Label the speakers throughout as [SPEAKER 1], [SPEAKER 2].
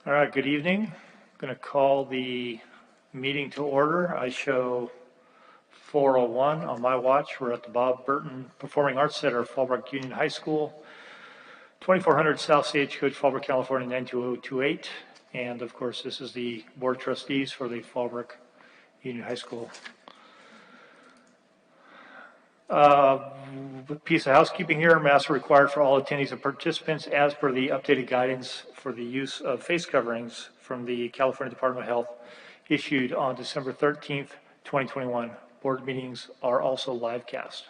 [SPEAKER 1] All right, good evening. I'm going to call the meeting to order. I show 4:01 on my watch. We're at the Bob Burton Performing Arts Center, Fallbrook Union High School, 2400 South Stagecoach, Fallbrook, California, 92028. And of course, this is the Board of Trustees for the Fallbrook Union High School. Piece of housekeeping here, masks are required for all attendees and participants as per the updated guidance for the use of face coverings from the California Department of Health issued on December 13th, 2021. Board meetings are also live cast.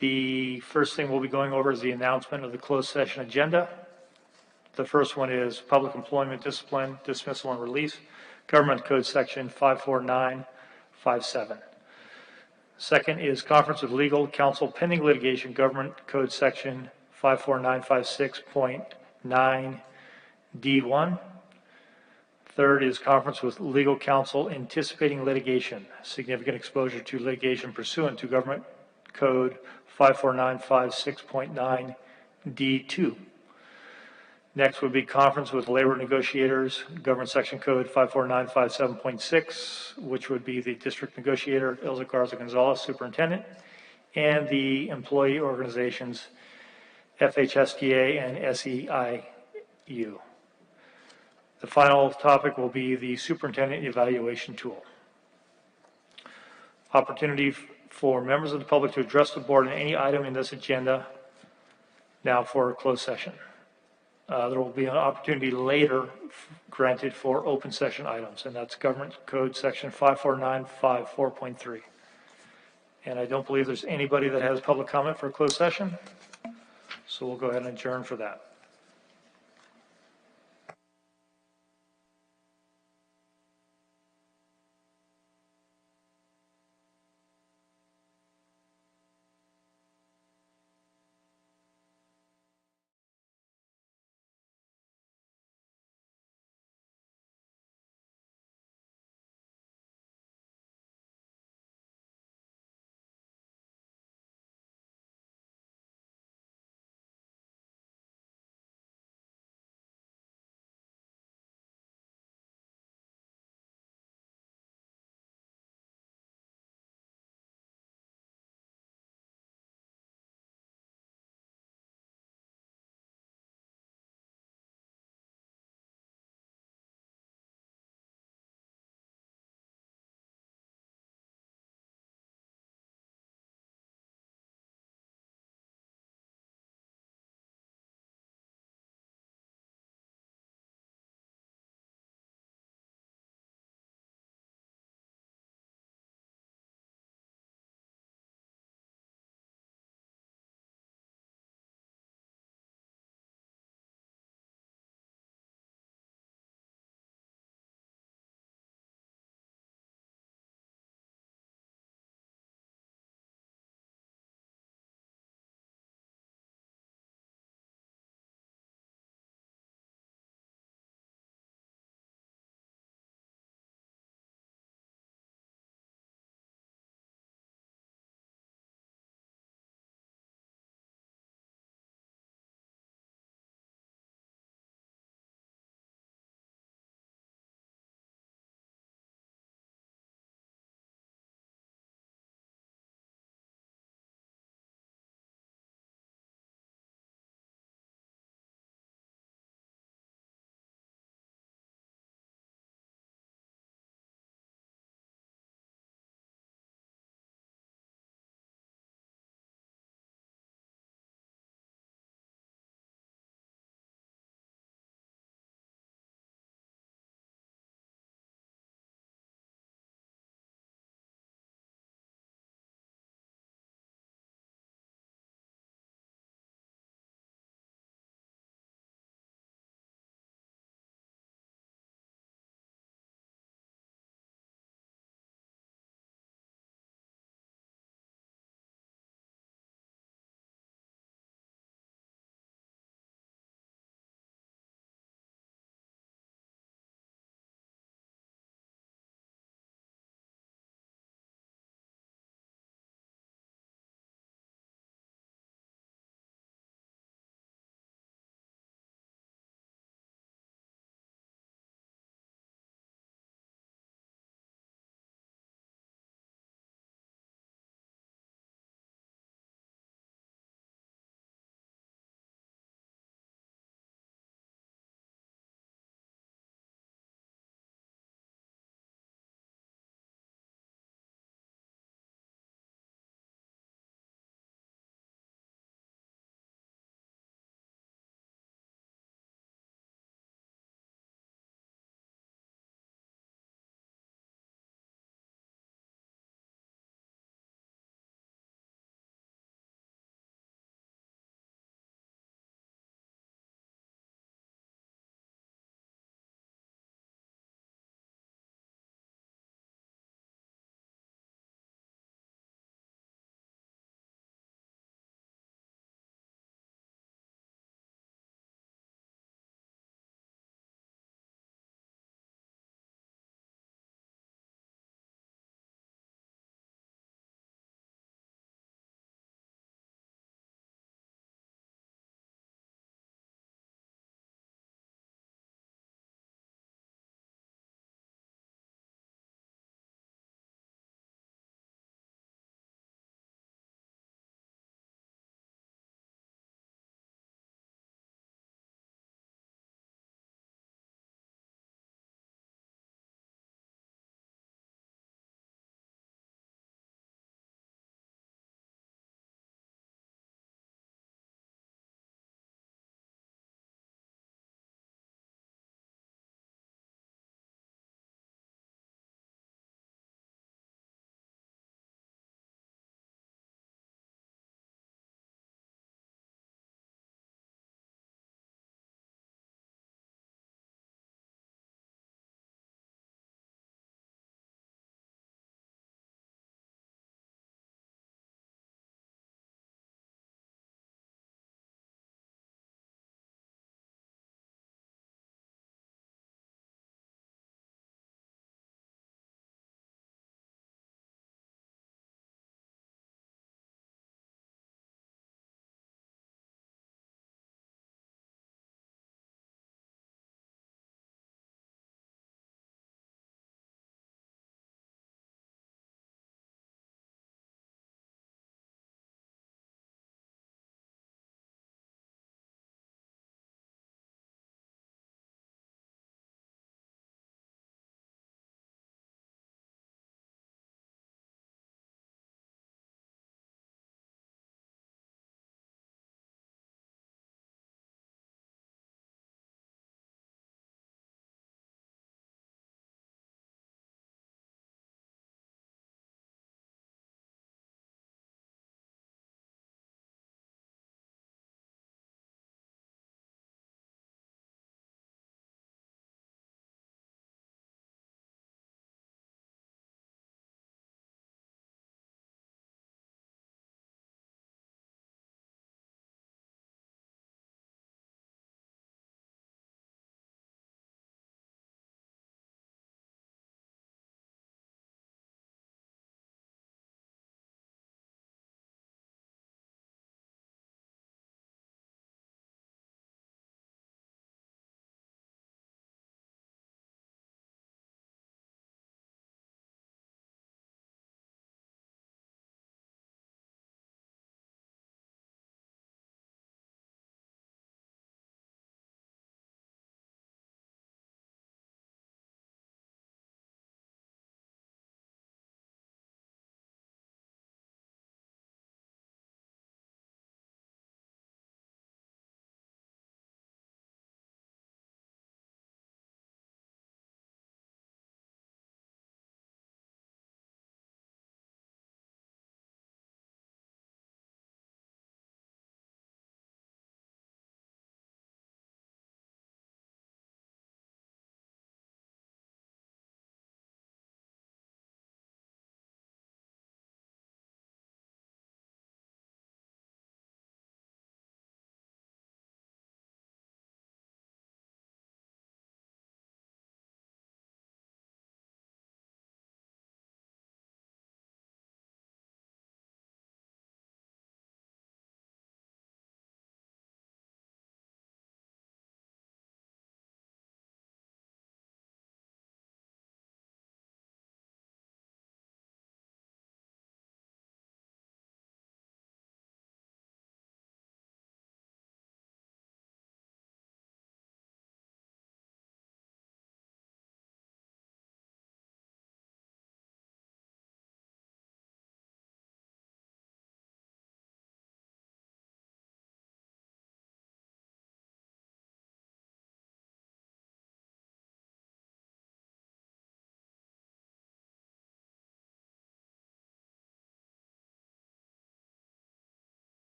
[SPEAKER 1] The first thing we'll be going over is the announcement of the closed session agenda. The first one is public employment discipline, dismissal and release, Government Code Section 54957. Second is conference with legal counsel pending litigation, Government Code Section 54956.9D1. Third is conference with legal counsel anticipating litigation, significant exposure to litigation pursuant to Government Code 54956.9D2. Next would be conference with labor negotiators, Government Section Code 54957.6, which would be the district negotiator, Ilza Garza Gonzalez, superintendent, and the employee organizations, FHSTA and SEIU. The final topic will be the superintendent evaluation tool. Opportunity for members of the public to address the board on any item in this agenda now for a closed session. There will be an opportunity later granted for open session items, and that's Government Code Section 54954.3. And I don't believe there's anybody that has public comment for a closed session, so we'll go ahead and adjourn for that.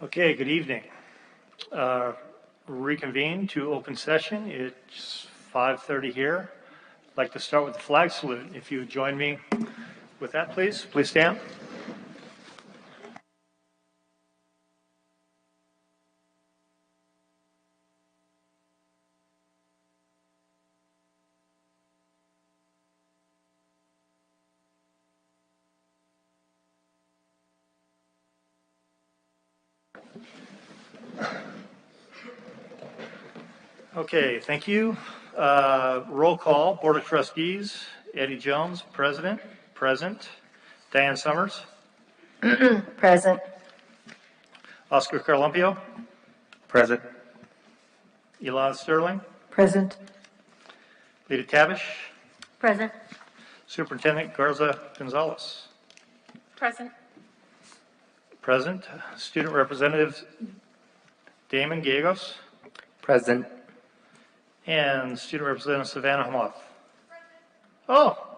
[SPEAKER 1] Okay, good evening. Reconvene to open session. It's 5:30 here. I'd like to start with the flag salute. If you would join me with that, please. Please stand. Okay, thank you. Roll call. Board of Trustees. Eddie Jones, President. Present. Diane Summers.
[SPEAKER 2] Present.
[SPEAKER 1] Oscar Carlumpio.
[SPEAKER 3] Present.
[SPEAKER 1] Elon Sterling.
[SPEAKER 2] Present.
[SPEAKER 1] Lita Tabish.
[SPEAKER 2] Present.
[SPEAKER 1] Superintendent Garza Gonzalez.
[SPEAKER 2] Present.
[SPEAKER 1] Present. Student Representative Damon Gallegos.
[SPEAKER 3] Present.
[SPEAKER 1] And Student Representative Savannah Hamath. Oh!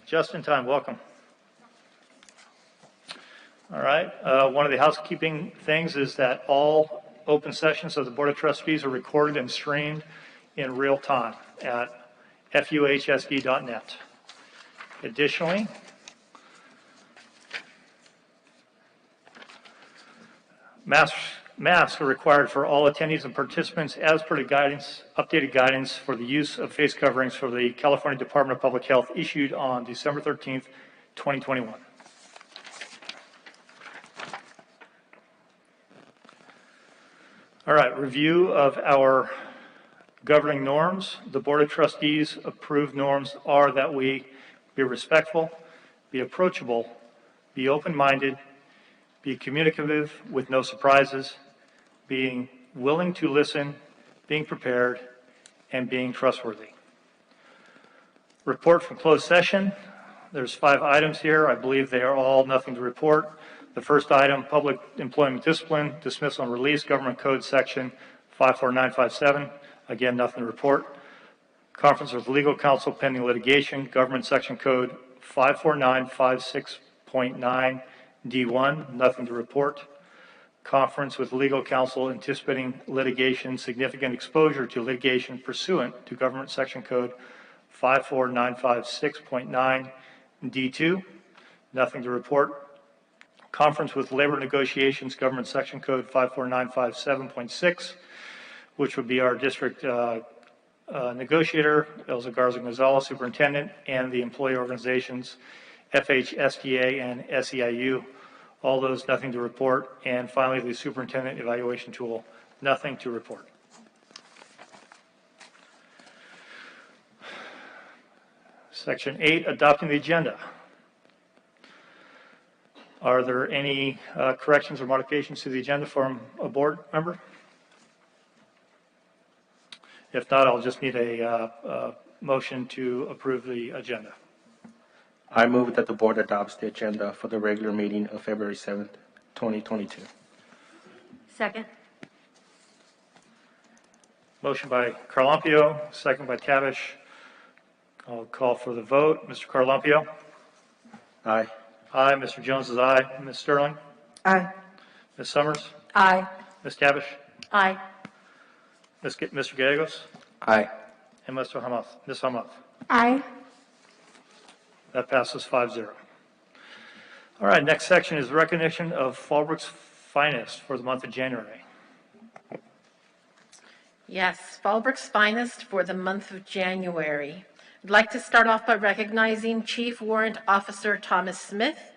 [SPEAKER 1] Just in time, welcome. All right, one of the housekeeping things is that all open sessions of the Board of Trustees are recorded and streamed in real time at fuhsd.net. Additionally, masks are required for all attendees and participants as per the updated guidance for the use of face coverings for the California Department of Public Health issued on December 13th, 2021. All right, review of our governing norms. The Board of Trustees approved norms are that we be respectful, be approachable, be open-minded, be communicative with no surprises, being willing to listen, being prepared, and being trustworthy. Report from closed session. There's 5 items here. I believe they are all nothing to report. The first item, public employment discipline, dismissal and release, Government Code Section 54957. Again, nothing to report. Conference with legal counsel pending litigation, Government Section Code 54956.9 D1, nothing to report. Conference with legal counsel anticipating litigation, significant exposure to litigation pursuant to Government Section Code 54956.9 D2, nothing to report. Conference with labor negotiations, Government Section Code 54957.6, which would be our district negotiator, Elza Garza Gonzalez, superintendent, and the employee organizations, FHSTA and SEIU. All those, nothing to report. And finally, the superintendent evaluation tool, nothing to report. Section 8, adopting the agenda. Are there any corrections or modifications to the agenda from a board member? If not, I'll just need a motion to approve the agenda.
[SPEAKER 3] I move that the board adopts the agenda for the regular meeting of February 7th, 2022.
[SPEAKER 2] Second.
[SPEAKER 1] Motion by Carlumpio, second by Tabish. I'll call for the vote. Mr. Carlumpio?
[SPEAKER 3] Aye.
[SPEAKER 1] Aye. Mr. Jones is aye. Ms. Sterling?
[SPEAKER 2] Aye.
[SPEAKER 1] Ms. Summers?
[SPEAKER 2] Aye.
[SPEAKER 1] Ms. Tabish?
[SPEAKER 2] Aye.
[SPEAKER 1] Mr. Gallegos?
[SPEAKER 3] Aye.
[SPEAKER 1] And Ms. Hamath?
[SPEAKER 2] Aye.
[SPEAKER 1] That passes 5-0. All right, next section is recognition of Fallbrook's finest for the month of January.
[SPEAKER 4] Yes, Fallbrook's finest for the month of January. I'd like to start off by recognizing Chief Warrant Officer Thomas Smith.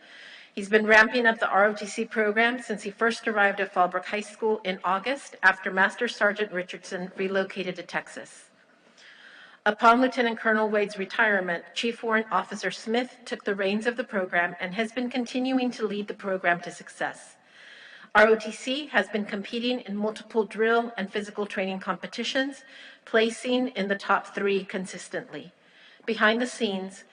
[SPEAKER 4] He's been ramping up the ROTC program since he first arrived at Fallbrook High School in August after Master Sergeant Richardson relocated to Texas. Upon Lieutenant Colonel Wade's retirement, Chief Warrant Officer Smith took the reins of the program and has been continuing to lead the program to success. ROTC has been competing in multiple drill and physical training competitions, placing in the top 3 consistently. Behind the scenes,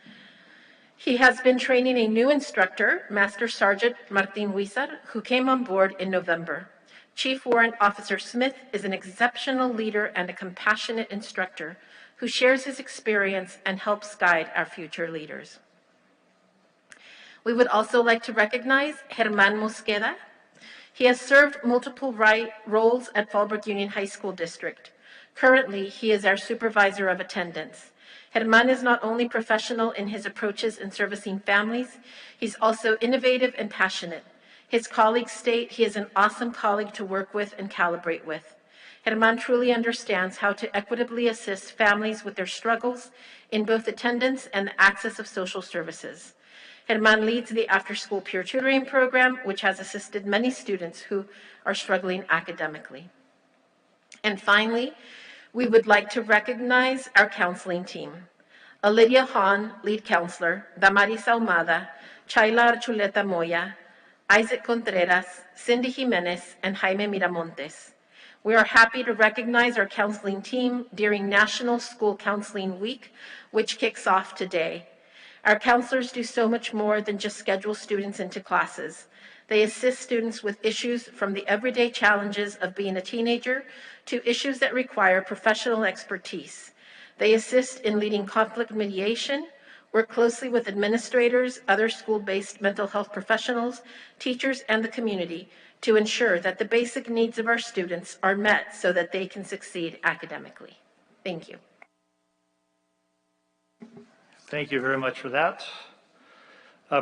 [SPEAKER 4] He has been training a new instructor, Master Sergeant Martin Huizar, who came on board in November. Chief Warrant Officer Smith is an exceptional leader and a compassionate instructor who shares his experience and helps guide our future leaders. We would also like to recognize Germán Mosqueda. He has served multiple roles at Fallbrook Union High School District. Currently, he is our supervisor of attendance. Germán is not only professional in his approaches in servicing families, he's also innovative and passionate. His colleagues state he is an awesome colleague to work with and calibrate with. Germán truly understands how to equitably assist families with their struggles in both attendance and the access of social services. Germán leads the after-school peer tutoring program, which has assisted many students who are struggling academically. And finally, we would like to recognize our counseling team. Lydia Hahn, lead counselor, Damaris Almada, Chayla Archuleta Moya, Isaac Contreras, Cindy Jimenez, and Jaime Miramontes. We are happy to recognize our counseling team during National School Counseling Week, which kicks off today. Our counselors do so much more than just schedule students into classes. They assist students with issues from the everyday challenges of being a teenager to issues that require professional expertise. They assist in leading conflict mediation, work closely with administrators, other school-based mental health professionals, teachers, and the community to ensure that the basic needs of our students are met so that they can succeed academically. Thank you.
[SPEAKER 1] Thank you very much for that.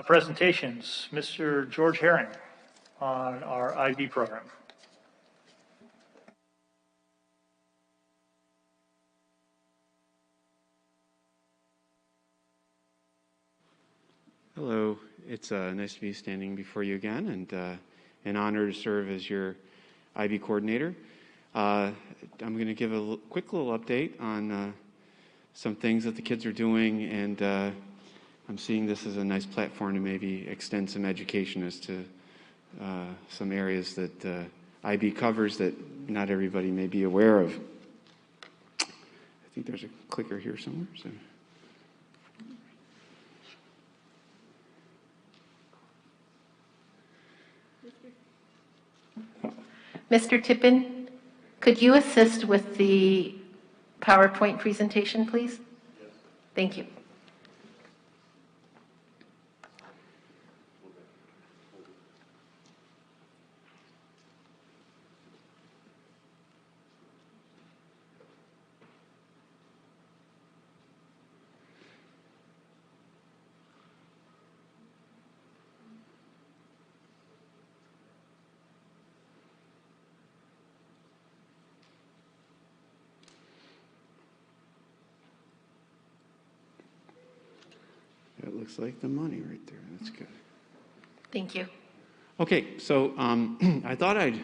[SPEAKER 1] Presentations, Mr. George Herring on our IB program.
[SPEAKER 5] Hello, it's nice to be standing before you again, and an honor to serve as your IB coordinator. I'm going to give a quick little update on some things that the kids are doing, and I'm seeing this as a nice platform to maybe extend some education as to some areas that IB covers that not everybody may be aware of. I think there's a clicker here somewhere. So.
[SPEAKER 4] Mr. Tippin, could you assist with the PowerPoint presentation, please? Yes. Thank you.
[SPEAKER 5] That looks like the money right there. That's good.
[SPEAKER 4] Thank you.
[SPEAKER 5] Okay, so I thought I'd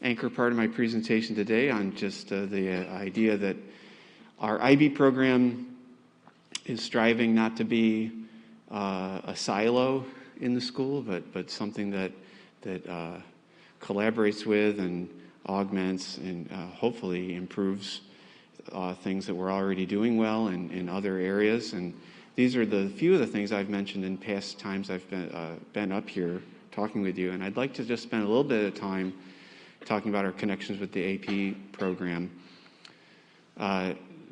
[SPEAKER 5] anchor part of my presentation today on just the idea that our IB program is striving not to be a silo in the school, but something that collaborates with and augments and hopefully improves things that we're already doing well in other areas. And these are the few of the things I've mentioned in past times I've been up here talking with you. And I'd like to just spend a little bit of time talking about our connections with the AP program.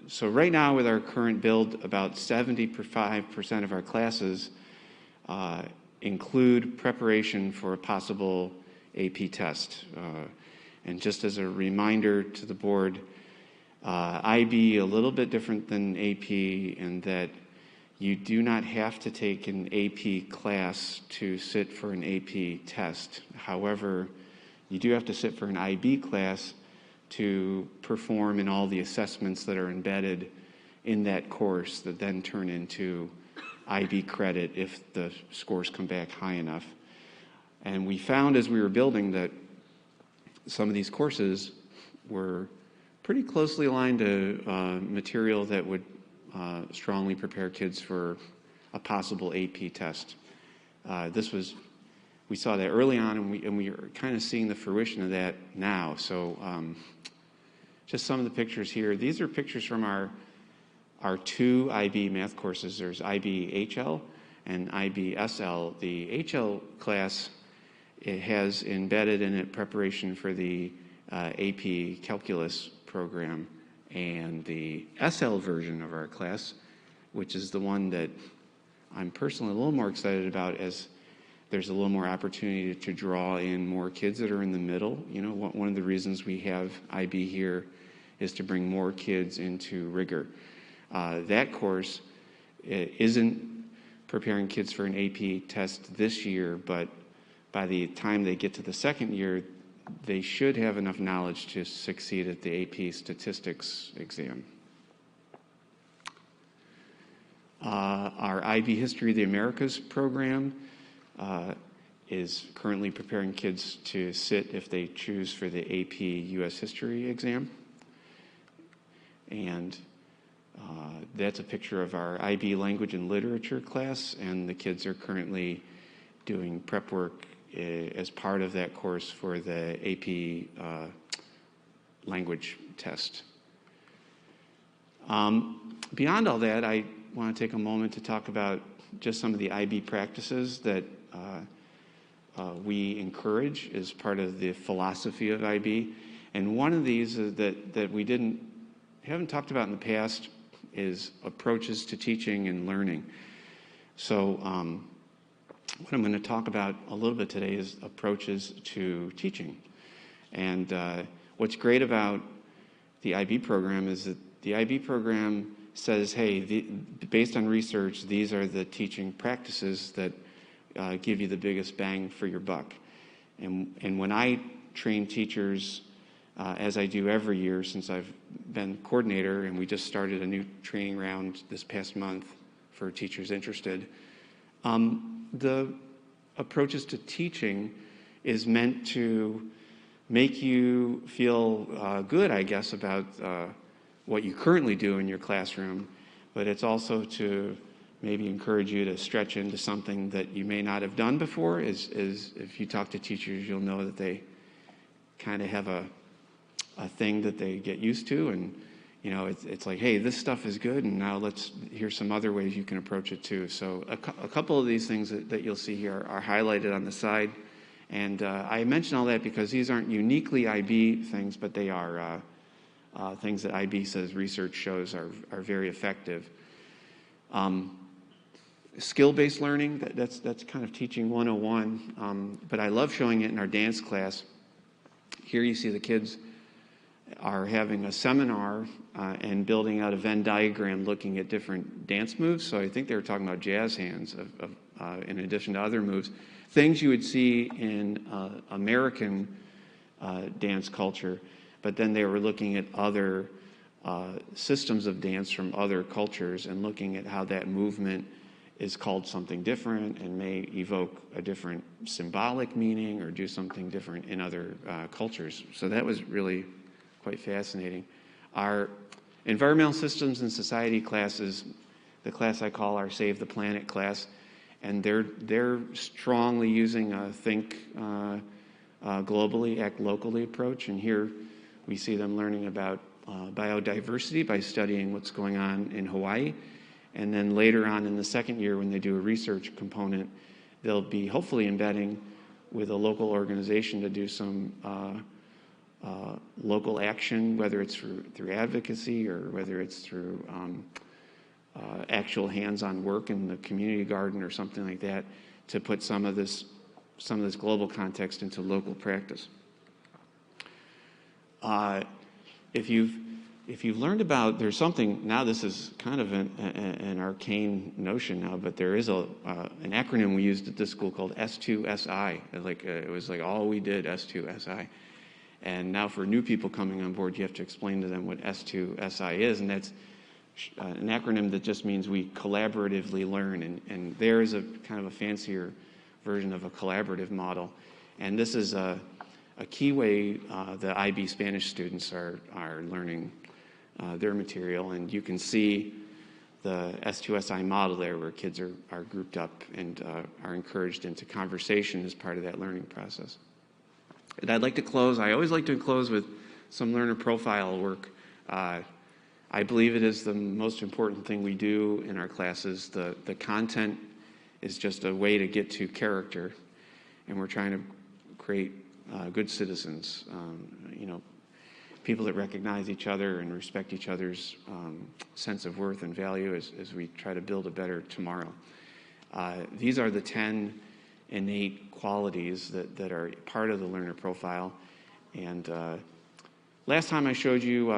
[SPEAKER 5] So right now with our current build, about 75% of our classes include preparation for a possible AP test. And just as a reminder to the board, IB a little bit different than AP in that you do not have to take an AP class to sit for an AP test. However, you do have to sit for an IB class to perform in all the assessments that are embedded in that course that then turn into IB credit if the scores come back high enough. And we found as we were building that some of these courses were pretty closely aligned to material that would strongly prepare kids for a possible AP test. We saw that early on, and we are kind of seeing the fruition of that now. So just some of the pictures here. These are pictures from our two IB math courses. There's IB HL, and IB-SL. The HL class, it has embedded in it preparation for the AP Calculus program, and the SL version of our class, which is the one that I'm personally a little more excited about, as there's a little more opportunity to draw in more kids that are in the middle. You know, one of the reasons we have IB here is to bring more kids into rigor. That course isn't preparing kids for an AP test this year, but by the time they get to the second year, they should have enough knowledge to succeed at the AP statistics exam. Our IB History of the Americas program is currently preparing kids to sit, if they choose, for the AP U.S. History exam. And that's a picture of our IB Language and Literature class, and the kids are currently doing prep work as part of that course for the AP language test. Beyond all that, I want to take a moment to talk about just some of the IB practices that we encourage as part of the philosophy of IB. And one of these is that we haven't talked about in the past is approaches to teaching and learning. So what I'm going to talk about a little bit today is approaches to teaching. And what's great about the IB program is that the IB program says, hey, based on research, these are the teaching practices that give you the biggest bang for your buck. And when I train teachers, as I do every year since I've been coordinator, and we just started a new training round this past month for teachers interested, the approaches to teaching is meant to make you feel good, I guess, about what you currently do in your classroom, but it's also to maybe encourage you to stretch into something that you may not have done before. Is if you talk to teachers, you'll know that they kind of have a thing that they get used to, and you know, it's like, hey, this stuff is good, and now here's some other ways you can approach it too. So a couple of these things that you'll see here are highlighted on the side, and I mention all that because these aren't uniquely IB things, but they are things that IB says research shows are very effective. Skill-based learning, that's kind of teaching 101, but I love showing it in our dance class. Here you see the kids are having a seminar and building out a Venn diagram looking at different dance moves. So I think they were talking about jazz hands in addition to other moves. Things you would see in American dance culture, but then they were looking at other systems of dance from other cultures and looking at how that movement is called something different and may evoke a different symbolic meaning or do something different in other cultures. So that was really quite fascinating. Our environmental systems and society classes, the class I call our Save the Planet class, and they're strongly using a think globally, act locally approach. And here we see them learning about biodiversity by studying what's going on in Hawaii. And then later on in the second year, when they do a research component, they'll be hopefully embedding with a local organization to do some local action, whether it's through advocacy or whether it's through actual hands-on work in the community garden or something like that, to put some of this global context into local practice. If you've learned about, there's something, now this is kind of an arcane notion now, but there is an acronym we used at this school called S2SI. It was like all we did, S2SI. And now for new people coming on board, you have to explain to them what S2SI is, and that's an acronym that just means we collaboratively learn, and there is a kind of a fancier version of a collaborative model. And this is a key way the IB Spanish students are learning their material, and you can see the S2SI model there where kids are grouped up and are encouraged into conversation as part of that learning process. And I'd like to close, I always like to close with some learner profile work. I believe it is the most important thing we do in our classes. The content is just a way to get to character, and we're trying to create good citizens, people that recognize each other and respect each other's sense of worth and value as we try to build a better tomorrow. These are the 10 innate qualities that are part of the learner profile. And last time I showed you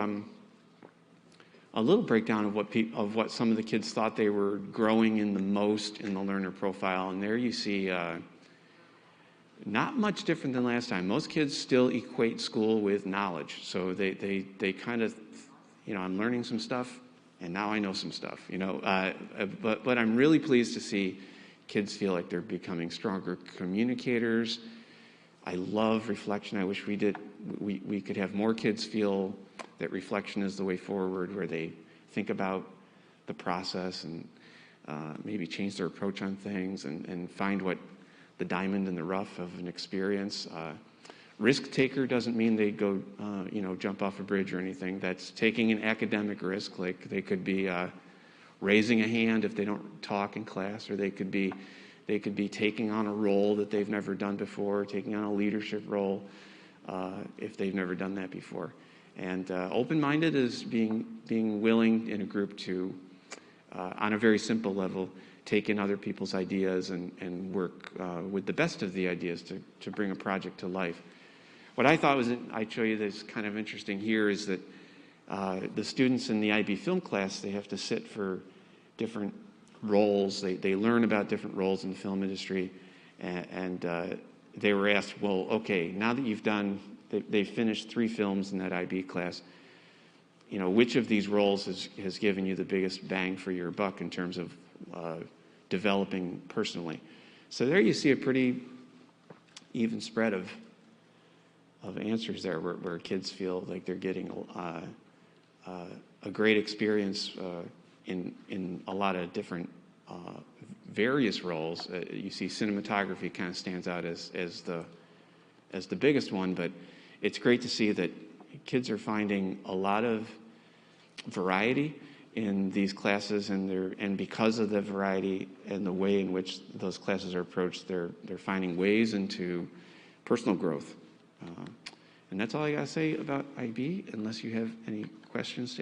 [SPEAKER 5] a little breakdown of what some of the kids thought they were growing in the most in the learner profile. And there you see not much different than last time. Most kids still equate school with knowledge. So they kind of, I'm learning some stuff, and now I know some stuff, But I'm really pleased to see kids feel like they're becoming stronger communicators. I love reflection. I wish we could have more kids feel that reflection is the way forward, where they think about the process and maybe change their approach on things and find what the diamond in the rough of an experience. Risk taker doesn't mean they go, jump off a bridge or anything. That's taking an academic risk. Like they could be raising a hand if they don't talk in class, or they could be taking on a role that they've never done before, taking on a leadership role if they've never done that before. And open-minded is being willing in a group to, on a very simple level, take in other people's ideas and work with the best of the ideas to bring a project to life. What I thought I'd show you that's kind of interesting here is that the students in the IB film class, they have to sit for different roles. They learn about different roles in the film industry. And they were asked, well, okay, now that they've finished 3 films in that IB class, which of these roles has given you the biggest bang for your buck in terms of developing personally? So there you see a pretty even spread of answers there, where kids feel like they're getting a great experience in a lot of different various roles. You see cinematography kind of stands out as the biggest one, but it's great to see that kids are finding a lot of variety in these classes, and because of the variety and the way in which those classes are approached, they're finding ways into personal growth. And that's all I got to say about IB, unless you have any questions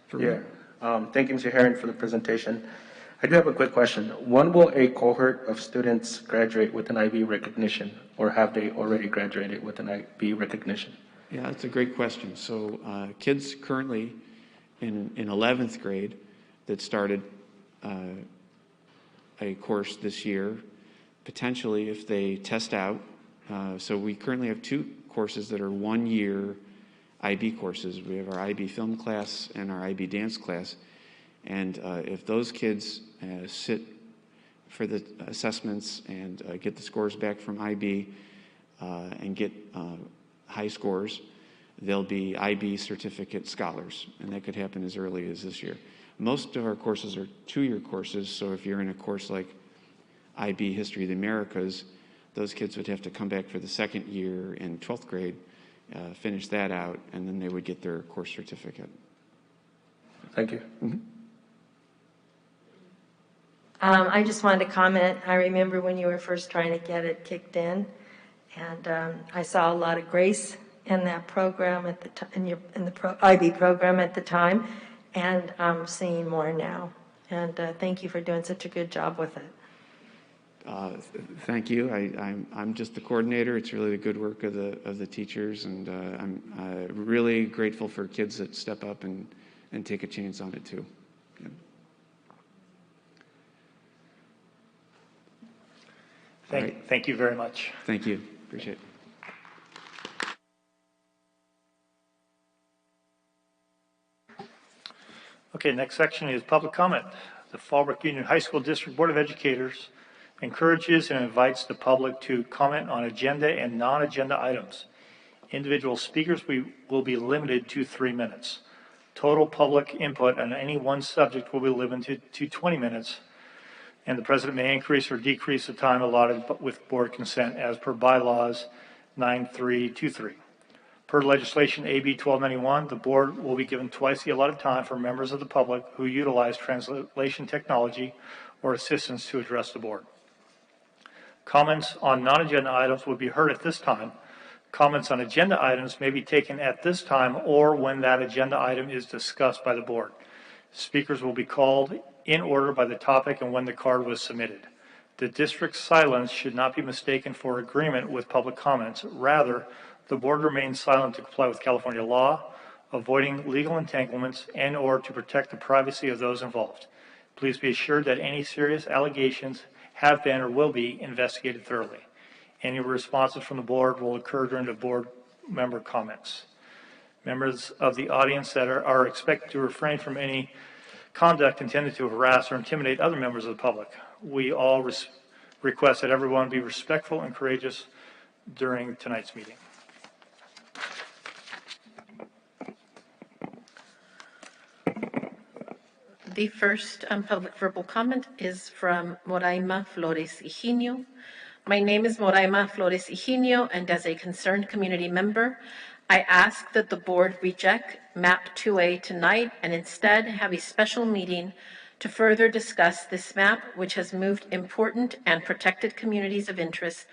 [SPEAKER 5] for me.
[SPEAKER 3] Thank you, Mr. Herron, for the presentation. I do have a quick question. When will a cohort of students graduate with an IB recognition, or have they already graduated with an IB recognition?
[SPEAKER 5] Yeah, that's a great question. So kids currently in 11th grade that started a course this year, potentially if they test out, so we currently have 2 courses that are 1-year IB courses. We have our IB film class and our IB dance class. And if those kids sit for the assessments and get the scores back from IB and get high scores, they'll be IB certificate scholars, and that could happen as early as this year. Most of our courses are 2-year courses, so if you're in a course like IB History of the Americas, those kids would have to come back for the 2nd year in 12th grade, finish that out, and then they would get their course certificate.
[SPEAKER 3] Thank you.
[SPEAKER 5] Mm-hmm.
[SPEAKER 6] I just wanted to comment. I remember when you were first trying to get it kicked in, and I saw a lot of grace in that program at the in the IB program at the time, and I'm seeing more now. And thank you for doing such a good job with it.
[SPEAKER 5] Thank you. I'm just the coordinator. It's really the good work of the teachers, and I'm really grateful for kids that step up and take a chance on it too. Yeah.
[SPEAKER 1] Thank you very much.
[SPEAKER 5] Thank you. Appreciate it.
[SPEAKER 1] Okay, next section is public comment. The Fallbrook Union High School District Board of Educators encourages and invites the public to comment on agenda and non-agenda items. Individual speakers will be limited to 3 minutes. Total public input on any one subject will be limited to 20 minutes, and the president may increase or decrease the time allotted with board consent as per bylaws 9323. Per legislation AB 1291, the board will be given twice the allotted time for members of the public who utilize translation technology or assistance to address the board. Comments on non-agenda items will be heard at this time. Comments on agenda items may be taken at this time or when that agenda item is discussed by the board. Speakers will be called in order by the topic and when the card was submitted. The district's silence should not be mistaken for agreement with public comments. Rather, the board remains silent to comply with California law, avoiding legal entanglements and or to protect the privacy of those involved. Please be assured that any serious allegations have been or will be investigated thoroughly. Any responses from the board will occur during the board member comments. Members of the audience that are expected to refrain from any conduct intended to harass or intimidate other members of the public. We all request that everyone be respectful and courageous during tonight's meeting.
[SPEAKER 4] The first public verbal comment is from Moraima Flores Higinio. My name is Moraima Flores Higinio, and as a concerned community member, I ask that the board reject map 2A tonight and instead have a special meeting to further discuss this map, which has moved important and protected communities of interest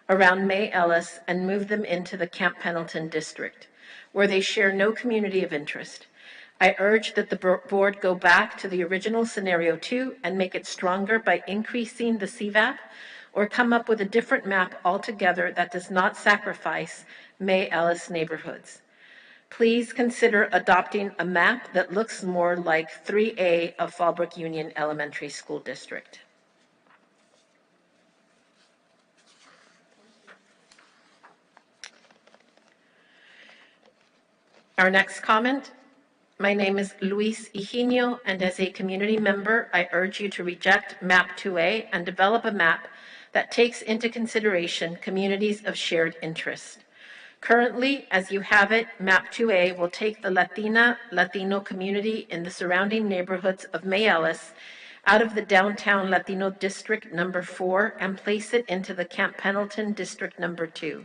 [SPEAKER 4] around May Ellis and moved them into the Camp Pendleton district, where they share no community of interest. I urge that the board go back to the original scenario 2 and make it stronger by increasing the CVAP, or come up with a different map altogether that does not sacrifice May Ellis neighborhoods. Please consider adopting a map that looks more like 3A of Fallbrook Union Elementary School District. Our next comment. My name is Luis Higinio, and as a community member, I urge you to reject map 2A and develop a map that takes into consideration communities of shared interest. Currently, as you have it, map 2A will take the Latino community in the surrounding neighborhoods of May Ellis out of the downtown Latino district number 4 and place it into the Camp Pendleton district number 2.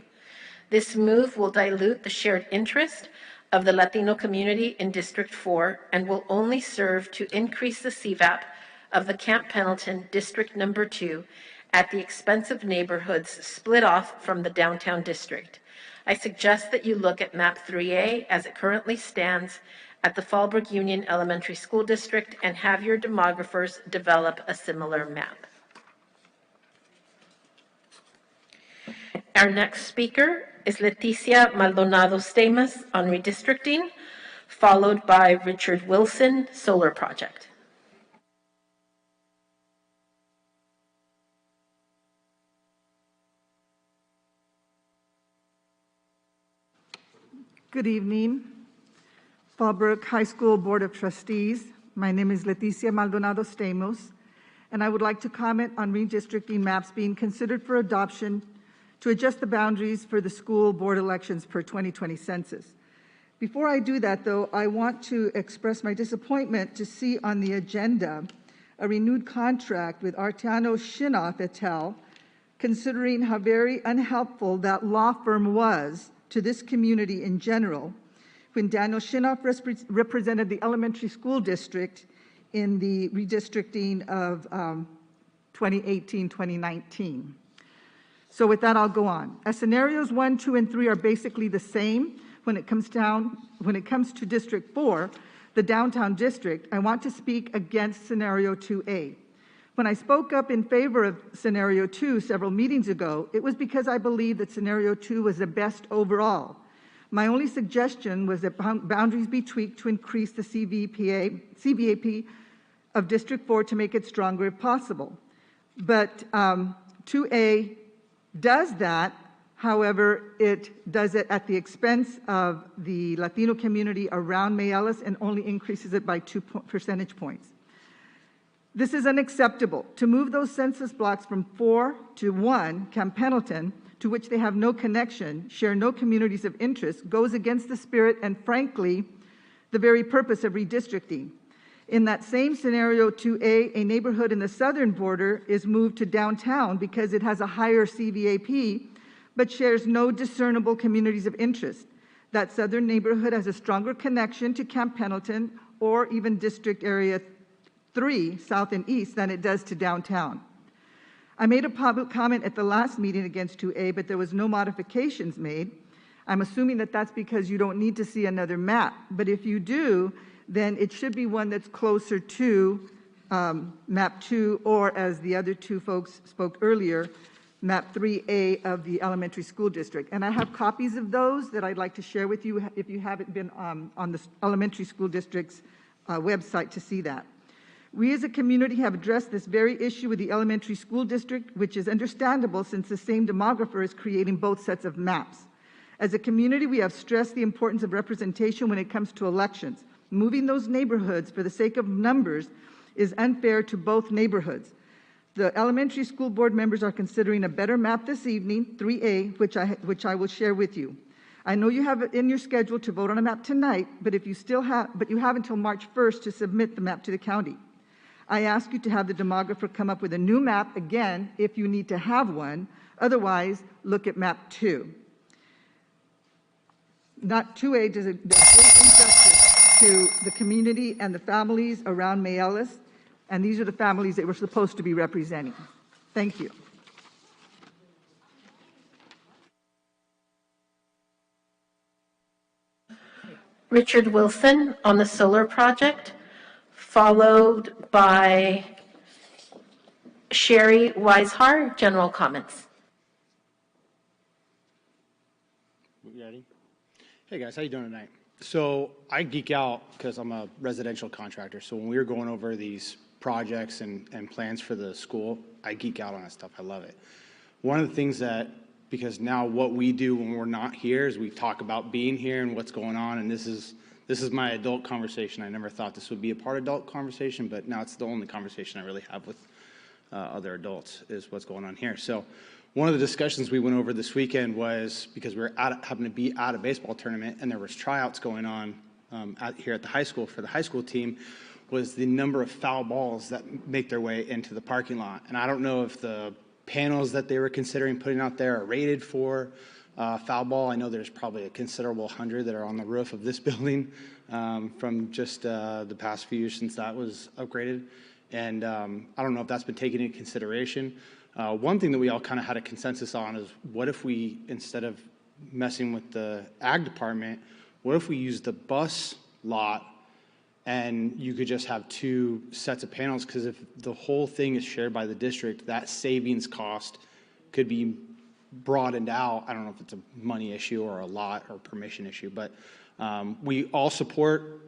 [SPEAKER 4] This move will dilute the shared interest of the Latino community in District 4 and will only serve to increase the CVAP of the Camp Pendleton District Number 2 at the expense of neighborhoods split off from the downtown district. I suggest that you look at map 3A as it currently stands at the Fallbrook Union Elementary School District and have your demographers develop a similar map. Our next speaker is Leticia Maldonado Stamas on redistricting, followed by Richard Wilson, Solar Project.
[SPEAKER 7] Good evening, Fallbrook High School Board of Trustees. My name is Leticia Maldonado Stamos, and I would like to comment on redistricting maps being considered for adoption to adjust the boundaries for the school board elections per 2020 census. Before I do that, though, I want to express my disappointment to see on the agenda a renewed contract with Arteano Shinoff et al., considering how very unhelpful that law firm was to this community in general when Daniel Shinoff represented the elementary school district in the redistricting of 2018-2019. So with that, I'll go on. As scenarios 1, 2, and 3 are basically the same when it comes to District 4, the downtown district, I want to speak against scenario 2A. When I spoke up in favor of scenario 2 several meetings ago, it was because I believed that scenario 2 was the best overall. My only suggestion was that boundaries be tweaked to increase the CVAP of District 4 to make it stronger if possible. But 2A does that. However, it does it at the expense of the Latino community around May Ellis and only increases it by 2 percentage points. This is unacceptable. To move those census blocks from 4 to 1, Camp Pendleton, to which they have no connection, share no communities of interest, goes against the spirit and, frankly, the very purpose of redistricting. In that same scenario 2A, a neighborhood in the southern border is moved to downtown because it has a higher CVAP, but shares no discernible communities of interest. That southern neighborhood has a stronger connection to Camp Pendleton or even District Area 3, South and East, than it does to downtown. I made a public comment at the last meeting against 2A, but there was no modifications made. I'm assuming that that's because you don't need to see another map, but if you do, then it should be one that's closer to map 2, or as the other two folks spoke earlier, map 3A of the elementary school district. And I have copies of those that I'd like to share with you if you haven't been on the elementary school district's website to see that. We as a community have addressed this very issue with the elementary school district, which is understandable since the same demographer is creating both sets of maps. As a community, we have stressed the importance of representation when it comes to elections. Moving those neighborhoods for the sake of numbers is unfair to both neighborhoods. The elementary school board members are considering a better map this evening, 3A, which I will share with you. I know you have it in your schedule to vote on a map tonight, but you have until March 1st to submit the map to the county. I ask you to have the demographer come up with a new map again if you need to have one. Otherwise, look at map 2. Not 2A does a great injustice to the community and the families around Mayellis, and these are the families that we're supposed to be representing. Thank you.
[SPEAKER 4] Richard Wilson on the solar project, followed by Sherry Weishar, general comments.
[SPEAKER 8] You ready? Hey guys, how you doing tonight? So I geek out because I'm a residential contractor. So when we were going over these projects and plans for the school, I geek out on that stuff. I love it. One of the things that, because now what we do when we're not here is we talk about being here and what's going on, and this is my adult conversation. I never thought this would be a part of adult conversation, but now it's the only conversation I really have with other adults is what's going on here. So one of the discussions we went over this weekend was, because we were happened to be at a baseball tournament and there was tryouts going on here at the high school for the high school team, was the number of foul balls that make their way into the parking lot. And I don't know if the panels that they were considering putting out there are rated for foul ball. I know there's probably a considerable 100 that are on the roof of this building from just the past few years since that was upgraded. And I don't know if that's been taken into consideration. One thing that we all kind of had a consensus on is, what if we, instead of messing with the ag department, what if we use the bus lot and you could just have 2 sets of panels? Because if the whole thing is shared by the district, that savings cost could be broadened out. I don't know if it's a money issue or a lot or permission issue, but we all support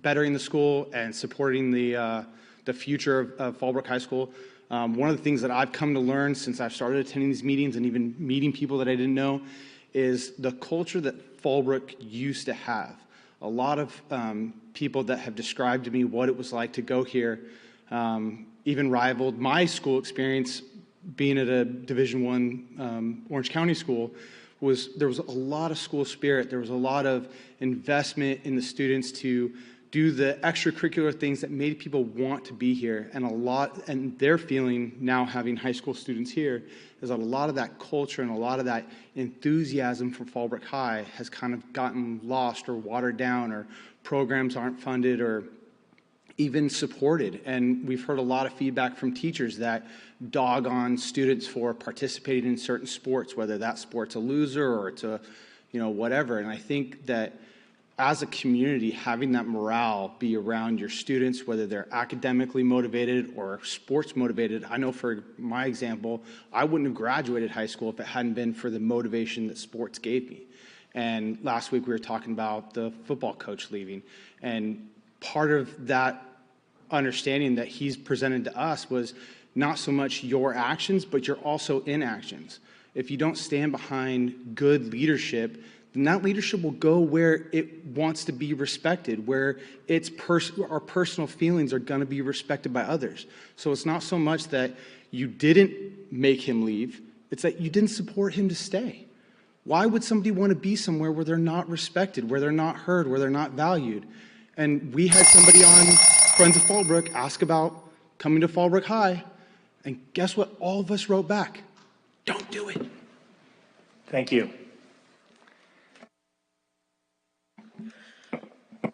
[SPEAKER 8] bettering the school and supporting the future of Fallbrook High School. One of the things that I've come to learn since I've started attending these meetings and even meeting people that I didn't know is the culture that Fallbrook used to have. A lot of people that have described to me what it was like to go here even rivaled my school experience being at a Division I Orange County school. There was a lot of school spirit. There was a lot of investment in the students to do the extracurricular things that made people want to be here. And their feeling now, having high school students here, is that a lot of that culture and a lot of that enthusiasm for Fallbrook High has kind of gotten lost or watered down, or programs aren't funded or even supported. And we've heard a lot of feedback from teachers that dog on students for participating in certain sports, whether that sport's a loser or it's a, whatever. And I think that as a community, having that morale be around your students, whether they're academically motivated or sports motivated. I know, for my example, I wouldn't have graduated high school if it hadn't been for the motivation that sports gave me. And last week we were talking about the football coach leaving. And part of that understanding that he's presented to us was not so much your actions, but your also inactions. If you don't stand behind good leadership, then that leadership will go where it wants to be respected, where our personal feelings are going to be respected by others. So it's not so much that you didn't make him leave, it's that you didn't support him to stay. Why would somebody want to be somewhere where they're not respected, where they're not heard, where they're not valued? And we had somebody on Friends of Fallbrook ask about coming to Fallbrook High, and guess what all of us wrote back? Don't do it.
[SPEAKER 1] Thank you.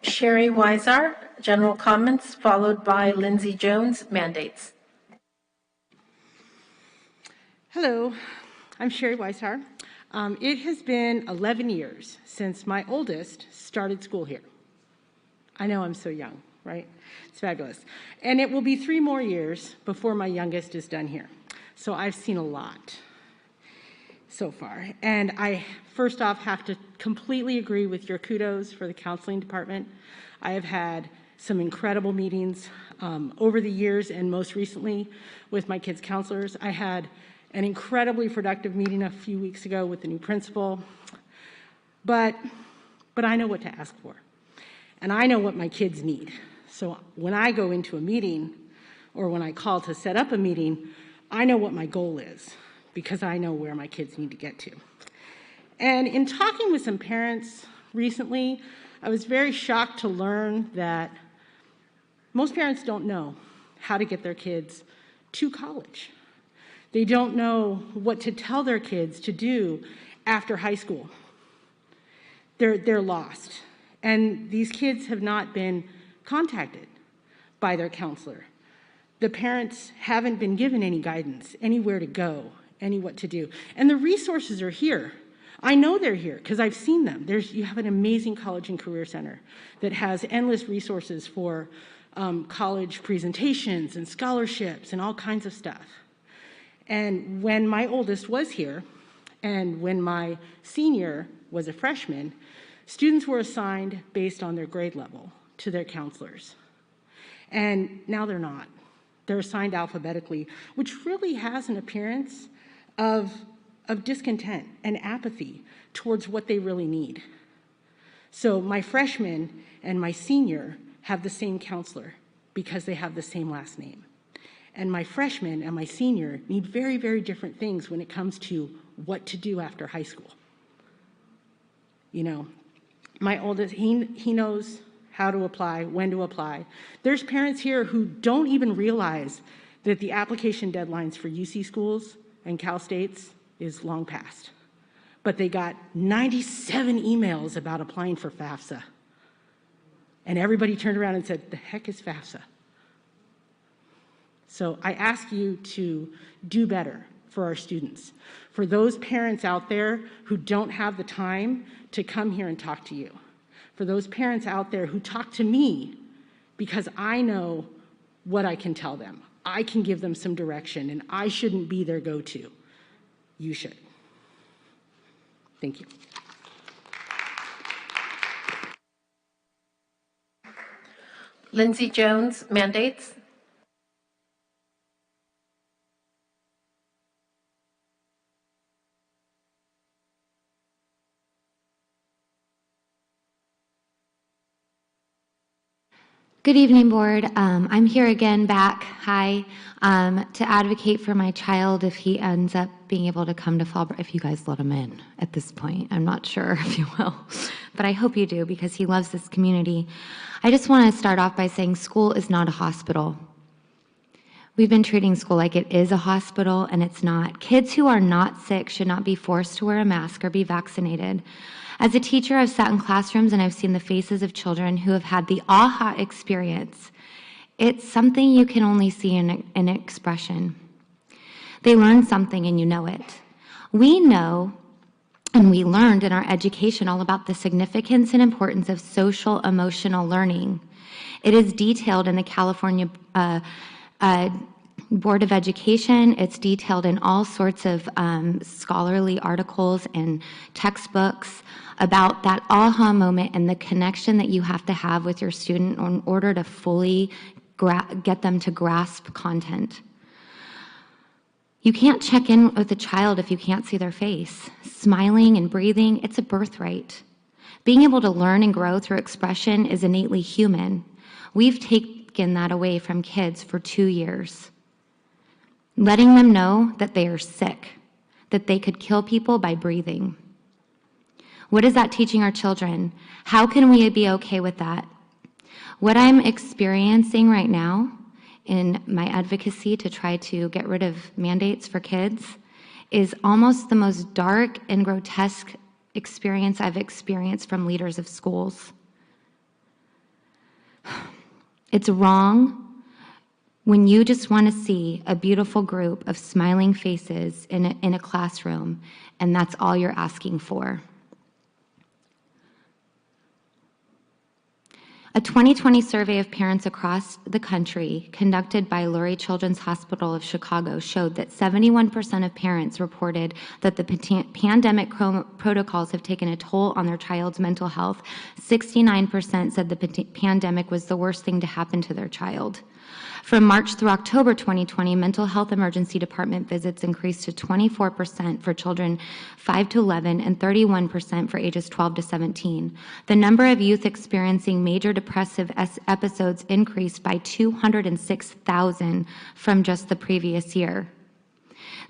[SPEAKER 4] Sherry Weisar, general comments, followed by Lindsay Jones, mandates.
[SPEAKER 9] Hello, I'm Sherry Weishar. It has been 11 years since my oldest started school here. I know I'm so young, right? It's fabulous. And it will be 3 more years before my youngest is done here. So I've seen a lot so far. And I, first off, have to completely agree with your kudos for the counseling department. I have had some incredible meetings over the years, and most recently with my kids' counselors. I had an incredibly productive meeting a few weeks ago with the new principal. But I know what to ask for. And I know what my kids need. So when I go into a meeting or when I call to set up a meeting, I know what my goal is because I know where my kids need to get to. And in talking with some parents recently, I was very shocked to learn that most parents don't know how to get their kids to college. They don't know what to tell their kids to do after high school. They're lost. And these kids have not been contacted by their counselor. The parents haven't been given any guidance, anywhere to go, any what to do. And the resources are here. I know they're here because I've seen them. You have an amazing college and career center that has endless resources for college presentations and scholarships and all kinds of stuff. And when my oldest was here, and when my senior was a freshman, students were assigned based on their grade level to their counselors. And now they're not. They're assigned alphabetically, which really has an appearance of discontent and apathy towards what they really need. So my freshman and my senior have the same counselor because they have the same last name. And my freshman and my senior need very, very different things when it comes to what to do after high school. You know, my oldest, he knows how to apply, when to apply. There's parents here who don't even realize that the application deadlines for UC schools and Cal States is long past. But they got 97 emails about applying for FAFSA. And everybody turned around and said, the heck is FAFSA? So I ask you to do better for our students. For those parents out there who don't have the time to come here and talk to you. For those parents out there who talk to me because I know what I can tell them. I can give them some direction and I shouldn't be their go-to. You should. Thank you.
[SPEAKER 4] Lindsay Jones, mandates.
[SPEAKER 10] Good evening, board. I'm here again back, to advocate for my child if he ends up being able to come to Fallbrook, if you guys let him in at this point. I'm not sure if you will, but I hope you do because he loves this community. I just want to start off by saying school is not a hospital. We've been treating school like it is a hospital, and it's not. Kids who are not sick should not be forced to wear a mask or be vaccinated. As a teacher, I've sat in classrooms and I've seen the faces of children who have had the aha experience. It's something you can only see in an expression. They learn something and you know it. We know and we learned in our education all about the significance and importance of social emotional learning. It is detailed in the California Board of Education. It's detailed in all sorts of scholarly articles and textbooks about that aha moment and the connection that you have to have with your student in order to fully get them to grasp content. You can't check in with a child if you can't see their face. Smiling and breathing, it's a birthright. Being able to learn and grow through expression is innately human. We've taken that away from kids for 2 years. Letting them know that they are sick, that they could kill people by breathing. What is that teaching our children? How can we be okay with that? What I'm experiencing right now in my advocacy to try to get rid of mandates for kids is almost the most dark and grotesque experience I've experienced from leaders of schools. It's wrong when you just want to see a beautiful group of smiling faces in a classroom, and that's all you're asking for. A 2020 survey of parents across the country conducted by Lurie Children's Hospital of Chicago showed that 71% of parents reported that the pandemic protocols have taken a toll on their child's mental health. 69% said the pandemic was the worst thing to happen to their child. From March through October 2020, mental health emergency department visits increased to 24% for children 5 to 11 and 31% for ages 12 to 17. The number of youth experiencing major depressive episodes increased by 206,000 from just the previous year.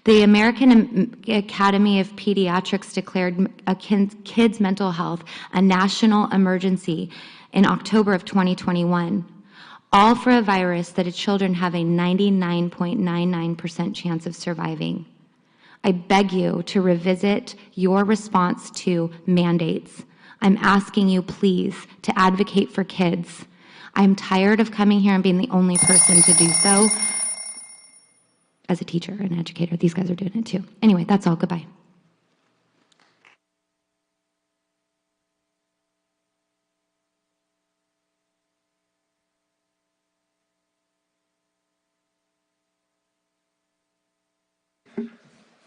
[SPEAKER 10] The American Academy of Pediatrics declared kids' mental health a national emergency in October of 2021. All for a virus that its children have a 99.99% chance of surviving. I beg you to revisit your response to mandates. I'm asking you, please, to advocate for kids. I'm tired of coming here and being the only person to do so. As a teacher and educator, these guys are doing it too. Anyway, that's all. Goodbye.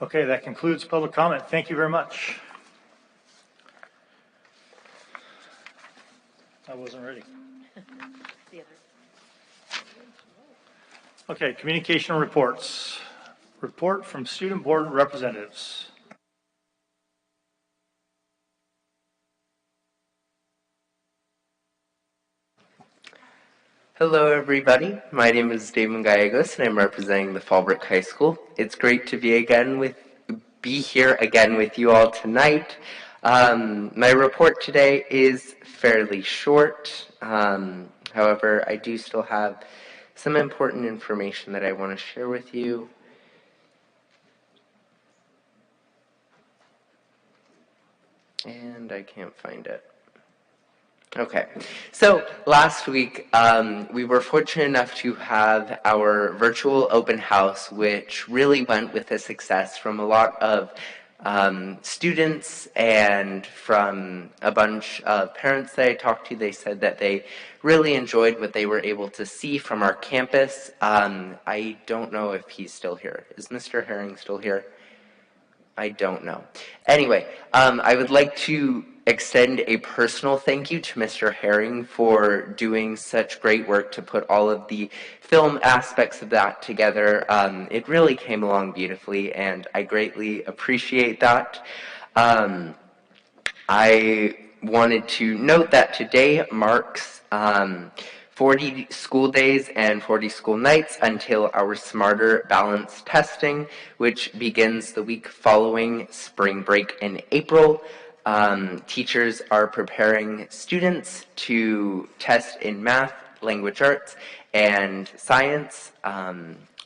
[SPEAKER 1] Okay, that concludes public comment. Thank you very much. I wasn't ready. Okay, communication reports. Report from student board representatives.
[SPEAKER 11] Hello, everybody. My name is Damon Gallegos, and I'm representing the Fallbrook High School. It's great to be here again with you all tonight. My report today is fairly short. However, I do still have some important information that I want to share with you. And I can't find it. Okay, so last week we were fortunate enough to have our virtual open house, which really went with a success from a lot of students and from a bunch of parents that I talked to. They said that they really enjoyed what they were able to see from our campus. I don't know if he's still here. Is Mr. Herring still here? I don't know. Anyway, I would like to extend a personal thank you to Mr. Herring for doing such great work to put all of the film aspects of that together. It really came along beautifully, and I greatly appreciate that. I wanted to note that today marks 40 school days and 40 school nights until our Smarter Balance testing, which begins the week following spring break in April. Teachers are preparing students to test in math, language arts, and science.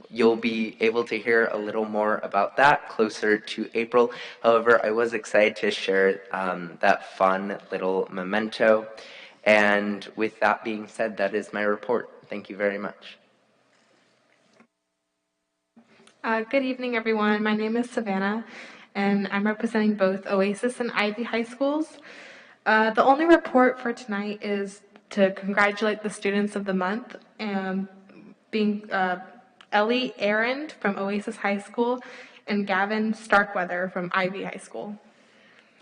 [SPEAKER 11] You'll be able to hear a little more about that closer to April. However, I was excited to share that fun little memento. And with that being said, that is my report. Thank you very much.
[SPEAKER 12] Good evening, everyone. My name is Savannah, and I'm representing both Oasis and Ivy High Schools. The only report for tonight is to congratulate the students of the month, being Ellie Arend from Oasis High School and Gavin Starkweather from Ivy High School.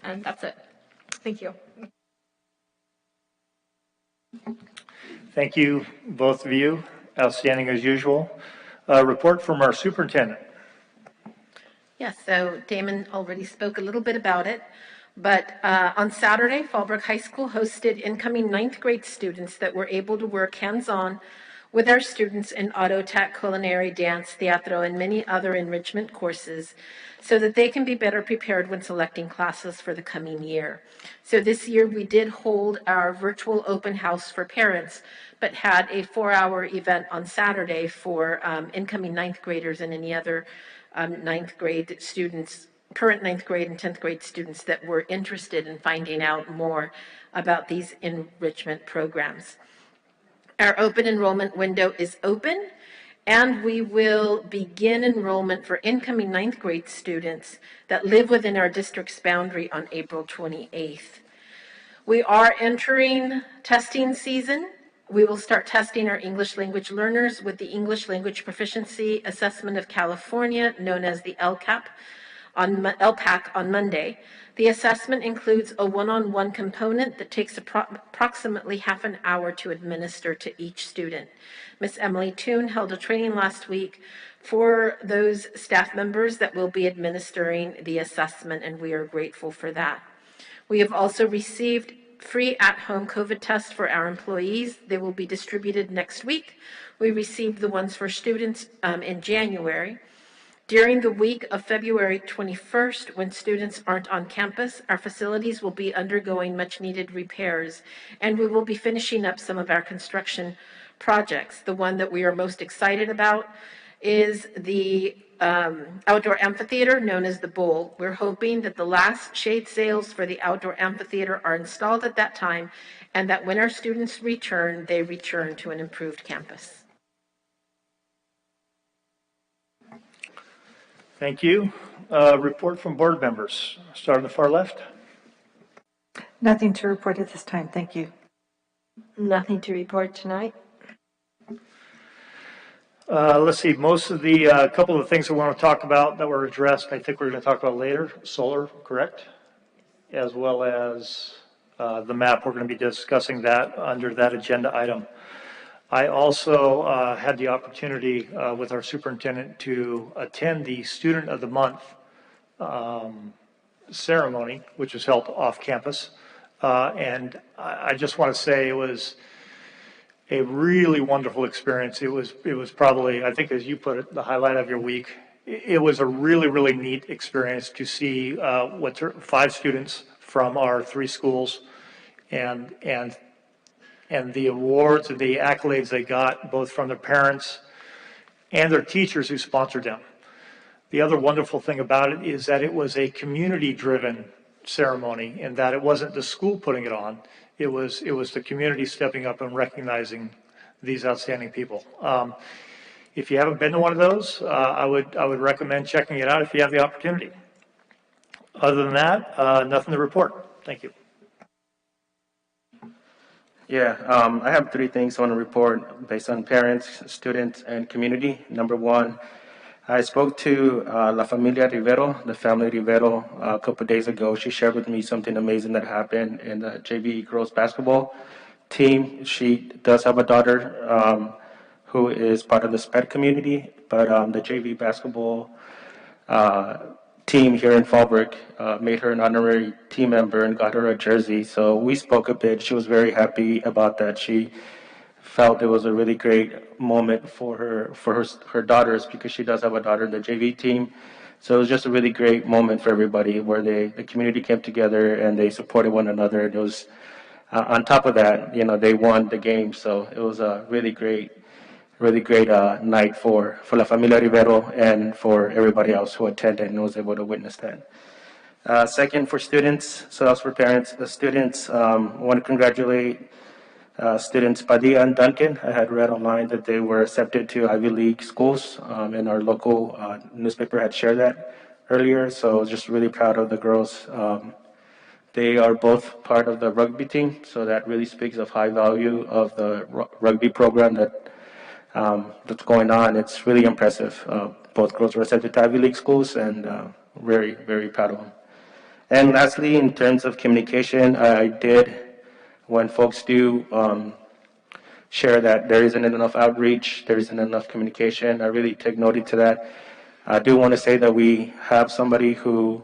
[SPEAKER 12] And that's it. Thank you.
[SPEAKER 1] Thank you, both of you. Outstanding as usual. Report from our superintendent.
[SPEAKER 4] Yes, so Damon already spoke a little bit about it, but on Saturday, Fallbrook High School hosted incoming 9th grade students that were able to work hands-on with our students in auto tech, culinary, dance, theatro, and many other enrichment courses so that they can be better prepared when selecting classes for the coming year. So this year we did hold our virtual open house for parents, but had a 4-hour event on Saturday for incoming 9th graders and any other 9th grade students, current 9th grade and 10th grade students that were interested in finding out more about these enrichment programs. Our open enrollment window is open, and we will begin enrollment for incoming ninth grade students that live within our district's boundary on April 28th. We are entering testing season. We will start testing our English language learners with the English Language Proficiency Assessment of California, known as the LPAC, on Monday. The assessment includes a one-on-one component that takes approximately half an hour to administer to each student. Ms. Emily Toon held a training last week for those staff members that will be administering the assessment, and we are grateful for that. We have also received free at-home COVID tests for our employees. They will be distributed next week. We received the ones for students in January. During the week of February 21st, when students aren't on campus, our facilities will be undergoing much-needed repairs, and we will be finishing up some of our construction projects. The one that we are most excited about is the outdoor amphitheater known as the Bowl. We're hoping that the last shade sails for the outdoor amphitheater are installed at that time, and that when our students return, they return to an improved campus.
[SPEAKER 1] Thank you. Report from board members. Start on the far left.
[SPEAKER 2] Nothing to report at this time. Thank you.
[SPEAKER 6] Nothing to report tonight.
[SPEAKER 1] Let's see, most of the, couple of the things that we want to talk about that were addressed, I think we're going to talk about later. Solar, correct? As well as the map. We're going to be discussing that under that agenda item. I also had the opportunity with our superintendent to attend the Student of the Month ceremony, which was held off campus. And I just want to say it was a really wonderful experience. It was probably, I think as you put it, the highlight of your week. It was a really, really neat experience to see 5 students from our 3 schools and the awards and the accolades they got, both from their parents and their teachers who sponsored them. The other wonderful thing about it is that it was a community-driven ceremony, in that it wasn't the school putting it on. It was the community stepping up and recognizing these outstanding people. If you haven't been to one of those, I would recommend checking it out if you have the opportunity. Other than that, nothing to report. Thank you.
[SPEAKER 3] Yeah, I have 3 things I want to report based on parents, students, and community. Number 1, I spoke to La Familia Rivero, the family Rivero, a couple of days ago. She shared with me something amazing that happened in the JV girls basketball team. She does have a daughter who is part of the SPED community, but the JV basketball team here in Fallbrook made her an honorary team member and got her a jersey. So we spoke a bit. She was very happy about that. She felt it was a really great moment for her daughters, because she does have a daughter in the JV team. So it was just a really great moment for everybody, where the community came together and they supported one another. And it was on top of that, they won the game. So it was a really great night for La Familia Rivero and for everybody else who attended and was able to witness that. Second, for students, so that's for parents. The students, I want to congratulate students Padilla and Duncan. I had read online that they were accepted to Ivy League schools, and our local newspaper had shared that earlier. So I was just really proud of the girls. They are both part of the rugby team, so that really speaks of high value of the rugby program that's going on. It's really impressive. Both girls were accepted to Ivy League schools, and very, very proud of them. And lastly, in terms of communication, I did, when folks do share that there isn't enough outreach, there isn't enough communication, I really take note to that. I do want to say that we have somebody who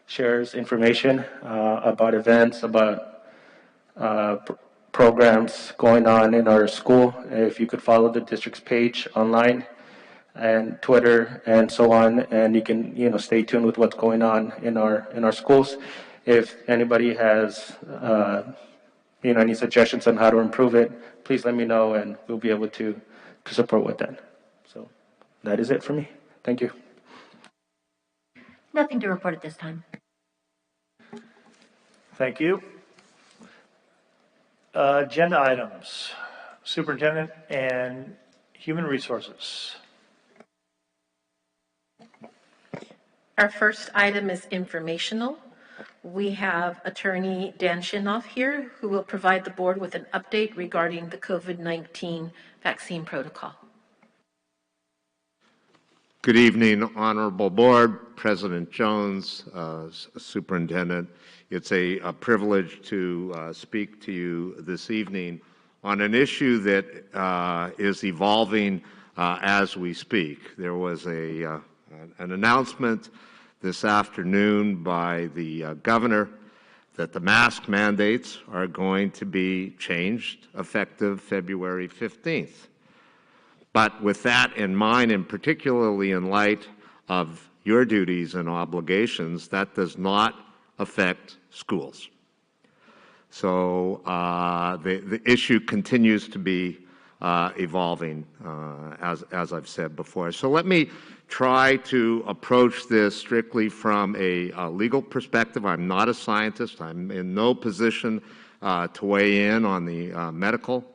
[SPEAKER 3] shares information about events, about programs going on in our school. If you could follow the district's page online and Twitter and so on, and you can stay tuned with what's going on in our schools. If anybody has any suggestions on how to improve it, please let me know, and we'll be able to support with that. So that is it for me. Thank you.
[SPEAKER 2] Nothing to report at this time.
[SPEAKER 1] Thank you. Agenda items. Superintendent and Human Resources.
[SPEAKER 4] Our first item is informational. We have Attorney Dan Shinoff here, who will provide the board with an update regarding the COVID-19 vaccine protocol.
[SPEAKER 13] Good evening, Honorable Board, President Jones, Superintendent. It's a privilege to speak to you this evening on an issue that is evolving as we speak. There was an announcement this afternoon by the governor that the mask mandates are going to be changed effective February 15th. But with that in mind, and particularly in light of your duties and obligations, that does not affect schools. So the issue continues to be evolving, as I've said before. So let me try to approach this strictly from a legal perspective. I'm not a scientist. I'm in no position to weigh in on the medical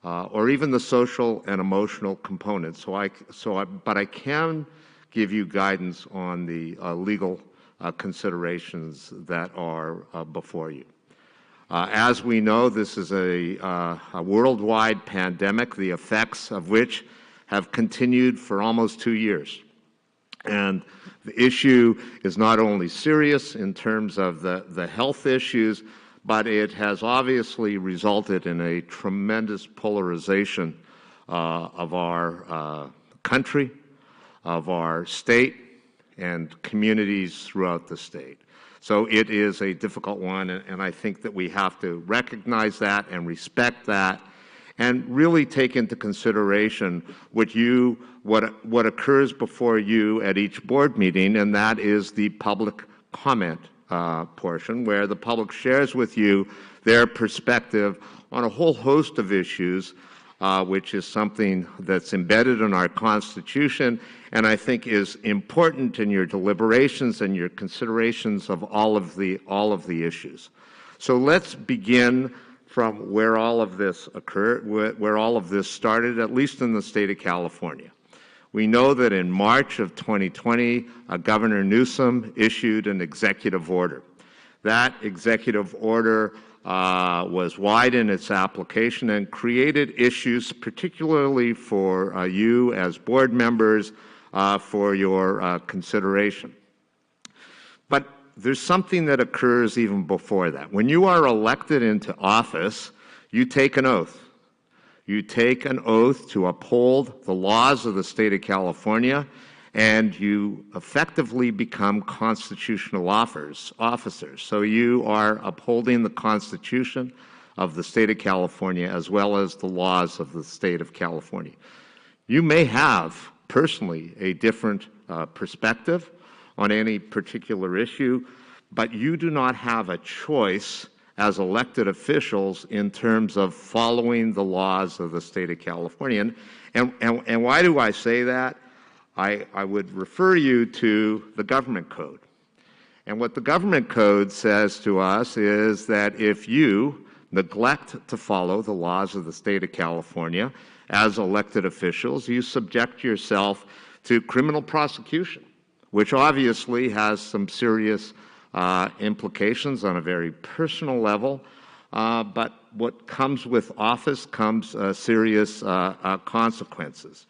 [SPEAKER 13] or even the social and emotional components. But I can give you guidance on the legal considerations that are before you. As we know, this is a worldwide pandemic, the effects of which have continued for almost 2 years. And the issue is not only serious in terms of the health issues, but it has obviously resulted in a tremendous polarization of our country, of our state, and communities throughout the state. So it is a difficult one, and I think that we have to recognize that and respect that and really take into consideration what occurs before you at each board meeting, and that is the public comment portion, where the public shares with you their perspective on a whole host of issues, which is something that's embedded in our Constitution, and I think is important in your deliberations and your considerations of all of the issues. So let's begin from where all of this occurred, where all of this started, at least in the state of California. We know that in March of 2020, Governor Newsom issued an executive order. That executive order was wide in its application and created issues, particularly for you as board members, for your consideration. But there's something that occurs even before that. When you are elected into office, you take an oath. You take an oath to uphold the laws of the state of California, and you effectively become constitutional officers. So you are upholding the Constitution of the state of California as well as the laws of the state of California. You may have personally a different perspective on any particular issue, but you do not have a choice as elected officials in terms of following the laws of the state of California. And why do I say that? I would refer you to the government code. And what the government code says to us is that if you neglect to follow the laws of the state of California as elected officials, you subject yourself to criminal prosecution, which obviously has some serious implications on a very personal level. But what comes with office comes serious consequences.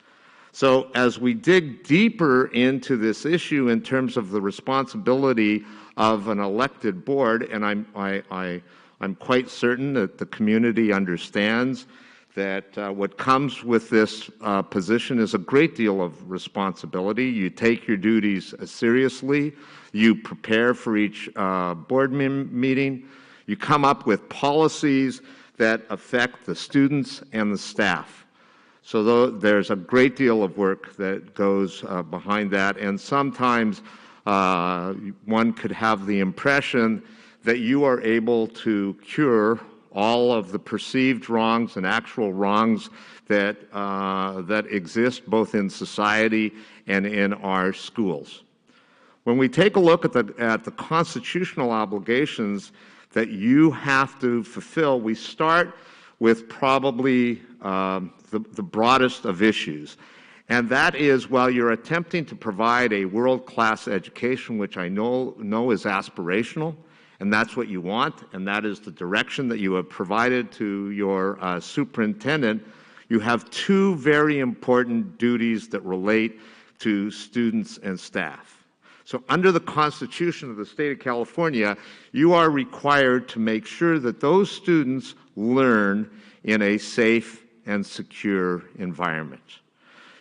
[SPEAKER 13] So as we dig deeper into this issue in terms of the responsibility of an elected board, and I'm quite certain that the community understands that what comes with this position is a great deal of responsibility. You take your duties seriously. You prepare for each board meeting. You come up with policies that affect the students and the staff. So there's a great deal of work that goes behind that, and sometimes one could have the impression that you are able to cure all of the perceived wrongs and actual wrongs that exist both in society and in our schools. When we take a look at the constitutional obligations that you have to fulfill, we start with probably the broadest of issues. And that is, while you're attempting to provide a world-class education, which I know is aspirational, and that's what you want, and that is the direction that you have provided to your superintendent, you have two very important duties that relate to students and staff. So under the Constitution of the State of California, you are required to make sure that those students learn in a safe and secure environment.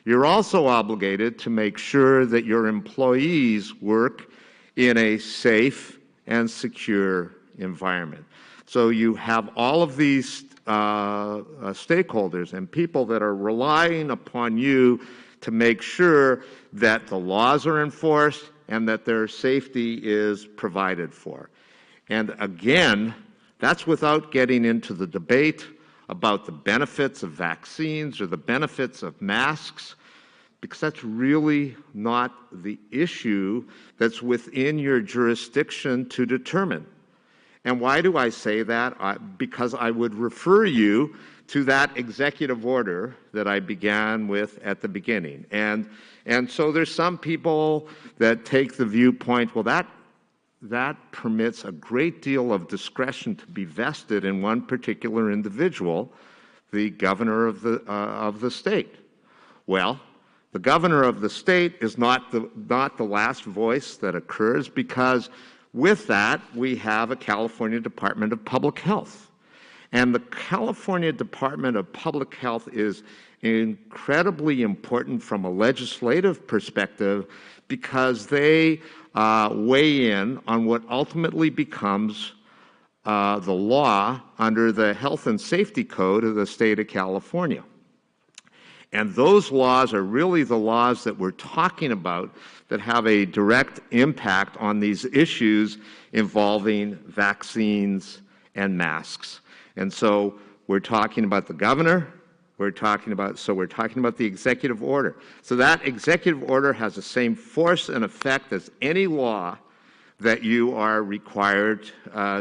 [SPEAKER 13] You're also obligated to make sure that your employees work in a safe and secure environment. So you have all of these stakeholders and people that are relying upon you to make sure that the laws are enforced and that their safety is provided for. And again, that's without getting into the debate about the benefits of vaccines or the benefits of masks, because that's really not the issue that's within your jurisdiction to determine. And why do I say that? Because I would refer you to that executive order that I began with at the beginning. And so there's some people that take the viewpoint, well, that permits a great deal of discretion to be vested in one particular individual, the governor of the state. Well, the governor of the state is not the last voice that occurs, because with that we have a California Department of Public Health. And the California Department of Public Health is incredibly important from a legislative perspective, because they weigh in on what ultimately becomes the law under the Health and Safety Code of the state of California. And those laws are really the laws that we're talking about that have a direct impact on these issues involving vaccines and masks. And so we're talking about the governor, we're talking about the executive order. So that executive order has the same force and effect as any law that you are required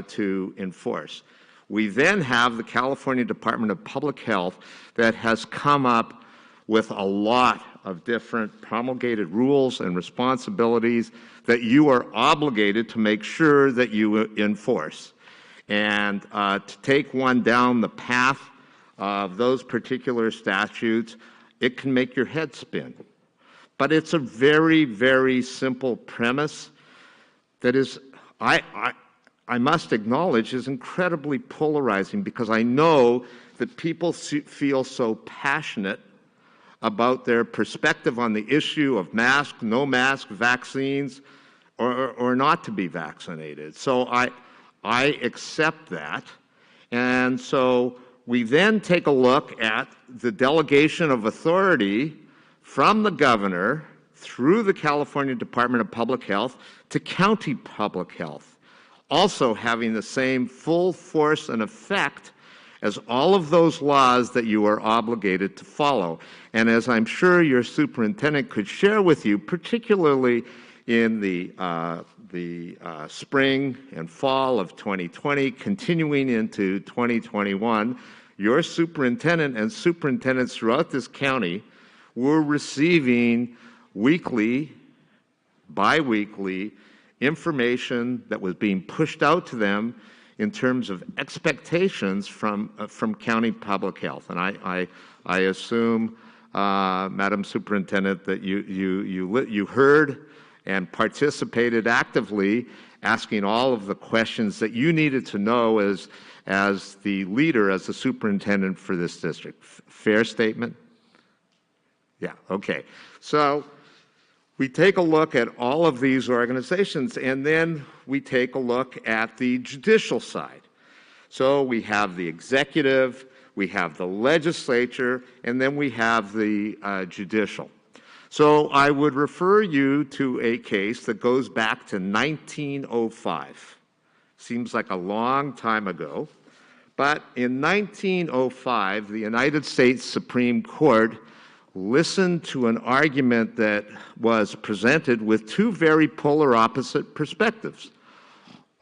[SPEAKER 13] to enforce. We then have the California Department of Public Health that has come up with a lot of different promulgated rules and responsibilities that you are obligated to make sure that you enforce. And to take one down the path of those particular statutes, it can make your head spin. But it's a very, very simple premise that is, I must acknowledge, is incredibly polarizing, because I know that people feel so passionate about their perspective on the issue of mask, no mask, vaccines, or not to be vaccinated. So I accept that. And so we then take a look at the delegation of authority from the governor through the California Department of Public Health to county public health, also having the same full force and effect as all of those laws that you are obligated to follow. And as I'm sure your superintendent could share with you, particularly in the spring and fall of 2020, continuing into 2021, your superintendent and superintendents throughout this county were receiving weekly, biweekly information that was being pushed out to them in terms of expectations from county public health. And I assume, Madam Superintendent, that you heard and participated actively, asking all of the questions that you needed to know as the leader, as the superintendent for this district. Fair statement? Yeah, okay. So we take a look at all of these organizations, and then we take a look at the judicial side. So we have the executive, we have the legislature, and then we have the judicial. So I would refer you to a case that goes back to 1905. Seems like a long time ago. But in 1905, the United States Supreme Court listened to an argument that was presented with two very polar opposite perspectives.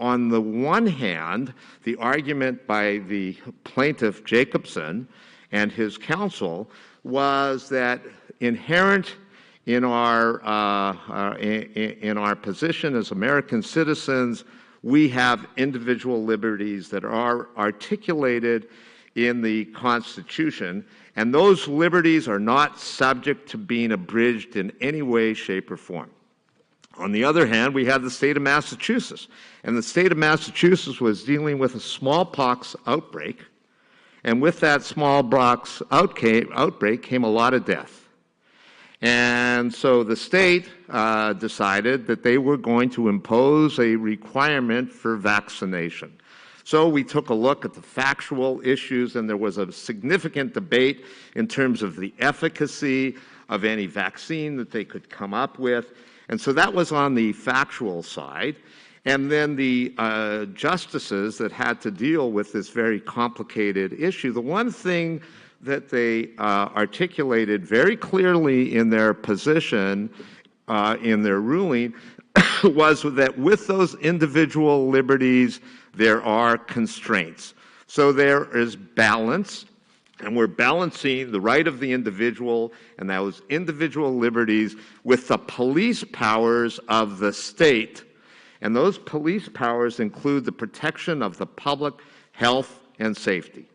[SPEAKER 13] on the one hand, the argument by the plaintiff Jacobson and his counsel was that inherent in our position as American citizens, we have individual liberties that are articulated in the Constitution, and those liberties are not subject to being abridged in any way, shape, or form. On the other hand, we had the state of Massachusetts, and the state of Massachusetts was dealing with a smallpox outbreak, and with that smallpox outbreak came a lot of death. And so the state decided that they were going to impose a requirement for vaccination. So we took a look at the factual issues, and there was a significant debate in terms of the efficacy of any vaccine that they could come up with. And so that was on the factual side. And then the justices that had to deal with this very complicated issue, the one thing that they articulated very clearly in their position, in their ruling, was that with those individual liberties, there are constraints. So there is balance, and we're balancing the right of the individual and those individual liberties with the police powers of the state. And those police powers include the protection of the public health and safety.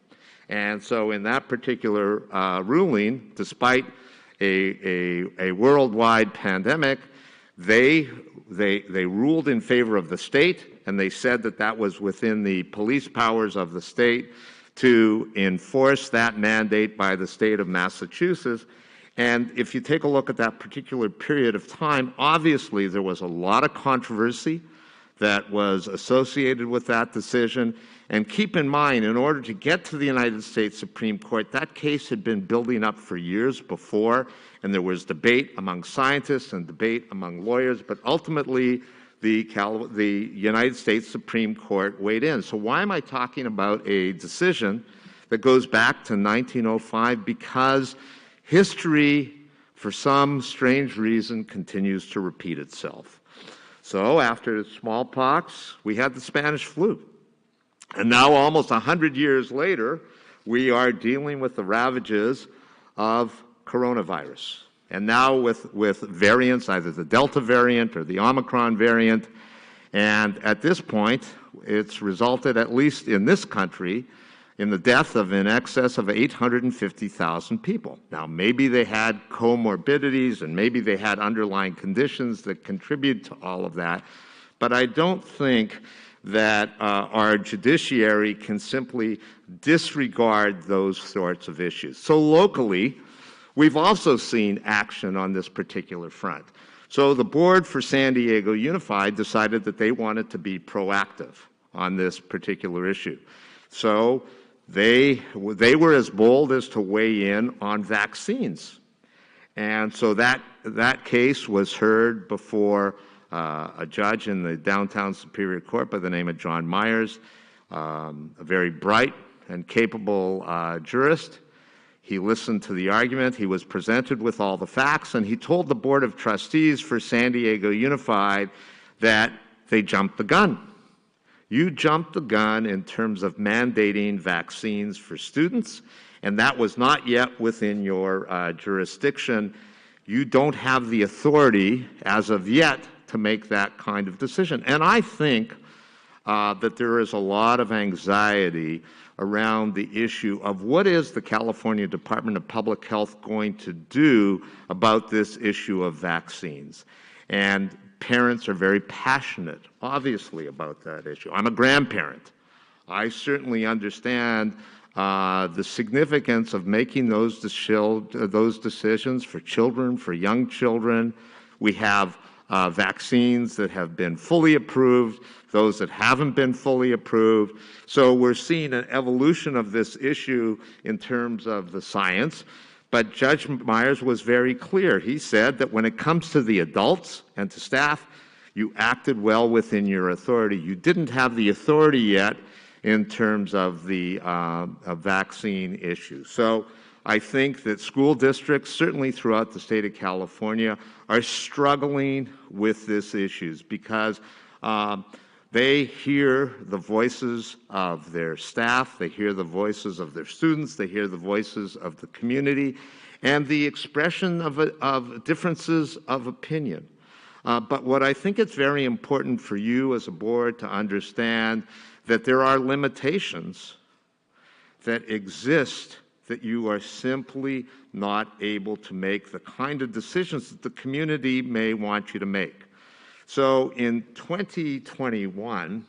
[SPEAKER 13] And so in that particular ruling, despite a worldwide pandemic, they ruled in favor of the state, and they said that that was within the police powers of the state to enforce that mandate by the state of Massachusetts. And if you take a look at that particular period of time, obviously there was a lot of controversy that was associated with that decision. And keep in mind, in order to get to the United States Supreme Court, that case had been building up for years before, and there was debate among scientists and debate among lawyers, but ultimately the United States Supreme Court weighed in. So why am I talking about a decision that goes back to 1905? Because history, for some strange reason, continues to repeat itself. So after smallpox, we had the Spanish flu. And now, almost 100 years later, we are dealing with the ravages of coronavirus. And now with variants, either the Delta variant or the Omicron variant. And at this point, it's resulted, at least in this country, in the death of in excess of 850,000 people. Now, maybe they had comorbidities and maybe they had underlying conditions that contribute to all of that. But I don't think that our judiciary can simply disregard those sorts of issues. So locally, we've also seen action on this particular front. So the board for San Diego Unified decided that they wanted to be proactive on this particular issue. So they were as bold as to weigh in on vaccines. And so that case was heard before a judge in the downtown Superior Court by the name of John Myers, a very bright and capable jurist. He listened to the argument, he was presented with all the facts, and he told the Board of Trustees for San Diego Unified that they jumped the gun. You jumped the gun in terms of mandating vaccines for students, and that was not yet within your jurisdiction. You don't have the authority as of yet to make that kind of decision. And I think that there is a lot of anxiety around the issue of what is the California Department of Public Health going to do about this issue of vaccines. And parents are very passionate, obviously, about that issue. I'm a grandparent. I certainly understand the significance of making those decisions for children, for young children. We have vaccines that have been fully approved, those that haven't been fully approved. So we're seeing an evolution of this issue in terms of the science. But Judge Myers was very clear. He said that when it comes to the adults and to staff, you acted well within your authority. You didn't have the authority yet in terms of the vaccine issue. So I think that school districts, certainly throughout the state of California, are struggling with these issues because They hear the voices of their staff, they hear the voices of their students, they hear the voices of the community, and the expression of differences of opinion. But what I think it's very important for you as a board to understand that there are limitations that exist that you are simply not able to make the kind of decisions that the community may want you to make. So in 2021,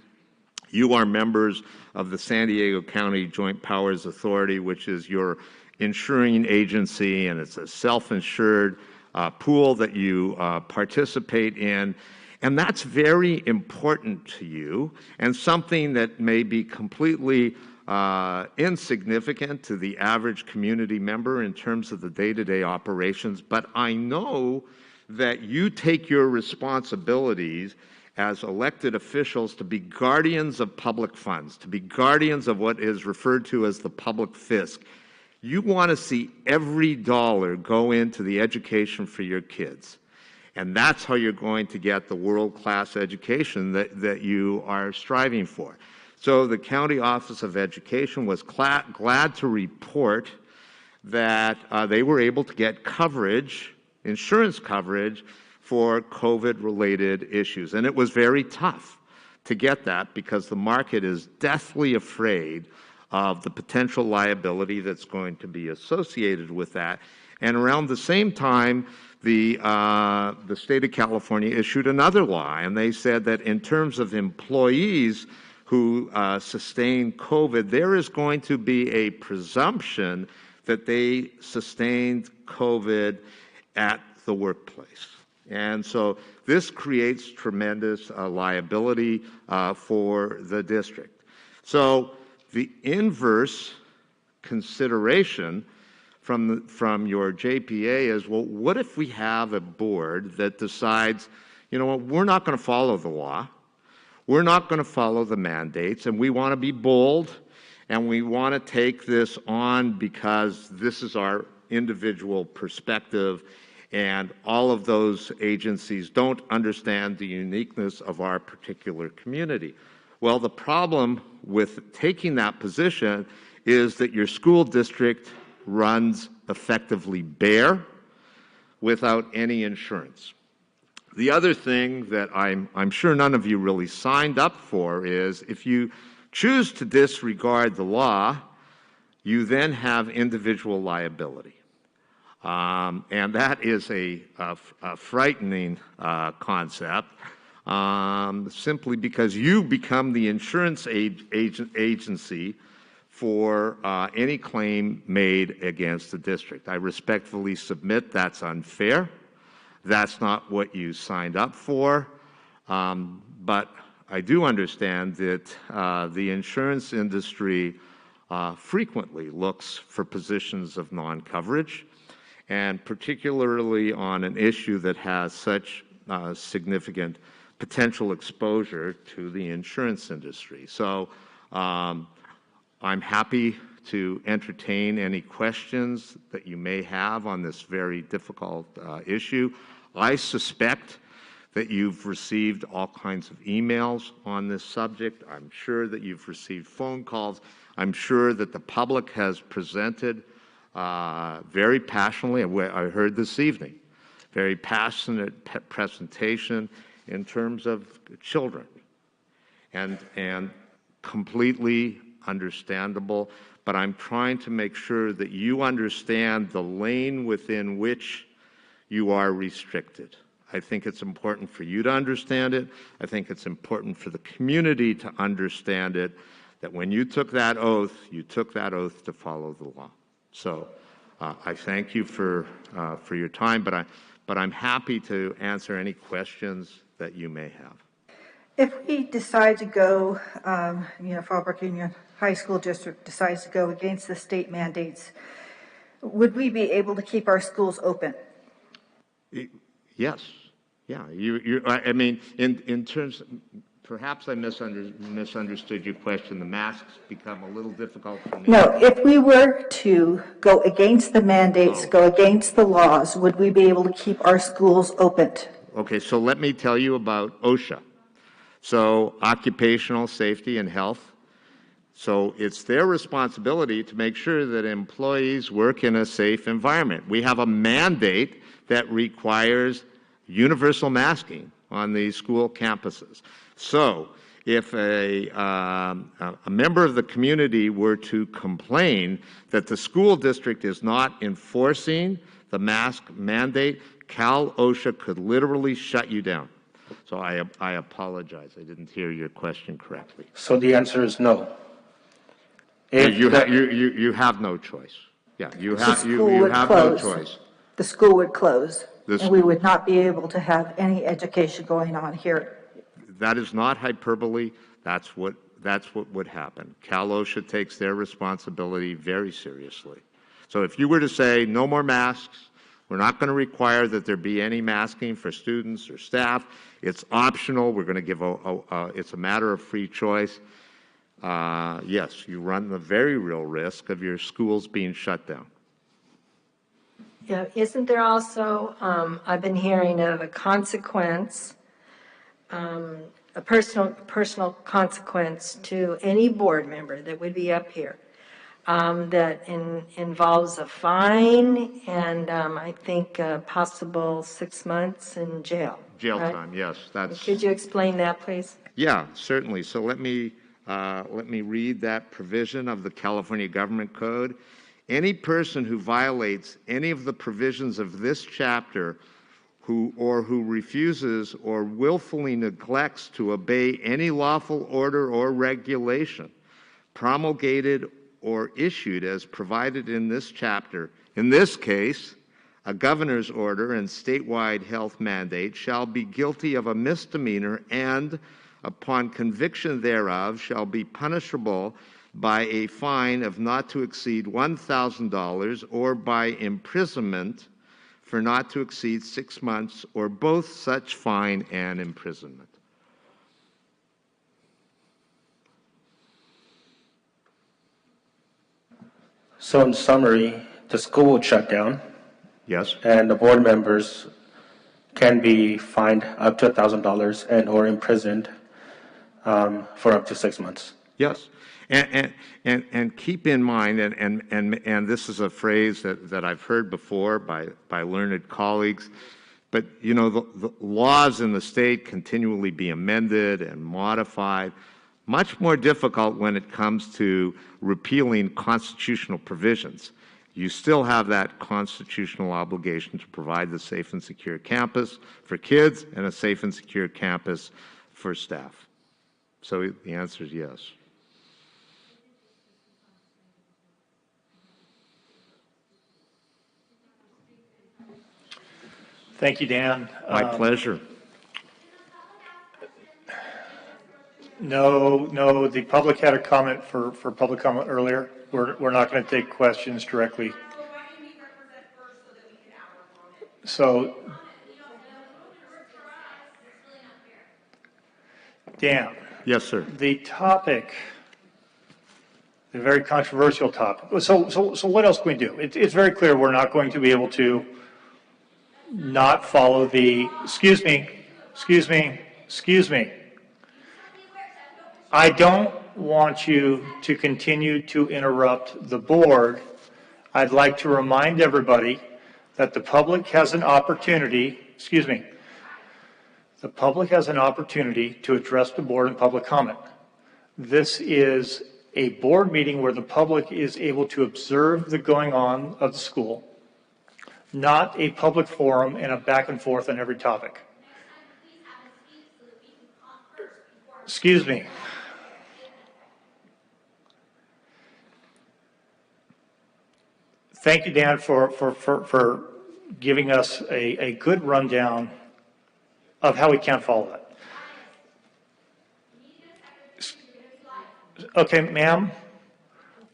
[SPEAKER 13] you are members of the San Diego County Joint Powers Authority, which is your insuring agency, and it's a self-insured pool that you participate in. And that's very important to you, and something that may be completely insignificant to the average community member in terms of the day-to-day operations. But I know that you take your responsibilities as elected officials to be guardians of public funds, to be guardians of what is referred to as the public fisc. You want to see every dollar go into the education for your kids. And that's how you're going to get the world-class education that you are striving for. So the County Office of Education was glad to report that they were able to get coverage, insurance coverage, for COVID-related issues. And it was very tough to get that because the market is deathly afraid of the potential liability that's going to be associated with that. And around the same time, the state of California issued another law, and they said that in terms of employees who sustain COVID, there is going to be a presumption that they sustained COVID at the workplace. And so this creates tremendous liability for the district. So the inverse consideration from your JPA is, well, what if we have a board that decides, you know what, we're not going to follow the law, we're not going to follow the mandates, and we want to be bold, and we want to take this on because this is our individual perspective, and all of those agencies don't understand the uniqueness of our particular community. Well, the problem with taking that position is that your school district runs effectively bare without any insurance. The other thing that I'm sure none of you really signed up for is if you choose to disregard the law, you then have individual liability. And that is a frightening concept, simply because you become the insurance agency for any claim made against the district. I respectfully submit that's unfair. That's not what you signed up for. But I do understand that the insurance industry frequently looks for positions of non-coverage, and particularly on an issue that has such significant potential exposure to the insurance industry. So I'm happy to entertain any questions that you may have on this very difficult issue. I suspect that you've received all kinds of emails on this subject. I'm sure that you've received phone calls. I'm sure that the public has presented very passionately, I heard this evening, very passionate presentation in terms of children, and completely understandable, but I'm trying to make sure that you understand the lane within which you are restricted. I think it's important for you to understand it. I think it's important for the community to understand it, that when you took that oath to follow the law. So I thank you for your time, but I'm happy to answer any questions that you may have.
[SPEAKER 2] If we decide to go, Fallbrook Union High School District decides to go against the state mandates, would we be able to keep our schools open?
[SPEAKER 13] Yes. Yeah. I mean, in terms, perhaps I misunderstood your question. The masks become a little difficult for me.
[SPEAKER 2] No, if we were to go against the mandates, go against the laws, would we be able to keep our schools open?
[SPEAKER 13] Okay, so let me tell you about OSHA. So occupational safety and health. So it's their responsibility to make sure that employees work in a safe environment. We have a mandate that requires universal masking on the school campuses. So if a member of the community were to complain that the school district is not enforcing the mask mandate, Cal OSHA could literally shut you down. So I apologize. I didn't hear your question correctly.
[SPEAKER 3] So the answer is no.
[SPEAKER 13] You have no choice. Yeah, you have no choice.
[SPEAKER 2] The school would close,
[SPEAKER 13] The
[SPEAKER 2] and we would not be able to have any education going on here.
[SPEAKER 13] That is not hyperbole. That's what would happen. Cal OSHA takes their responsibility very seriously. So if you were to say no more masks, we're not going to require that there be any masking for students or staff. It's optional. We're going to give it's a matter of free choice. Yes, you run the very real risk of your schools being shut down.
[SPEAKER 6] Yeah, isn't there also, I've been hearing of a consequence, a personal consequence to any board member that would be up here, that involves a fine and I think possible 6 months in jail.
[SPEAKER 13] Jail
[SPEAKER 6] right?
[SPEAKER 13] time, yes. That's.
[SPEAKER 6] Could you explain that, please?
[SPEAKER 13] Yeah, certainly. So let me read that provision of the California Government Code. Any person who violates any of the provisions of this chapter who refuses or willfully neglects to obey any lawful order or regulation promulgated or issued as provided in this chapter, in this case, a governor's order and statewide health mandate, shall be guilty of a misdemeanor and, upon conviction thereof, shall be punishable by a fine of not to exceed $1,000 or by imprisonment for not to exceed 6 months or both such fine and imprisonment.
[SPEAKER 3] So in summary, the school would shut down.
[SPEAKER 13] Yes.
[SPEAKER 3] And the board members can be fined up to $1,000 and or imprisoned for up to 6 months.
[SPEAKER 13] Yes. And keep in mind, and this is a phrase that I've heard before by learned colleagues, but you know, the laws in the state continually be amended and modified. Much more difficult when it comes to repealing constitutional provisions. You still have that constitutional obligation to provide the safe and secure campus for kids and a safe and secure campus for staff. So the answer is yes.
[SPEAKER 1] Thank you, Dan.
[SPEAKER 13] My pleasure.
[SPEAKER 1] No, the public had a comment for public comment earlier. We're not going to take questions directly. So, Dan.
[SPEAKER 13] Yes, sir.
[SPEAKER 1] The topic, the very controversial topic. So what else can we do? It's very clear we're not going to be able to not follow the, excuse me. I don't want you to continue to interrupt the board. I'd like to remind everybody that the public has an opportunity, the public has an opportunity to address the board in public comment. This is a board meeting where the public is able to observe the going on of the school, not a public forum and a back and forth on every topic. Excuse me. Thank you, Dan, for giving us a good rundown of how we can't follow that. Okay, ma'am,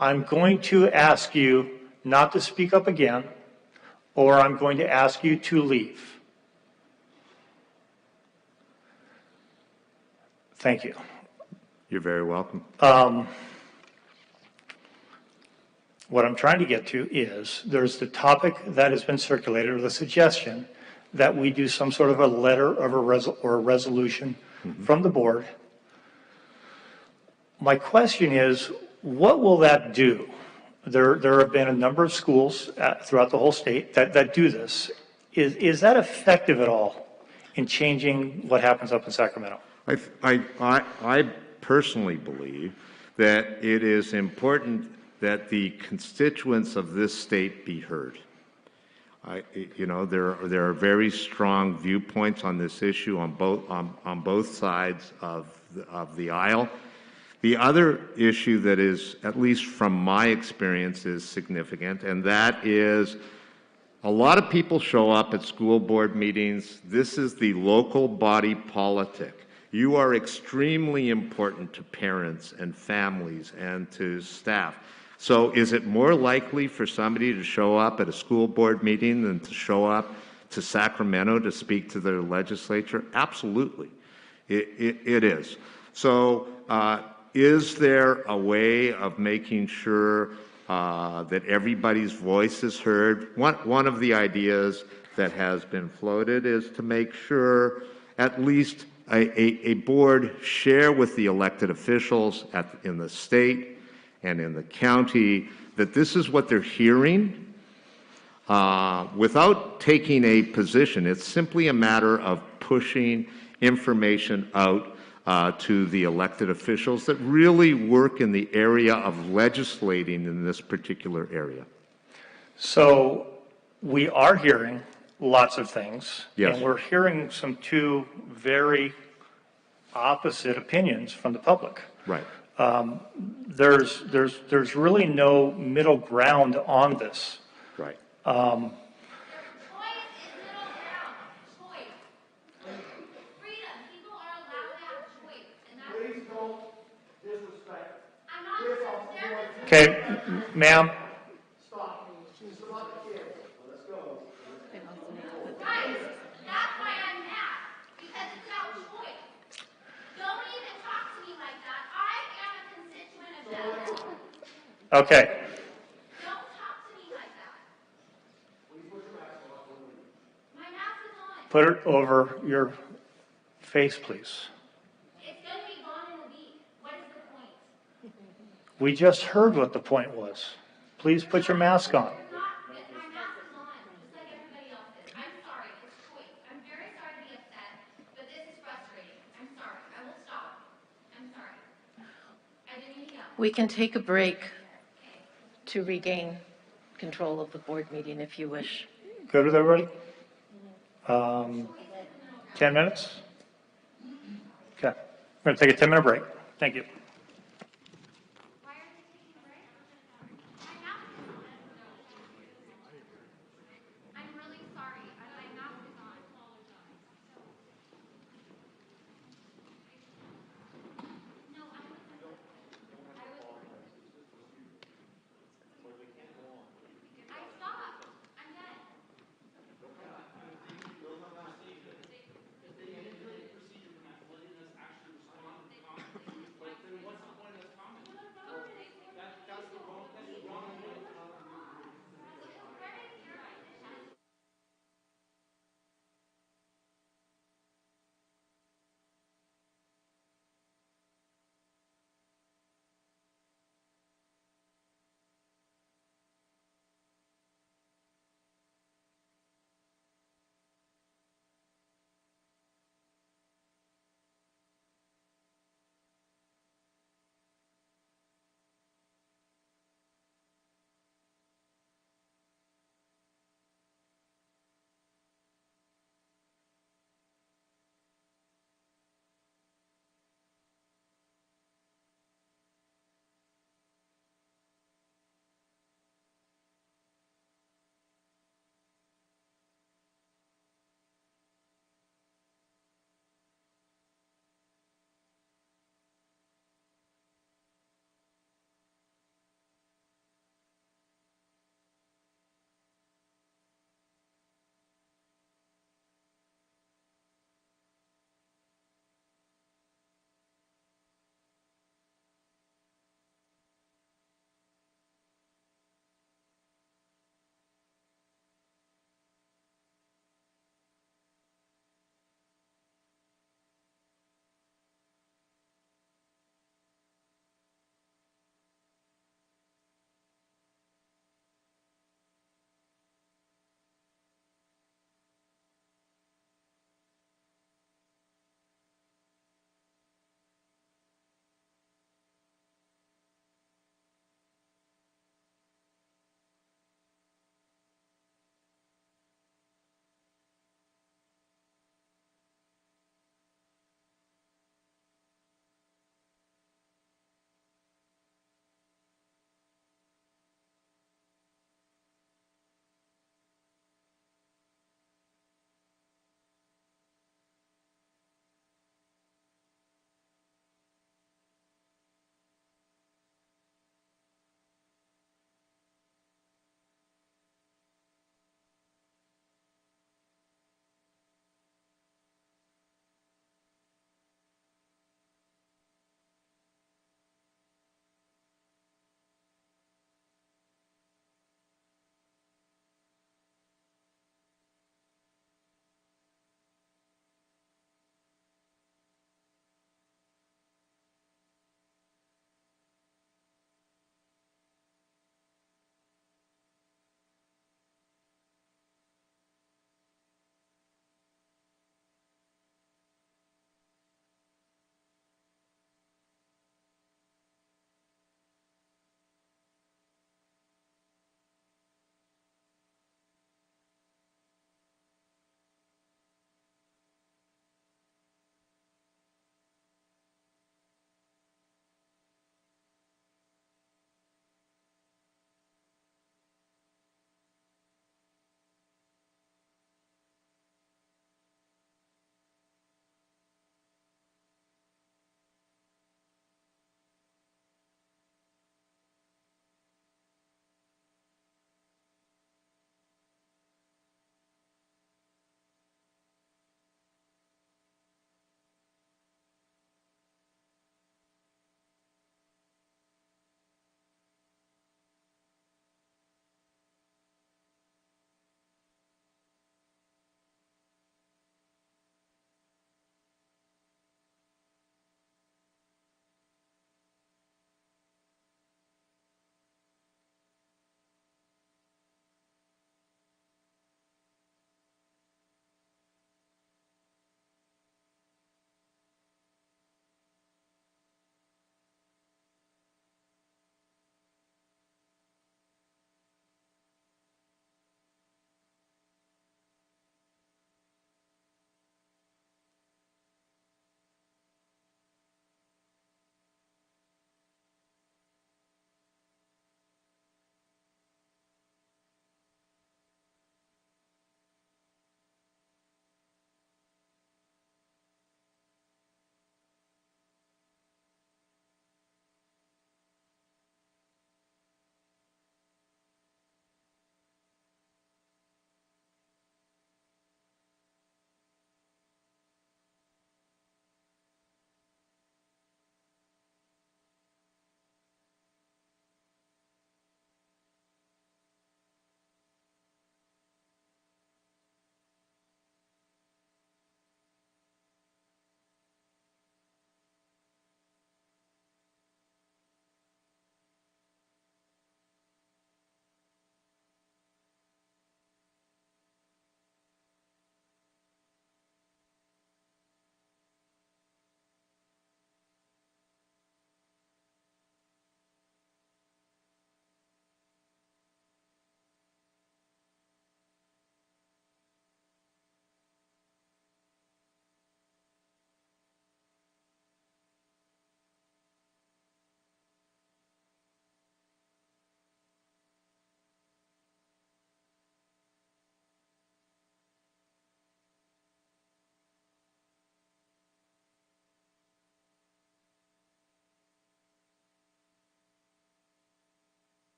[SPEAKER 1] I'm going to ask you not to speak up again, or I'm going to ask you to leave. Thank you.
[SPEAKER 13] You're very welcome. What I'm trying to get to is there's the topic that has been circulated, or the suggestion
[SPEAKER 1] that we do some sort of a letter of or a resolution from the board. My question is, what will that do? There have been a number of schools throughout the whole state that do this. Is that effective at all in changing what happens up in Sacramento?
[SPEAKER 13] I personally believe that it is important that the constituents of this state be heard. There are very strong viewpoints on this issue on both sides of the aisle. The other issue that is, at least from my experience, is significant, and that is a lot of people show up at school board meetings. This is the local body politic. You are extremely important to parents and families and to staff. So is it more likely for somebody to show up at a school board meeting than to show up to Sacramento to speak to their legislature? Absolutely. It is. So is there a way of making sure that everybody's voice is heard? One of the ideas that has been floated is to make sure at least a board share with the elected officials in the state and in the county that this is what they're hearing without taking a position. It's simply a matter of pushing information out to the elected officials that really work in the area of legislating in this particular area.
[SPEAKER 1] So we are hearing lots of things.
[SPEAKER 13] Yes.
[SPEAKER 1] And we're hearing two very opposite opinions from the public.
[SPEAKER 13] Right.
[SPEAKER 1] There's really no middle ground on this.
[SPEAKER 13] Right.
[SPEAKER 1] Okay, ma'am. Okay.
[SPEAKER 14] Don't talk to me like that. My mask is on.
[SPEAKER 1] Put it over your face, please.
[SPEAKER 14] It's going to be gone in a week. What is the point?
[SPEAKER 1] We just heard what the point was. Please put your mask on.
[SPEAKER 14] My mask is on, just like everybody else's. I'm sorry. It's choice. I'm very sorry to be upset, but this is frustrating. I'm sorry. I will stop. I'm sorry. I didn't mean to yell.
[SPEAKER 4] We can take a break to regain control of the board meeting if you wish.
[SPEAKER 1] Good with everybody? 10 minutes? Okay. We're going to take a 10-minute break. Thank you.
[SPEAKER 14] I'm really sorry. My mask is on. No, I stopped. I'm done.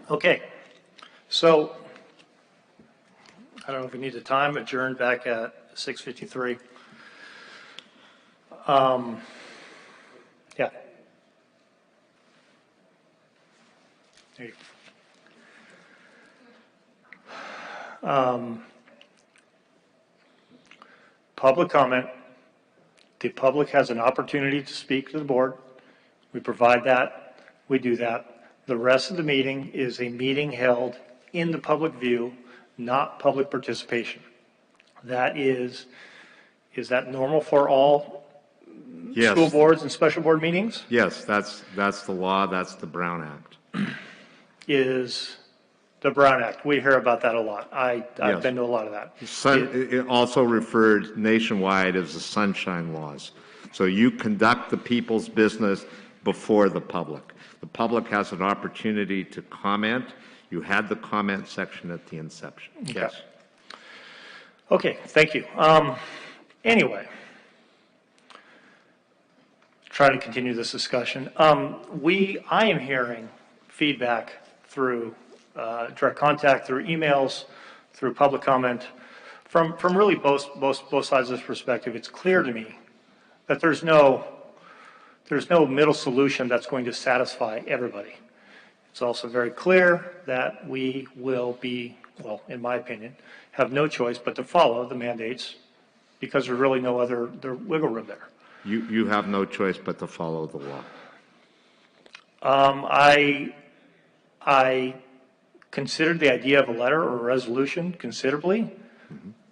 [SPEAKER 1] Okay, so I don't know if we need the time, adjourned back at 6:53. Yeah. There you go. Public comment. The public has an opportunity to speak to the board. We provide that. We do that. The rest of the meeting is a meeting held in the public view, not public participation. That is that normal for all
[SPEAKER 13] Yes.
[SPEAKER 1] school boards and special board meetings?
[SPEAKER 13] Yes, that's the law, that's the Brown Act.
[SPEAKER 1] Is the Brown Act. We hear about that a lot. I've
[SPEAKER 13] Yes.
[SPEAKER 1] been to a lot of that.
[SPEAKER 13] It also referred nationwide as the Sunshine Laws. So you conduct the people's business before the public. The public has an opportunity to comment. You had the comment section at the inception.
[SPEAKER 1] Okay.
[SPEAKER 13] Yes.
[SPEAKER 1] Okay, thank you. Anyway, try to continue this discussion. I am hearing feedback through direct contact, through emails, through public comment, from really both sides of this perspective. It's clear to me that there's no middle solution that's going to satisfy everybody. It's also very clear that we will be, well, in my opinion, have no choice but to follow the mandates because there's really no other wiggle room there.
[SPEAKER 13] You have no choice but to follow the law.
[SPEAKER 1] I considered the idea of a letter or a resolution considerably,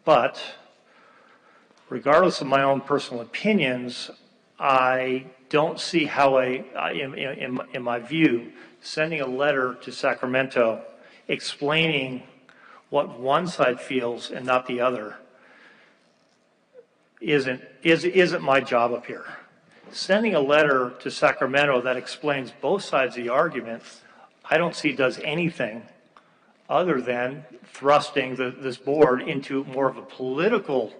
[SPEAKER 1] but regardless of my own personal opinions, I don't see how in my view, sending a letter to Sacramento explaining what one side feels and not the other isn't my job up here. Sending a letter to Sacramento that explains both sides of the argument, I don't see does anything other than thrusting this board into more of a political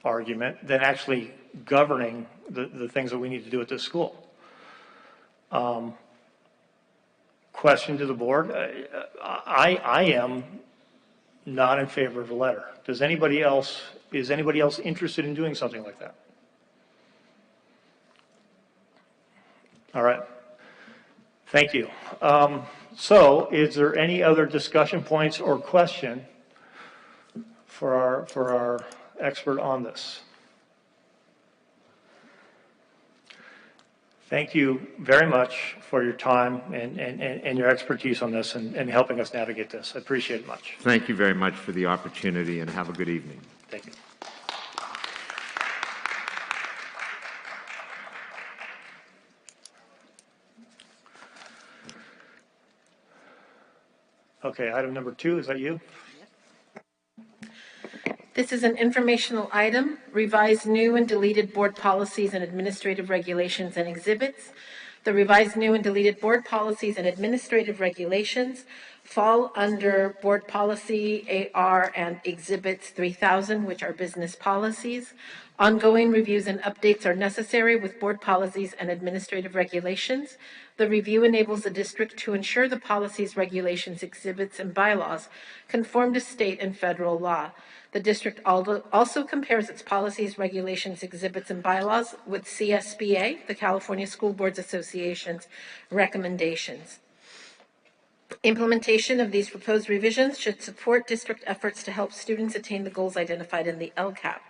[SPEAKER 1] argument than actually governing the things that we need to do at this school. Question to the board, I am not in favor of a letter. Is anybody else interested in doing something like that? All right. Thank you. So is there any other discussion points or question for our expert on this? Thank you very much for your time and your expertise on this and helping us navigate this. I appreciate it much.
[SPEAKER 13] Thank you very much for the opportunity, and have a good evening.
[SPEAKER 1] Thank you. Okay, item number 2, is that you?
[SPEAKER 4] This is an informational item, revised new and deleted board policies and administrative regulations and exhibits. The revised new and deleted board policies and administrative regulations fall under board policy AR and exhibits 3000, which are business policies. Ongoing reviews and updates are necessary with board policies and administrative regulations. The review enables the district to ensure the policies, regulations, exhibits, and bylaws conform to state and federal law. The district also compares its policies, regulations, exhibits, and bylaws with CSBA, the California School Boards Association's recommendations. Implementation of these proposed revisions should support district efforts to help students attain the goals identified in the LCAP.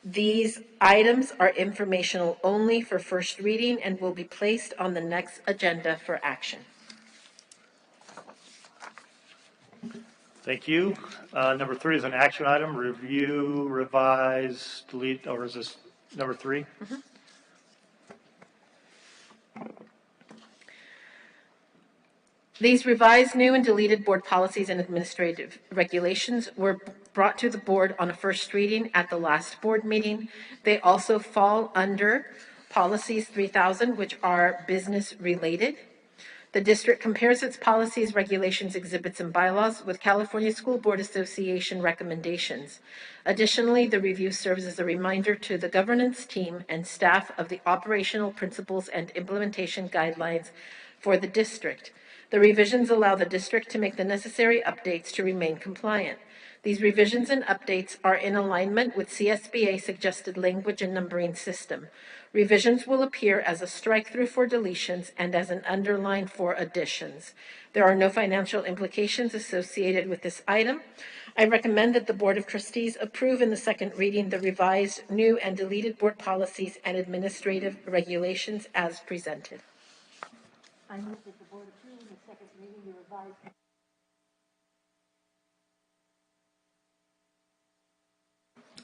[SPEAKER 4] These items are informational only for first reading and will be placed on the next agenda for action.
[SPEAKER 1] Thank you. Number 3 is an action item, review, revise, delete, or is this number 3?
[SPEAKER 4] Mm-hmm. These revised, new, and deleted board policies and administrative regulations were brought to the board on a first reading at the last board meeting. They also fall under policies 3000, which are business related. The district compares its policies, regulations, exhibits, and bylaws with California School Board Association recommendations. Additionally, the review serves as a reminder to the governance team and staff of the operational principles and implementation guidelines for the district. The revisions allow the district to make the necessary updates to remain compliant. These revisions and updates are in alignment with CSBA suggested language and numbering system. Revisions will appear as a strike-through for deletions and as an underline for additions. There are no financial implications associated with this item. I recommend that the Board of Trustees approve in the second reading the revised, new, and deleted board policies and administrative regulations as presented.
[SPEAKER 6] I move that the board approve in the second reading the revised.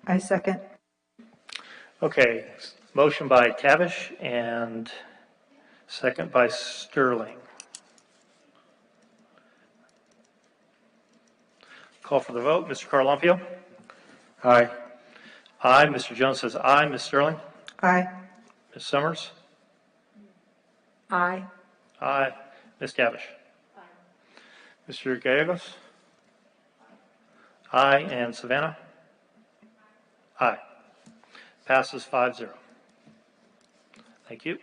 [SPEAKER 2] I second.
[SPEAKER 1] Okay, motion by Tavish and second by Sterling. Call for the vote. Mr. Carlampio?
[SPEAKER 3] Aye.
[SPEAKER 1] Aye. Mr. Jones says aye. Ms. Sterling?
[SPEAKER 2] Aye.
[SPEAKER 1] Ms. Summers?
[SPEAKER 6] Aye.
[SPEAKER 1] Aye. Ms. Tavish? Aye. Mr. Gallegos? Aye. And Savannah? Aye. Passes 5-0. Thank you.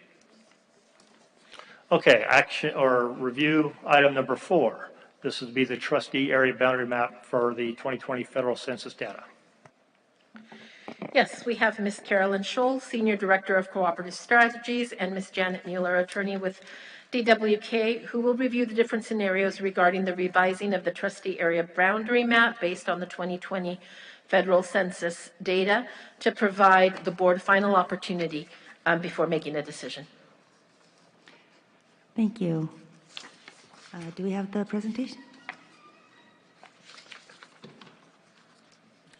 [SPEAKER 1] Okay, action or review item number 4. This would be the trustee area boundary map for the 2020 federal census data.
[SPEAKER 4] Yes, we have Ms. Carolyn Scholl, Senior Director of Cooperative Strategies, and Ms. Janet Mueller, attorney with DWK, who will review the different scenarios regarding the revising of the trustee area boundary map based on the 2020 federal census data to provide the board final opportunity before making a decision.
[SPEAKER 15] Thank you. Do we have the presentation?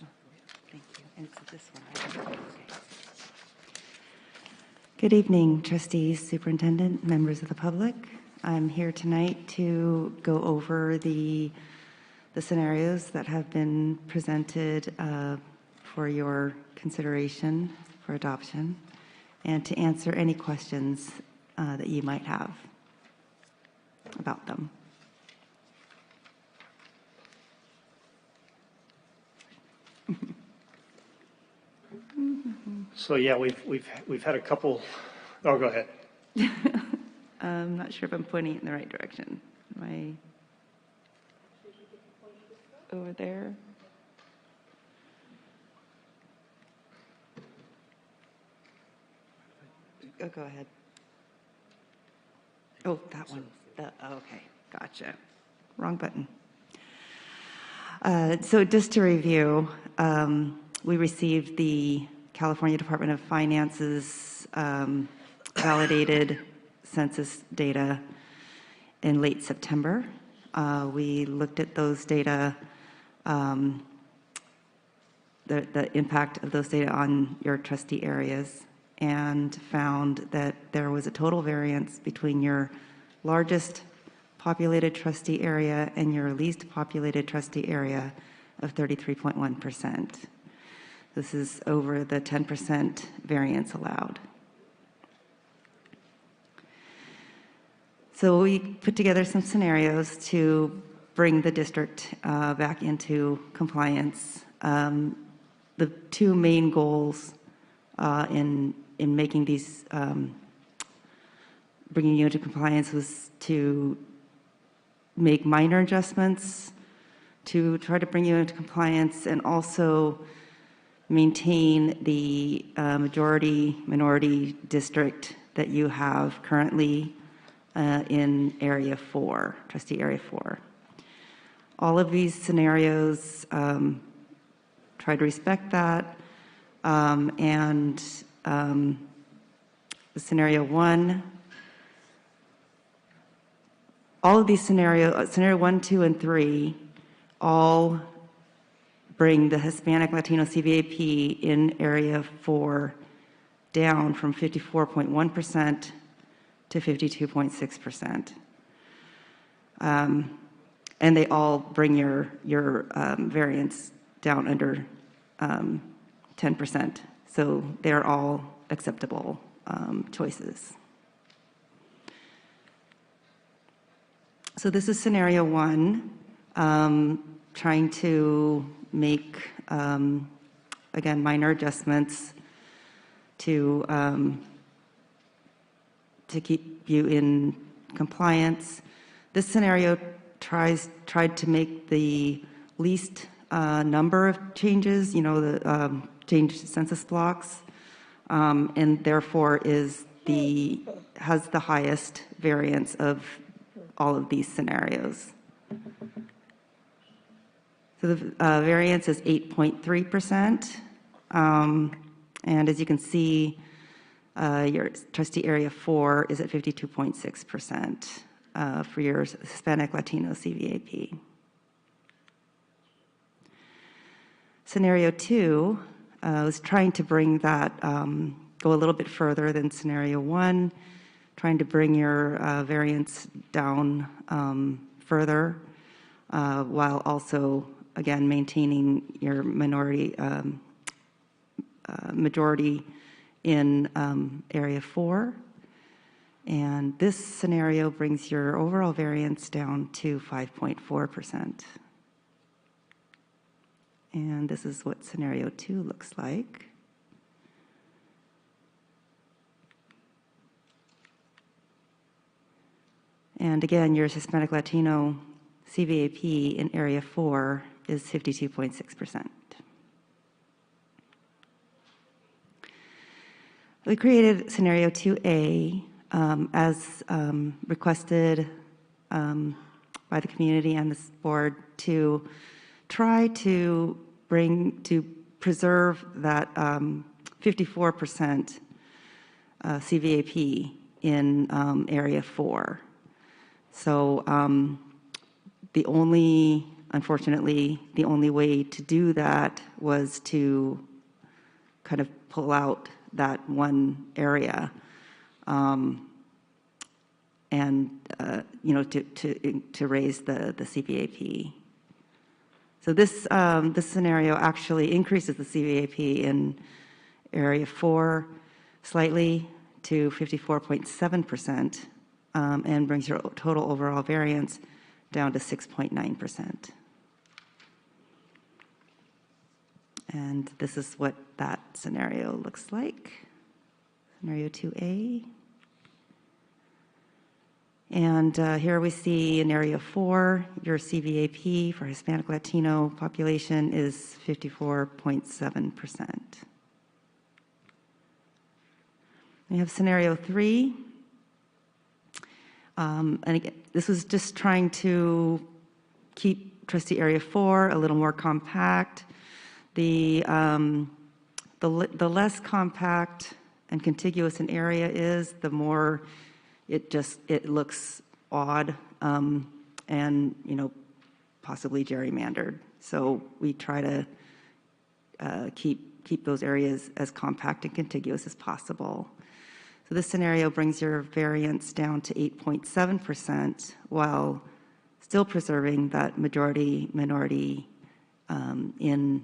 [SPEAKER 15] Oh, thank you. And it's this one, right? Okay. Good evening, trustees, superintendent, members of the public. I'm here tonight to go over the scenarios that have been presented for your consideration for adoption and to answer any questions that you might have about them.
[SPEAKER 1] So yeah, we've had a couple. Oh, go ahead.
[SPEAKER 15] I'm not sure if I'm pointing it in the right direction. Am I over there? Oh, go ahead. Oh, that one. Okay, gotcha. Wrong button. So just to review, we received the California Department of Finance's validated census data in late September. We looked at those data, the impact of those data on your trustee areas, and found that there was a total variance between your largest populated trustee area and your least populated trustee area of 33.1%. This is over the 10% variance allowed. So we put together some scenarios to bring the district back into compliance. The two main goals in making these, bringing you into compliance was to make minor adjustments to try to bring you into compliance and also maintain the majority-minority district that you have currently in Area 4, Trustee Area 4. All of these scenarios try to respect that, and the Scenario 1, all of these Scenario 1, 2, and 3, all bring the Hispanic Latino CVAP in Area 4 down from 54.1% to 52.6%. And they all bring your variance down under 10%. So they're all acceptable choices. So this is Scenario 1, trying to make, again, minor adjustments to keep you in compliance. This scenario tried to make the least number of changes, the changed census blocks, and therefore has the highest variance of all of these scenarios. So the variance is 8.3%, and as you can see, your trustee area 4 is at 52.6% for your Hispanic Latino CVAP. Scenario 2 was trying to bring that, go a little bit further than scenario 1, trying to bring your variance down further, while also, again, maintaining your majority in area 4. And this scenario brings your overall variance down to 5.4%. And this is what scenario 2 looks like. And again, your Hispanic Latino CVAP in area 4 is 52.6%. We created scenario 2A as requested by the community and this board to try to preserve that 54% CVAP in area 4. So unfortunately, the only way to do that was to kind of pull out that one area, and to raise the CVAP. So this scenario actually increases the CVAP in area 4 slightly to 54.7%, and brings your total overall variance down to 6.9%. And this is what that scenario looks like, scenario 2A. And here we see in area 4, your CVAP for Hispanic Latino population is 54.7%. We have scenario 3. And again, this was just trying to keep trustee area 4 a little more compact. The less compact and contiguous an area is, the more it looks odd, and possibly gerrymandered. So we try to keep those areas as compact and contiguous as possible. So this scenario brings your variance down to 8.7% while still preserving that majority minority in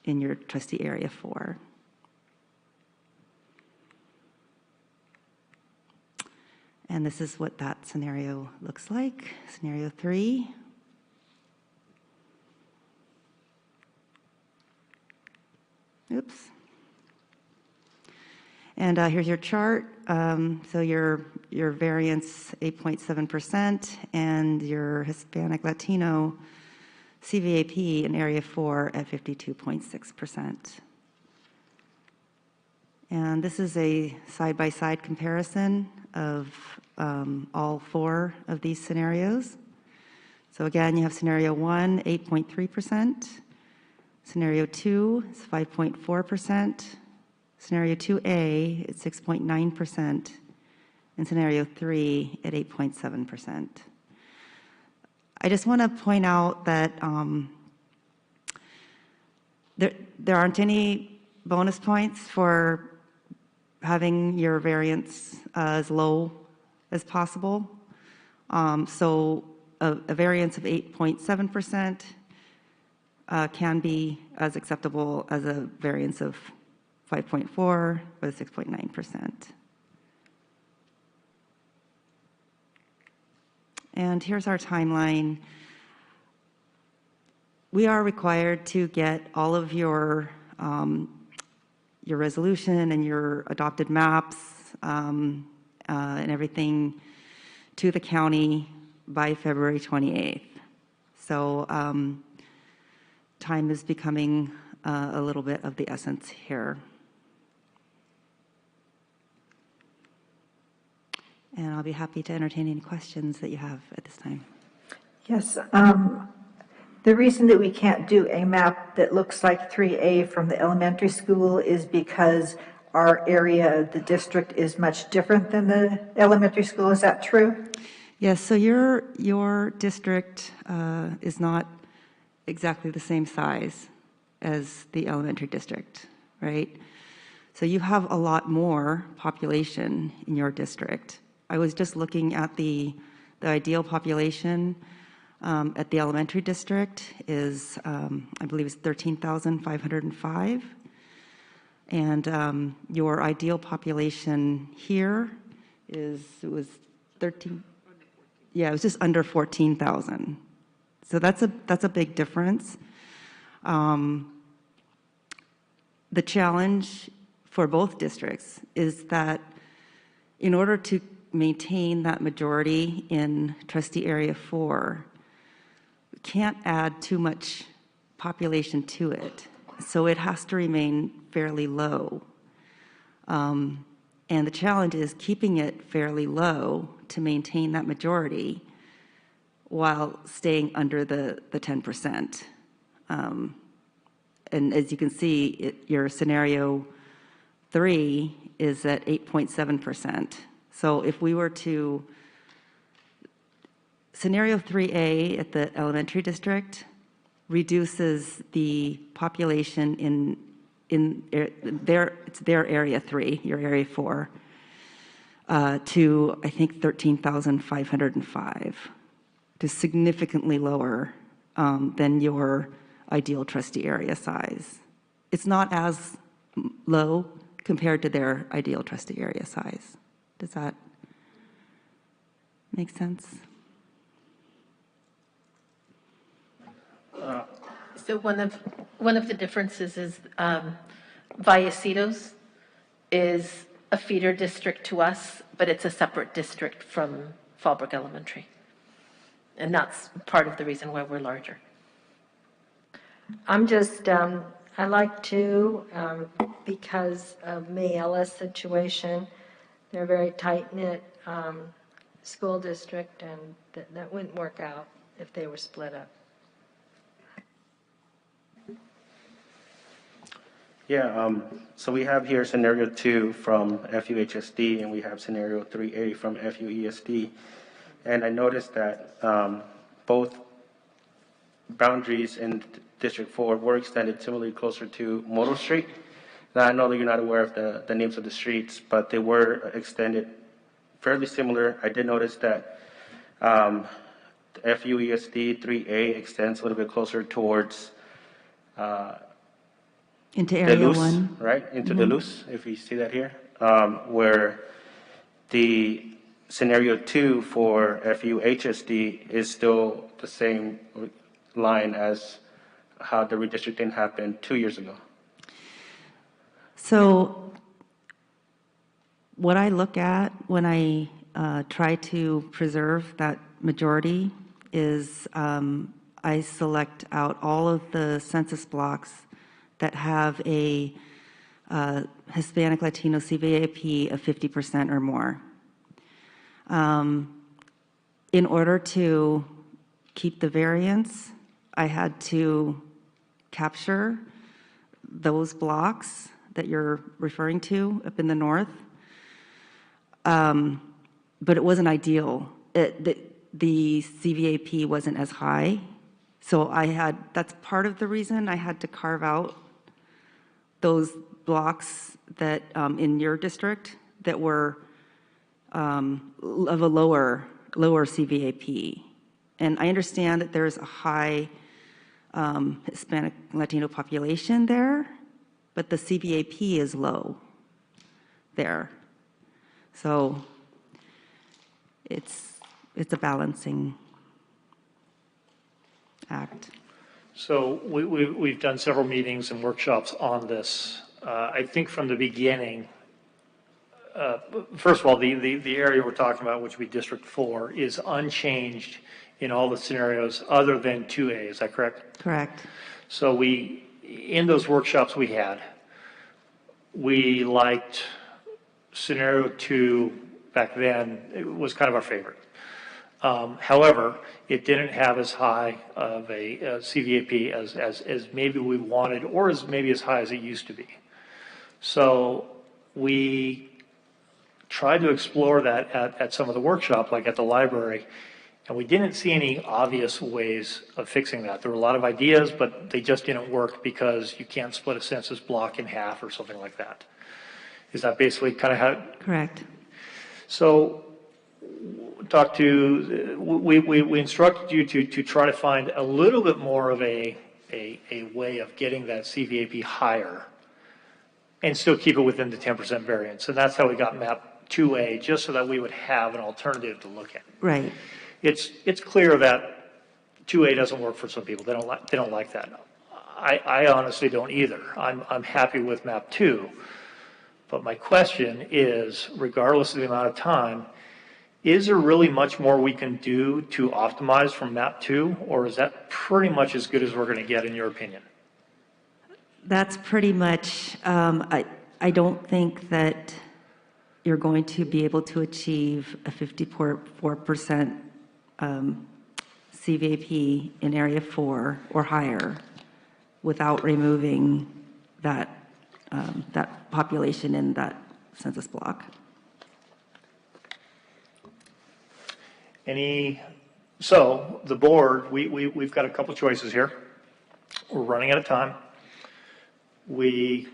[SPEAKER 15] your trustee area 4. And this is what that scenario looks like, scenario 3. Oops. And here's your chart. So your variance 8.7%, and your Hispanic Latino CVAP in area 4 at 52.6%. And this is a side-by-side comparison of all 4 of these scenarios. So again, you have scenario 1, 8.3%. Scenario 2 is 5.4%. Scenario 2A is 6.9%. And scenario 3 at 8.7%. I just want to point out that there aren't any bonus points for having your variance as low as possible. So a variance of 8.7% can be as acceptable as a variance of 5.4 with 6.9%. And here's our timeline. We are required to get all of your resolution and your adopted maps and everything to the county by February 28th. So time is becoming a little bit of the essence here. And I'll be happy to entertain any questions that you have at this time.
[SPEAKER 2] Yes, the reason that we can't do a map that looks like 3A from the elementary school is because our area of the district is much different than the elementary school. Is that true?
[SPEAKER 15] Yes, so your district is not exactly the same size as the elementary district, right? So you have a lot more population in your district. I was just looking at the ideal population at the elementary district is, I believe it's 13,505. And your ideal population here it was 13, yeah, it was just under 14,000. So that's a big difference. The challenge for both districts is that in order to maintain that majority in trustee area 4, we can't add too much population to it. So it has to remain fairly low. And the challenge is keeping it fairly low to maintain that majority while staying under the 10%. And as you can see, your scenario 3 is at 8.7%. So if we were to, scenario 3A at the elementary district reduces the population in their area 3, your area 4, to I think 13,505, to significantly lower than your ideal trustee area size. It's not as low compared to their ideal trustee area size. Does that make sense?
[SPEAKER 4] So one of the differences is Vallecitos is a feeder district to us, but it's a separate district from Fallbrook Elementary. And that's part of the reason why we're larger.
[SPEAKER 6] I'm just, I like to, because of May Ellis situation, they're a very tight-knit school district, and that wouldn't work out if they were split up.
[SPEAKER 3] Yeah, so we have here scenario 2 from FUHSD, and we have scenario 3A from FUESD. And I noticed that both boundaries in District 4 were extended similarly closer to Moro Street. Now, I know that you're not aware of the names of the streets, but they were extended fairly similar. I did notice that FUESD 3A extends a little bit closer towards
[SPEAKER 15] into area
[SPEAKER 3] Duluth,
[SPEAKER 15] 1.
[SPEAKER 3] right? Into Duluth, if you see that here, where the scenario 2 for FUHSD is still the same line as how the redistricting happened 2 years ago.
[SPEAKER 15] So what I look at when I try to preserve that majority is I select out all of the census blocks that have a Hispanic Latino CVAP of 50% or more. In order to keep the variance, I had to capture those blocks that you're referring to up in the north. But it wasn't ideal. The CVAP wasn't as high. So that's part of the reason I had to carve out those blocks that in your district that were of a lower CVAP. And I understand that there's a high Hispanic Latino population there, but the CVAP is low there. So it's a balancing act.
[SPEAKER 1] So we've done several meetings and workshops on this. I think from the beginning, first of all, the area we're talking about, which would be District 4, is unchanged in all the scenarios other than 2A, is that correct?
[SPEAKER 15] Correct.
[SPEAKER 1] So in those workshops we had, we liked scenario 2 back then. It was kind of our favorite. However, it didn't have as high of a CVAP as maybe we wanted, or as maybe as high as it used to be. So we tried to explore that at some of the workshop, like at the library, and we didn't see any obvious ways of fixing that. There were a lot of ideas, but they just didn't work because you can't split a census block in half or something like that. Is that basically kind of how?
[SPEAKER 15] Correct.
[SPEAKER 1] So we instructed you to try to find a little bit more of a way of getting that CVAP higher and still keep it within the 10% variance. And that's how we got map 2A, just so that we would have an alternative to look at.
[SPEAKER 15] Right.
[SPEAKER 1] It's clear that 2A doesn't work for some people. They don't like that. I honestly don't either. I'm happy with map 2. But my question is, regardless of the amount of time, is there really much more we can do to optimize from map 2, or is that pretty much as good as we're going to get in your opinion?
[SPEAKER 15] That's pretty much, I don't think that you're going to be able to achieve a 54% CVAP in area 4 or higher without removing that population in that census block.
[SPEAKER 1] So the board, we've got a couple choices here. We're running out of time. We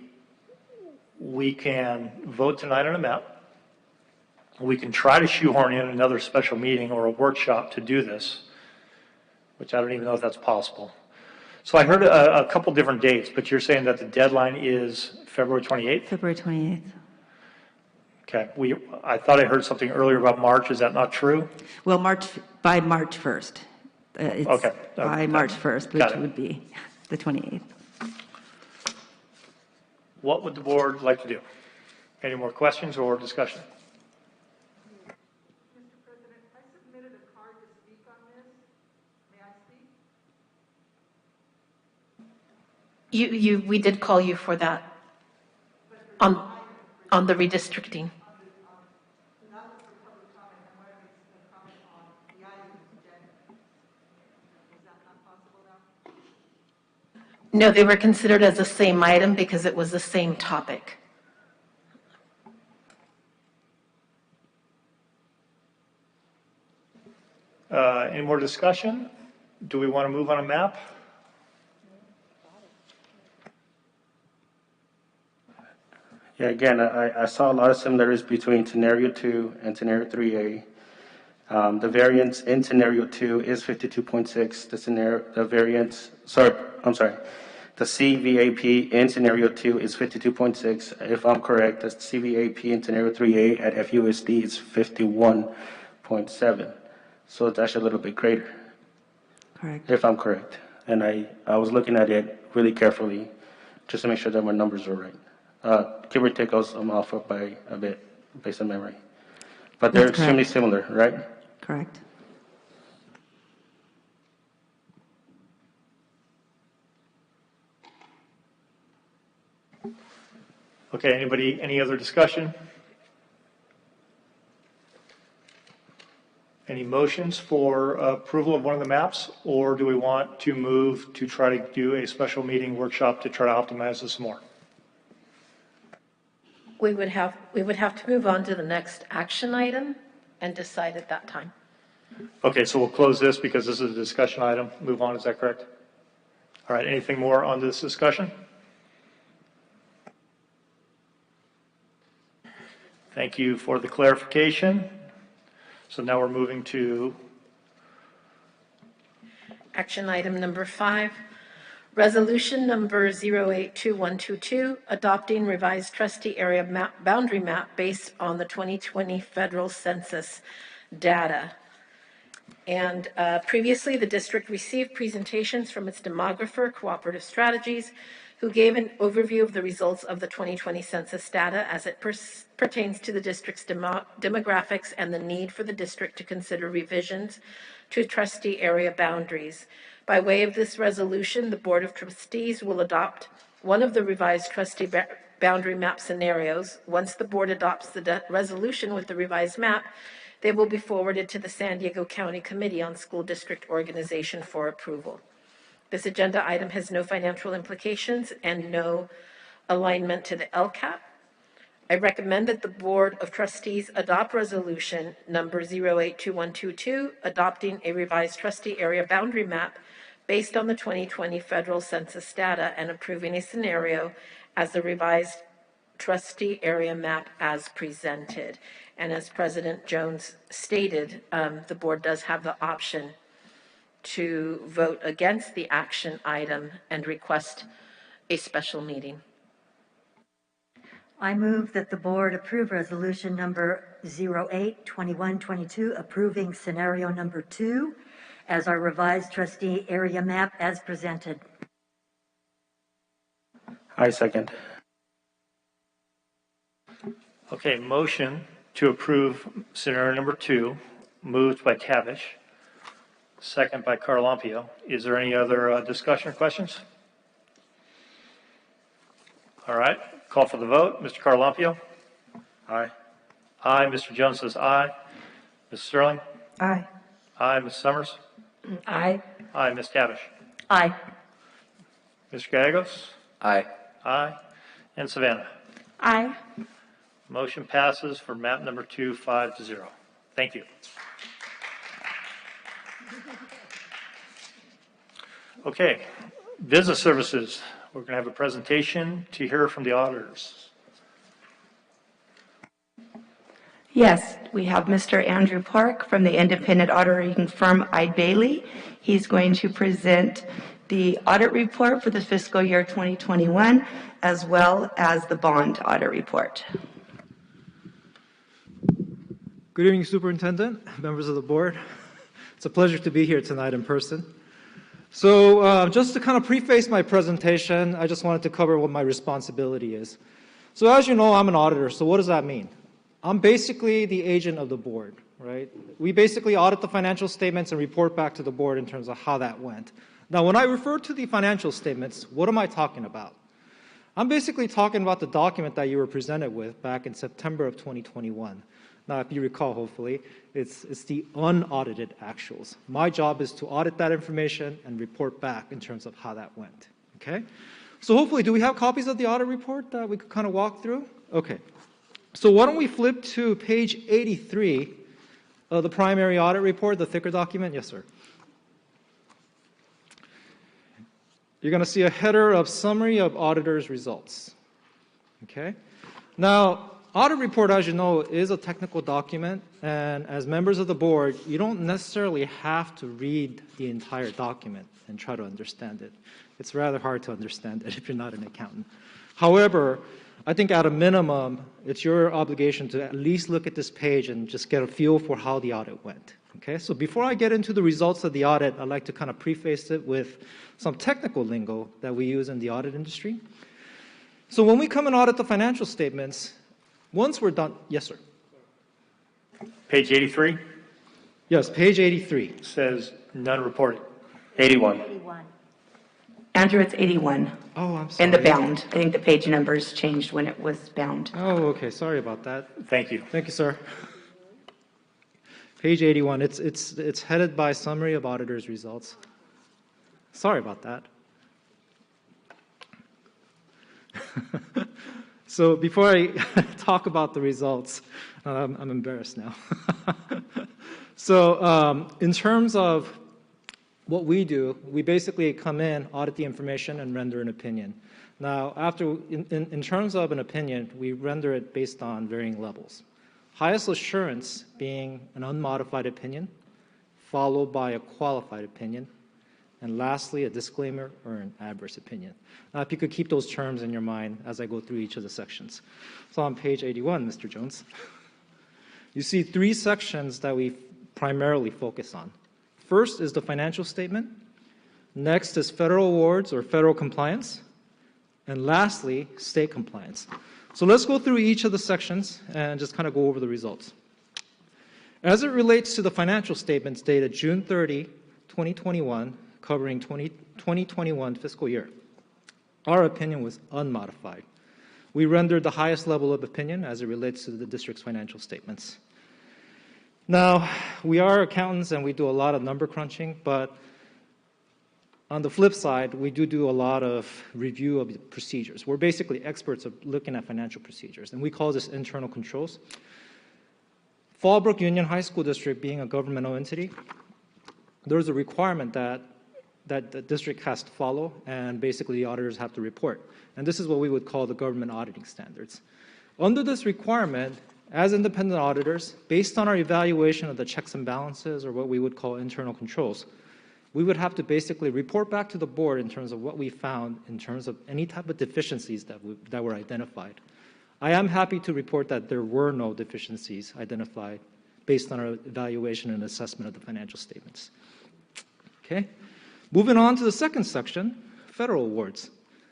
[SPEAKER 1] can vote tonight on a map. We can try to shoehorn in another special meeting or a workshop to do this, which I don't even know if that's possible. So I heard a couple different dates, but you're saying that the deadline is February 28th?
[SPEAKER 15] February 28th.
[SPEAKER 1] Okay. I thought I heard something earlier about March. Is that not true?
[SPEAKER 15] Well, by March 1st. It's
[SPEAKER 1] Okay.
[SPEAKER 15] by March 1st, which would be the 28th.
[SPEAKER 1] What would the board like to do? Any more questions or discussion?
[SPEAKER 7] Mr. President, I submitted a card to speak on this. May I speak?
[SPEAKER 4] We did call you for that on the redistricting. No, they were considered as the same item because it was the same topic.
[SPEAKER 1] Any more discussion? Do we want to move on a map?
[SPEAKER 3] Yeah, again, I saw a lot of similarities between scenario 2 and scenario 3A. The variance in scenario 2 is 52.6. The CVAP in scenario 2 is 52.6. If I'm correct, the CVAP in scenario 3A at FUSD is 51.7. So it's actually a little bit greater.
[SPEAKER 15] Correct.
[SPEAKER 3] If I'm correct. And I was looking at it really carefully just to make sure that my numbers are right. Give or take, I'm off by a bit based on memory. But they're extremely similar, right?
[SPEAKER 15] Correct.
[SPEAKER 1] Okay, any other discussion? Any motions for approval of one of the maps, or do we want to move to try to do a special meeting workshop to try to optimize this more?
[SPEAKER 4] We would have to move on to the next action item and decide at that time.
[SPEAKER 1] Okay, so we'll close this because this is a discussion item. Move on, is that correct? All right, anything more on this discussion? Thank you for the clarification. So now we're moving to
[SPEAKER 4] Action item number 5, resolution number 082122, adopting revised trustee area boundary map based on the 2020 federal census data. And previously, the district received presentations from its demographer, Cooperative Strategies, who gave an overview of the results of the 2020 census data as it pertains to the district's demographics and the need for the district to consider revisions to trustee area boundaries. By way of this resolution, the Board of Trustees will adopt one of the revised trustee boundary map scenarios. Once the board adopts the resolution with the revised map, they will be forwarded to the San Diego County Committee on School District Organization for approval. This agenda item has no financial implications and no alignment to the LCAP. I recommend that the Board of Trustees adopt resolution number 082122, adopting a revised trustee area boundary map based on the 2020 federal census data and approving a scenario as the revised trustee area map as presented. And as President Jones stated, the board does have the option to vote against the action item and request a special meeting.
[SPEAKER 16] I move that the board approve resolution number 082122, approving scenario number 2 as our revised trustee area map as presented.
[SPEAKER 3] I second.
[SPEAKER 1] Okay, motion to approve scenario number 2, moved by Tavish, second by Carlampio. Is there any other discussion or questions? All right, call for the vote. Mr. Carlampio?
[SPEAKER 3] Aye.
[SPEAKER 1] Aye. Mr. Jones says aye. Ms. Sterling?
[SPEAKER 2] Aye.
[SPEAKER 1] Aye. Ms. Summers?
[SPEAKER 6] Aye.
[SPEAKER 1] Aye. Ms. Tavish?
[SPEAKER 16] Aye.
[SPEAKER 1] Mr. Gallegos?
[SPEAKER 11] Aye.
[SPEAKER 1] Aye. And Savannah?
[SPEAKER 12] Aye.
[SPEAKER 1] Motion passes for map number 2, 5-0. Thank you. Okay, business services. We're going to have a presentation to hear from the auditors.
[SPEAKER 17] Yes, we have Mr. Andrew Park from the independent auditing firm Eide Bailly. He's going to present the audit report for the fiscal year 2021, as well as the bond audit report.
[SPEAKER 18] Good evening, Superintendent, members of the board. It's a pleasure to be here tonight in person. So just to kind of preface my presentation, I just wanted to cover what my responsibility is. So as you know, I'm an auditor, so what does that mean? I'm basically the agent of the board, right? We basically audit the financial statements and report back to the board in terms of how that went. Now, when I refer to the financial statements, what am I talking about? I'm basically talking about the document that you were presented with back in September of 2021. Now, if you recall, hopefully, it's the unaudited actuals. My job is to audit that information and report back in terms of how that went, okay? So hopefully, do we have copies of the audit report that we could kind of walk through? Okay. So why don't we flip to page 83 of the primary audit report, the thicker document? Yes, sir. You're going to see a header of summary of auditor's results, okay? Now, audit report, as you know, is a technical document, and as members of the board, you don't necessarily have to read the entire document and try to understand it. It's rather hard to understand it if you're not an accountant. However, I think at a minimum, it's your obligation to at least look at this page and just get a feel for how the audit went. Okay, so before I get into the results of the audit, I'd like to kind of preface it with some technical lingo that we use in the audit industry. So when we come and audit the financial statements, once we're done, yes, sir.
[SPEAKER 1] Page 83?
[SPEAKER 18] Yes, page 83.
[SPEAKER 1] Says none reported.
[SPEAKER 3] 81.
[SPEAKER 16] 81.
[SPEAKER 17] Andrew, it's 81.
[SPEAKER 18] Oh, I'm sorry.
[SPEAKER 17] And the bound. I think the page numbers changed when it was bound.
[SPEAKER 18] Oh, okay. Sorry about that.
[SPEAKER 1] Thank you.
[SPEAKER 18] Thank you, sir. Page 81. It's headed by summary of auditor's results. Sorry about that. So before I talk about the results, I'm embarrassed now. So in terms of what we do, we basically come in, audit the information, and render an opinion. Now, in terms of an opinion, we render it based on varying levels. Highest assurance being an unmodified opinion, followed by a qualified opinion, and lastly, a disclaimer or an adverse opinion. Now, if you could keep those terms in your mind as I go through each of the sections. So on page 81, Mr. Jones, you see 3 sections that we primarily focus on. First is the financial statement. Next is federal awards or federal compliance. And lastly, state compliance. So let's go through each of the sections and just kind of go over the results. As it relates to the financial statements dated June 30, 2021, covering 2021 fiscal year, our opinion was unmodified. We rendered the highest level of opinion as it relates to the district's financial statements. Now, we are accountants and we do a lot of number crunching, but on the flip side, we do a lot of review of the procedures. We're basically experts of looking at financial procedures, and we call this internal controls. Fallbrook Union High School District being a governmental entity, there's a requirement that the district has to follow, and basically the auditors have to report. And this is what we would call the government auditing standards. Under this requirement, as independent auditors, based on our evaluation of the checks and balances, or what we would call internal controls, we would have to basically report back to the board in terms of what we found in terms of any type of deficiencies that were identified. I am happy to report that there were no deficiencies identified based on our evaluation and assessment of the financial statements. Okay, moving on to the second section, federal awards.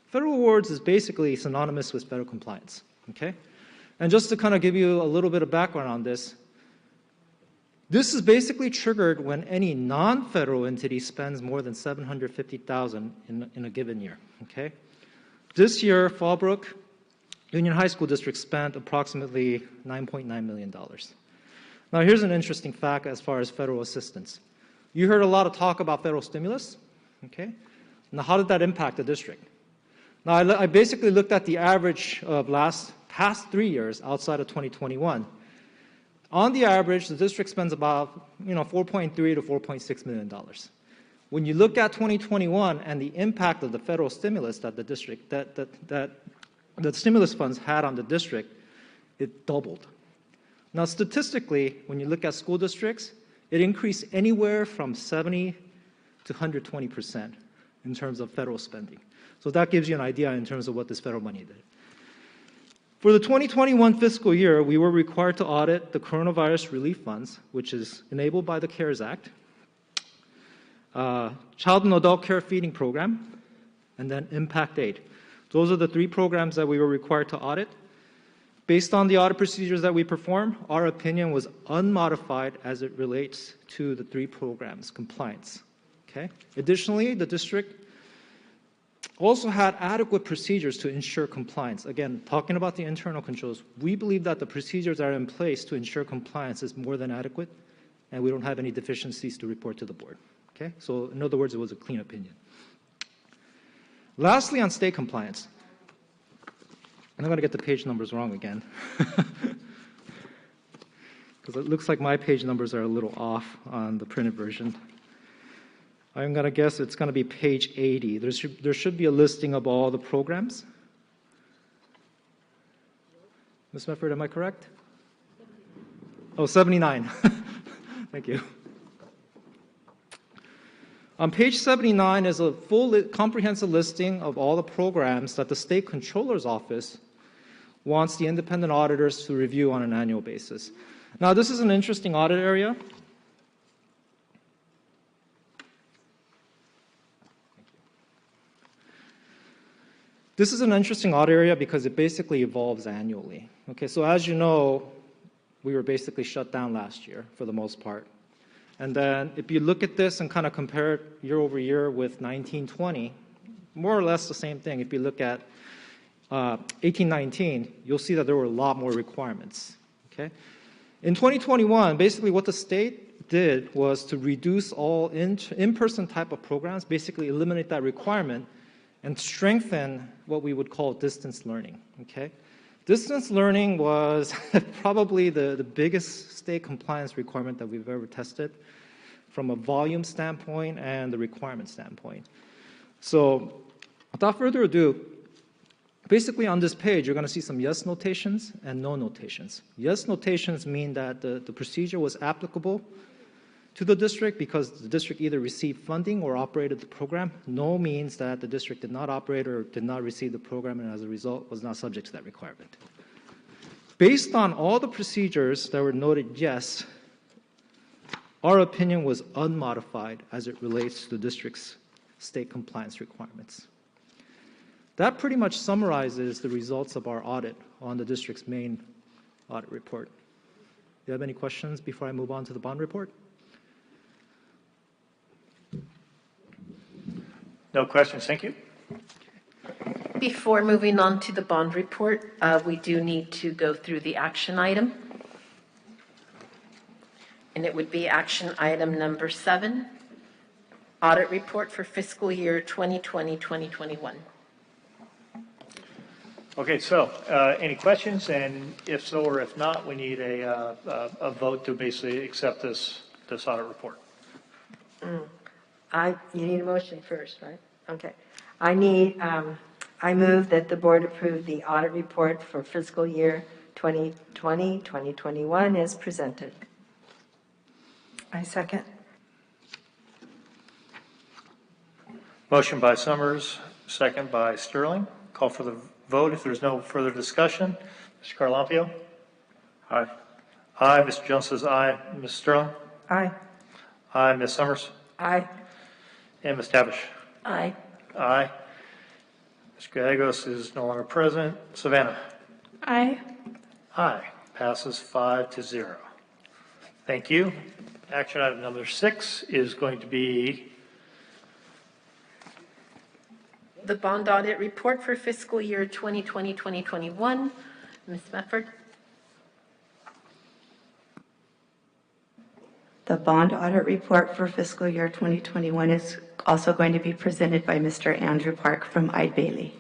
[SPEAKER 18] Federal awards is basically synonymous with federal compliance. Okay, and just to kind of give you a little bit of background on this, this is basically triggered when any non-federal entity spends more than $750,000 in a given year. Okay, this year Fallbrook Union High School District spent approximately $9.9 million. Now here's an interesting fact as far as federal assistance. You heard a lot of talk about federal stimulus. Okay, now how did that impact the district? Now I basically looked at the average of past 3 years outside of 2021. On the average, the district spends about $4.3 to $4.6 million. When you look at 2021 and the impact of the federal stimulus that the district that the stimulus funds had on the district, it doubled. Now statistically, when you look at school districts, it increased anywhere from 70 to 120% in terms of federal spending. So that gives you an idea in terms of what this federal money did. For the 2021 fiscal year, we were required to audit the coronavirus relief funds, which is enabled by the CARES Act, Child and Adult Care Feeding Program, and then Impact Aid. Those are the 3 programs that we were required to audit. Based on the audit procedures that we performed, our opinion was unmodified as it relates to the 3 programs' compliance. Okay? Additionally, the district also had adequate procedures to ensure compliance. Again, talking about the internal controls, we believe that the procedures that are in place to ensure compliance is more than adequate, and we don't have any deficiencies to report to the board. Okay? So in other words, it was a clean opinion. Lastly, on state compliance, and I'm going to get the page numbers wrong again, because it looks like my page numbers are a little off on the printed version. I'm going to guess it's going to be page 80. There should be a listing of all the programs. Ms. Medford, am I correct? Oh, 79. Thank you. On page 79 is a full comprehensive listing of all the programs that the State Controller's Office wants the independent auditors to review on an annual basis. Now, this is an interesting audit area. This is an interesting audit area because it basically evolves annually. Okay, so as you know, we were basically shut down last year for the most part. And then if you look at this and kind of compare it year over year with 1920, more or less the same thing. If you look at 1819, you'll see that there were a lot more requirements. Okay? In 2021, basically what the state did was to reduce all in-person type of programs, basically eliminate that requirement, and strengthen what we would call distance learning. Okay? Distance learning was probably the biggest state compliance requirement that we've ever tested from a volume standpoint and the requirement standpoint. So without further ado, basically on this page, you're going to see some yes notations and no notations. Yes notations mean that the procedure was applicable to the district because the district either received funding or operated the program. No means that the district did not operate or did not receive the program and as a result was not subject to that requirement. Based on all the procedures that were noted yes, our opinion was unmodified as it relates to the district's state compliance requirements. That pretty much summarizes the results of our audit on the district's main audit report. Do you have any questions before I move on to the bond report?
[SPEAKER 1] No questions, thank you.
[SPEAKER 4] Before moving on to the bond report, we do need to go through the action item. And it would be action item number 7, audit report for fiscal year 2020-2021.
[SPEAKER 1] Okay, so any questions? And if so or if not, we need a vote to basically accept this audit report.
[SPEAKER 6] You need a motion first, right? Okay. I move that the board approve the audit report for fiscal year 2020-2021 as presented.
[SPEAKER 2] I second.
[SPEAKER 1] Motion by Summers, second by Sterling. Call for the vote. If there's no further discussion, Mr. Carlampio? Aye. Aye. Mr. Jones says aye. Ms. Sterling?
[SPEAKER 2] Aye.
[SPEAKER 1] Aye. Ms. Summers?
[SPEAKER 6] Aye.
[SPEAKER 1] And Ms. Tavish?
[SPEAKER 6] Aye.
[SPEAKER 1] Aye. Mr. Gallegos is no longer present. Savannah?
[SPEAKER 12] Aye.
[SPEAKER 1] Aye. Passes 5-0. Thank you. Action item number 6 is going to be
[SPEAKER 4] The bond audit report for fiscal year 2020-2021. Ms. Mefford?
[SPEAKER 17] The bond audit report for fiscal year 2021 is also going to be presented by Mr. Andrew Park from Eide Bailly.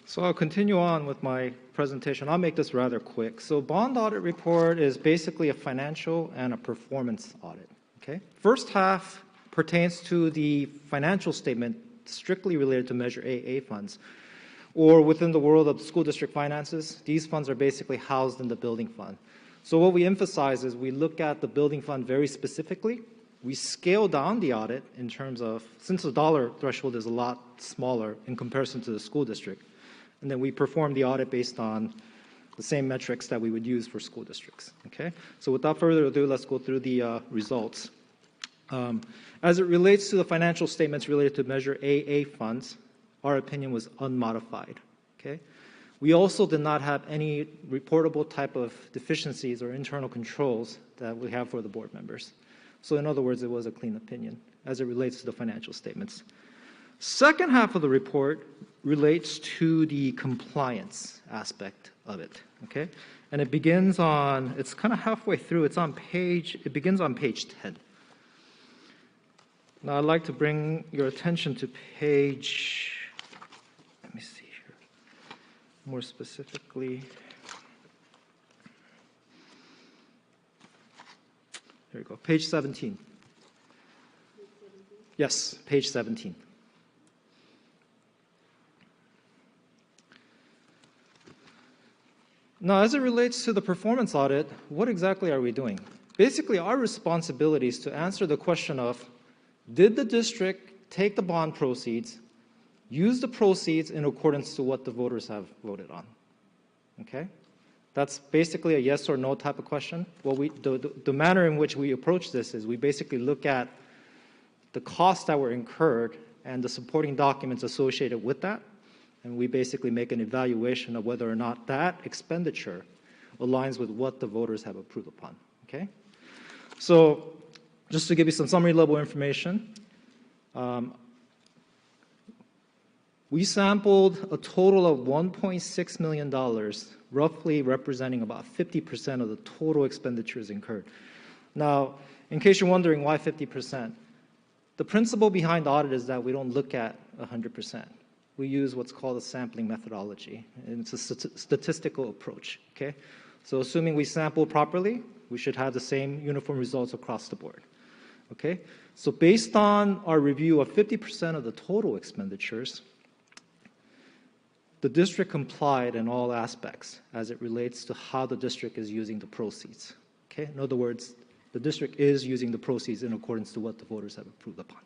[SPEAKER 18] So I'll continue on with my presentation. I'll make this rather quick. So bond audit report is basically a financial and a performance audit. Okay. First half pertains to the financial statement strictly related to Measure AA funds, or within the world of school district finances, these funds are basically housed in the building fund. So what we emphasize is we look at the building fund very specifically. We scale down the audit in terms of, since the dollar threshold is a lot smaller in comparison to the school district, and then we perform the audit based on the same metrics that we would use for school districts. Okay. So without further ado, let's go through the results. As it relates to the financial statements related to Measure AA funds, our opinion was unmodified. Okay? We also did not have any reportable type of deficiencies or internal controls that we have for the board members. So in other words, it was a clean opinion as it relates to the financial statements. Second half of the report relates to the compliance aspect of it. Okay? And it begins on, it's kind of halfway through, it begins on page 10. Now, I'd like to bring your attention to page, let me see here, more specifically. There we go, page 17. Yes, page 17. Now, as it relates to the performance audit, what exactly are we doing? Basically, our responsibility is to answer the question of, did the district take the bond proceeds, use the proceeds in accordance to what the voters have voted on? Okay? That's basically a yes or no type of question. Well, the manner in which we approach this is we basically look at the costs that were incurred and the supporting documents associated with that, and we basically make an evaluation of whether or not that expenditure aligns with what the voters have approved upon. Okay? So, just to give you some summary level information, we sampled a total of $1.6 million, roughly representing about 50% of the total expenditures incurred. Now, in case you're wondering why 50%, the principle behind audit is that we don't look at 100%. We use what's called a sampling methodology, and it's a statistical approach. Okay? So assuming we sample properly, we should have the same uniform results across the board. Okay? So based on our review of 50% of the total expenditures, the district complied in all aspects as it relates to how the district is using the proceeds. Okay? In other words, the district is using the proceeds in accordance to what the voters have approved upon.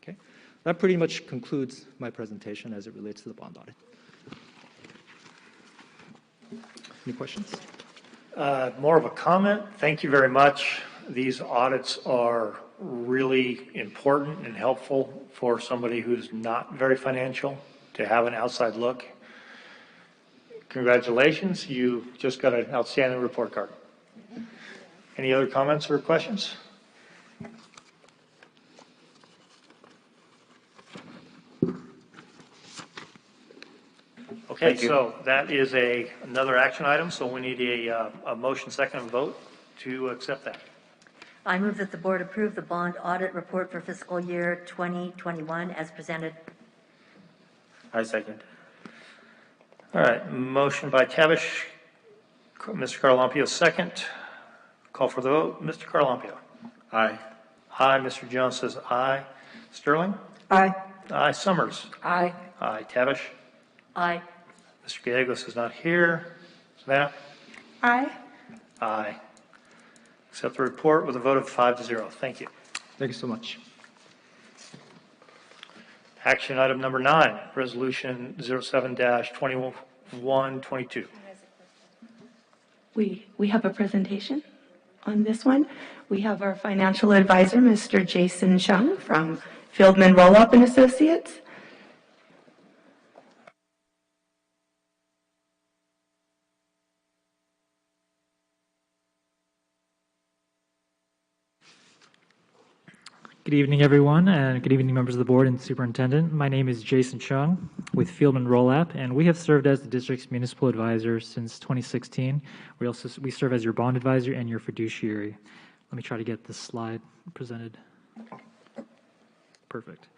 [SPEAKER 18] Okay? That pretty much concludes my presentation as it relates to the bond audit. Any questions?
[SPEAKER 1] More of a comment. Thank you very much. These audits are really important and helpful for somebody who's not very financial to have an outside look. Congratulations, you just got an outstanding report card. Any other comments or questions? Okay, so that is another action item, so we need a motion, second, and vote to accept that.
[SPEAKER 16] I move that the board approve the bond audit report for fiscal year 2021 as presented.
[SPEAKER 3] I second.
[SPEAKER 1] All right, motion by Tavish, Mr. Carlampio second. Call for the vote. Mr. Carlampio.
[SPEAKER 3] Aye.
[SPEAKER 1] Aye. Mr. Jones says aye. Sterling?
[SPEAKER 2] Aye.
[SPEAKER 1] Aye. Summers?
[SPEAKER 2] Aye.
[SPEAKER 1] Aye. Tavish?
[SPEAKER 16] Aye.
[SPEAKER 1] Mr. Gallegos is not here. Savannah?
[SPEAKER 17] Aye.
[SPEAKER 1] Aye. Accept the report with a vote of 5-0. Thank you.
[SPEAKER 18] Thank you so much.
[SPEAKER 1] Action item number 9, resolution 07-2122.
[SPEAKER 17] We have a presentation on this one. We have our financial advisor, Mr. Jason Chung from Fieldman Roll-Up and Associates.
[SPEAKER 19] Good evening, everyone, and good evening, members of the board and superintendent. My name is Jason Chung with Fieldman Roll-Up, and we have served as the district's municipal advisor since 2016. We serve as your bond advisor and your fiduciary. Let me try to get this slide presented. Perfect.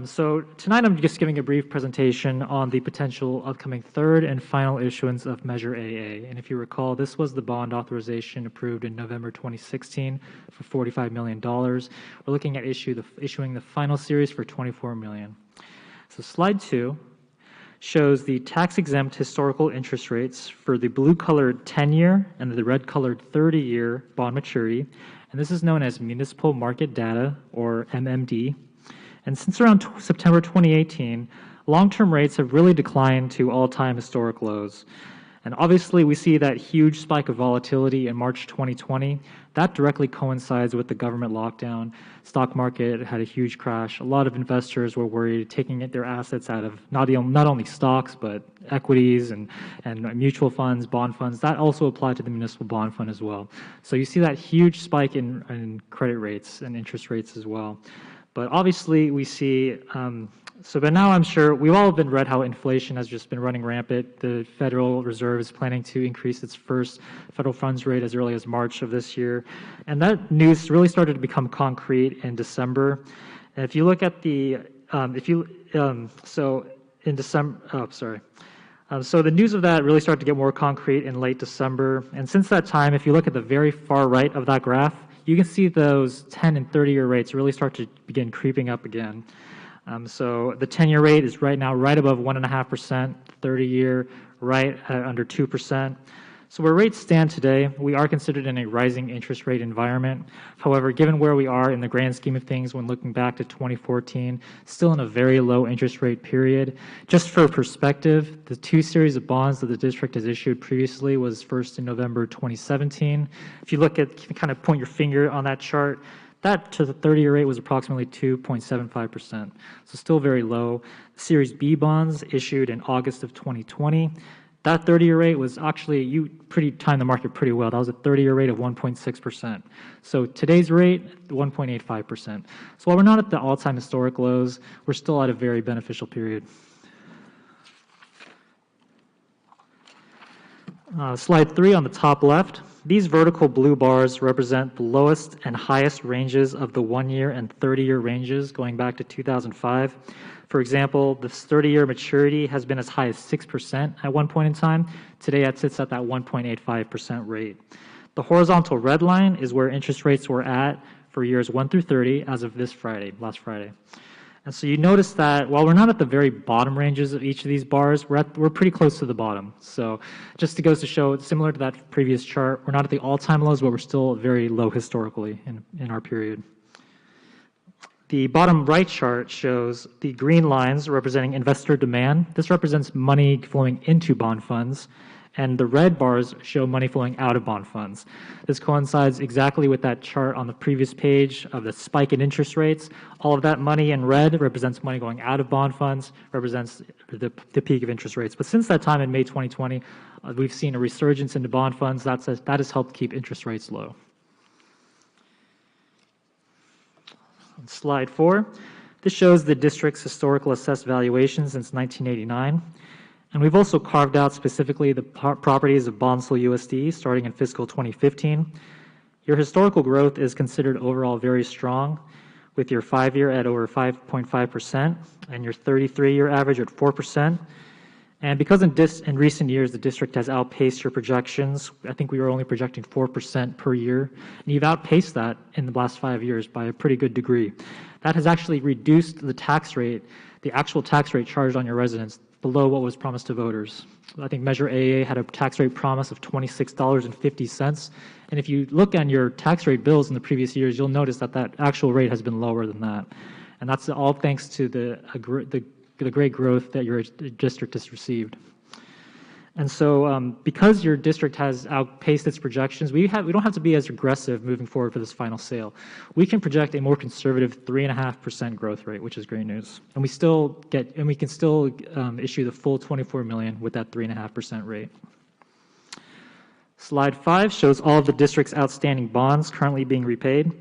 [SPEAKER 19] So tonight I'm just giving a brief presentation on the potential upcoming third and final issuance of Measure AA. And if you recall, this was the bond authorization approved in November 2016 for $45 million. We're looking at issuing the final series for $24 million. So slide 2 shows the tax-exempt historical interest rates for the blue-colored 10-year and the red-colored 30-year bond maturity. And this is known as Municipal Market Data, or MMD. And since around September 2018, long-term rates have really declined to all-time historic lows. And obviously, we see that huge spike of volatility in March 2020. That directly coincides with the government lockdown. Stock market had a huge crash. A lot of investors were worried, taking their assets out of not only stocks, but equities and mutual funds, bond funds. That also applied to the municipal bond fund as well. So you see that huge spike in credit rates and interest rates as well. But obviously, we see, but now I'm sure we've all been read how inflation has just been running rampant. The Federal Reserve is planning to increase its first federal funds rate as early as March of this year. And that news really started to become concrete in December. And if you look at the, so in December, so the news of that really started to get more concrete in late December. And since that time, if you look at the very far right of that graph, you can see those 10 and 30-year rates really start to begin creeping up again. So the 10-year rate is right now right above 1.5%, 30-year right at under 2%. So where rates stand today, we are considered in a rising interest rate environment. However, given where we are in the grand scheme of things when looking back to 2014, still in a very low interest rate period. Just for perspective, the 2 series of bonds that the district has issued previously was first in November 2017. If you look at, kind of point your finger on that chart, that to the 30-year rate was approximately 2.75%, so still very low. Series B bonds issued in August of 2020, that 30-year rate was actually, you timed the market pretty well. That was a 30-year rate of 1.6%. So today's rate, 1.85%. So while we're not at the all-time historic lows, we're still at a very beneficial period. Slide 3 on the top left. These vertical blue bars represent the lowest and highest ranges of the 1-year and 30-year ranges going back to 2005. For example, the 30-year maturity has been as high as 6% at one point in time. Today, it sits at that 1.85% rate. The horizontal red line is where interest rates were at for years 1 through 30 as of last Friday. And so you notice that while we're not at the very bottom ranges of each of these bars, we're pretty close to the bottom. So just goes to show, similar to that previous chart, we're not at the all-time lows, but we're still very low historically in our period. The bottom right chart shows the green lines representing investor demand. This represents money flowing into bond funds. And the red bars show money flowing out of bond funds. This coincides exactly with that chart on the previous page of the spike in interest rates. All of that money in red represents money going out of bond funds, represents the peak of interest rates. But since that time in May 2020, we've seen a resurgence into bond funds. That has helped keep interest rates low. On slide 4, this shows the district's historical assessed valuation since 1989. And we've also carved out specifically the properties of Bonsall USD starting in fiscal 2015. Your historical growth is considered overall very strong, with your 5-year at over 5.5% and your 33-year average at 4%. And because in recent years the district has outpaced your projections, I think we were only projecting 4% per year, and you've outpaced that in the last 5 years by a pretty good degree. That has actually reduced the tax rate, the actual tax rate charged on your residents, below what was promised to voters. I think Measure AA had a tax rate promise of $26.50. And if you look at your tax rate bills in the previous years, you'll notice that that actual rate has been lower than that. And that's all thanks to the great growth that your district has received. And so because your district has outpaced its projections, we don't have to be as aggressive moving forward for this final sale. We can project a more conservative 3.5% growth rate, which is great news. And we can still issue the full $24 million with that 3.5% rate. Slide 5 shows all of the district's outstanding bonds currently being repaid.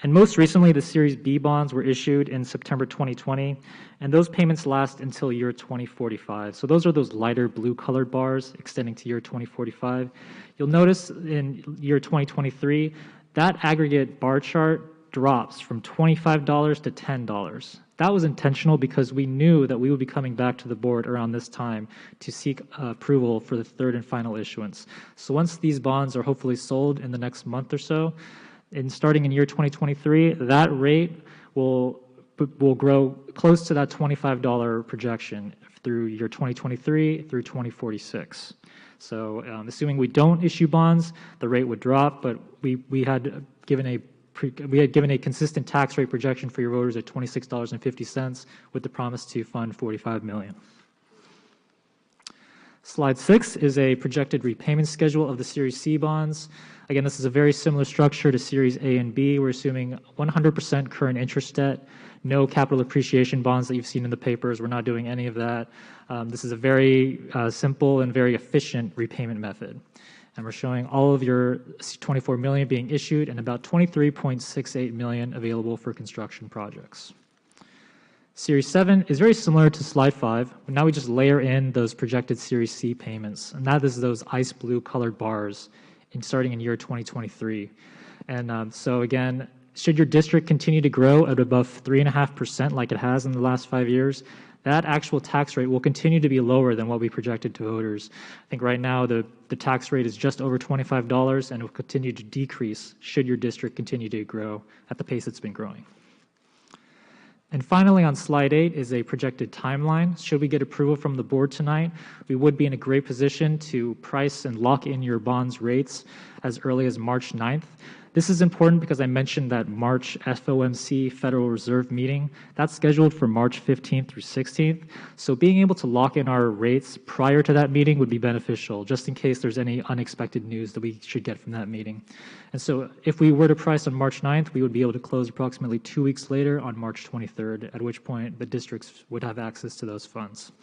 [SPEAKER 19] And most recently, the Series B bonds were issued in September 2020, and those payments last until year 2045. So those are those lighter blue colored bars extending to year 2045. You'll notice in year 2023, that aggregate bar chart drops from $25 to $10. That was intentional because we knew that we would be coming back to the board around this time to seek approval for the third and final issuance. So once these bonds are hopefully sold in the next month or so, and starting in year 2023, that rate will grow close to that $25 projection through year 2023 through 2046. So assuming we don't issue bonds, the rate would drop, but we had given a consistent tax rate projection for your voters at $26.50 with the promise to fund $45 million. Slide 6 is a projected repayment schedule of the Series C bonds. Again, this is a very similar structure to Series A and B. We're assuming 100% current interest debt, no capital appreciation bonds that you've seen in the papers. We're not doing any of that. This is a very simple and very efficient repayment method. And we're showing all of your $24 million being issued and about $23.68 million available for construction projects. Series 7 is very similar to slide 5, but now we just layer in those projected Series C payments, and that is those ice blue colored bars starting in year 2023. And so again, should your district continue to grow at above 3.5% like it has in the last 5 years, that actual tax rate will continue to be lower than what we projected to voters. I think right now the tax rate is just over $25 and it will continue to decrease should your district continue to grow at the pace it's been growing. And finally, on slide 8 is a projected timeline. Should we get approval from the board tonight, we would be in a great position to price and lock in your bonds rates as early as March 9th. This is important because I mentioned that March FOMC Federal Reserve meeting. That's scheduled for March 15th through 16th. So being able to lock in our rates prior to that meeting would be beneficial, just in case there's any unexpected news that we should get from that meeting. And so if we were to price on March 9th, we would be able to close approximately 2 weeks later on March 23rd, at which point the districts would have access to those funds.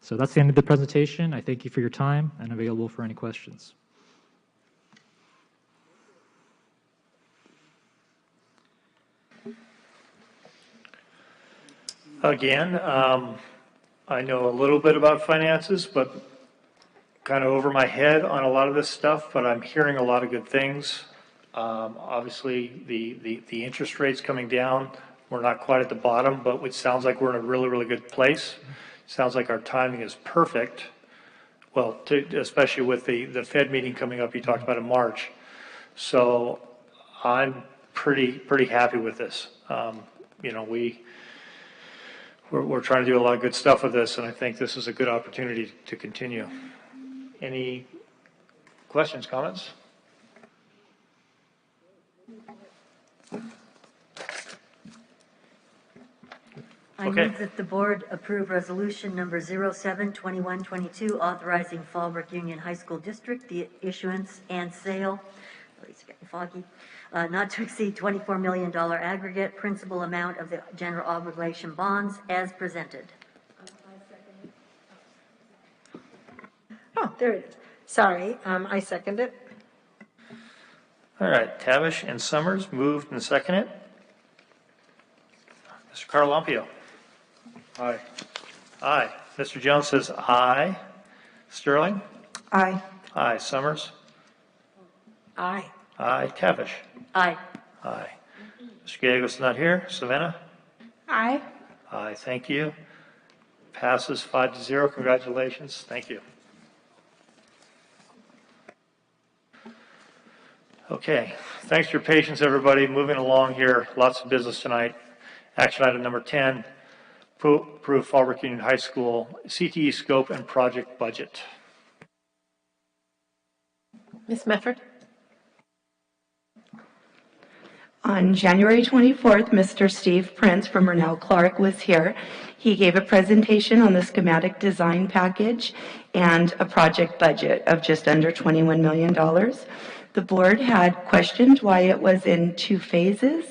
[SPEAKER 19] So that's the end of the presentation. I thank you for your time and available for any questions.
[SPEAKER 1] Again, I know a little bit about finances, but kind of over my head on a lot of this stuff, but I'm hearing a lot of good things. Obviously, the interest rates coming down, we're not quite at the bottom, but it sounds like we're in a really, really good place. Sounds like our timing is perfect. Well, especially with the Fed meeting coming up, you talked about in March. So I'm pretty happy with this. You know, we're trying to do a lot of good stuff with this, and I think this is a good opportunity to continue. Any questions, comments?
[SPEAKER 16] I
[SPEAKER 1] Okay.
[SPEAKER 16] move that the board approve resolution number 07-2122, authorizing Fallbrook Union High School District the issuance and sale, oh, it's getting foggy, not to exceed $24 million aggregate principal amount of the general obligation bonds as presented.
[SPEAKER 6] Oh, there it is. Sorry, I second it.
[SPEAKER 1] All right, Tavish and Summers moved and seconded. Mr. Carlampio.
[SPEAKER 3] Aye.
[SPEAKER 1] Aye. Mr. Jones says aye. Sterling?
[SPEAKER 2] Aye.
[SPEAKER 1] Aye. Summers?
[SPEAKER 6] Aye.
[SPEAKER 1] Aye. Tavish?
[SPEAKER 16] Aye.
[SPEAKER 1] Aye. Mr. Gallegos is not here. Savannah?
[SPEAKER 6] Aye.
[SPEAKER 1] Aye. Thank you. Passes 5-0. Congratulations. Thank you. Okay. Thanks for your patience, everybody. Moving along here. Lots of business tonight. Action item number 10. Approve Fallbrook Union High School CTE scope and project budget.
[SPEAKER 4] Ms. Mefford?
[SPEAKER 17] On January 24th, Mr. Steve Prince from Rennell Clark was here. He gave a presentation on the schematic design package and a project budget of just under $21 million. The board had questioned why it was in two phases,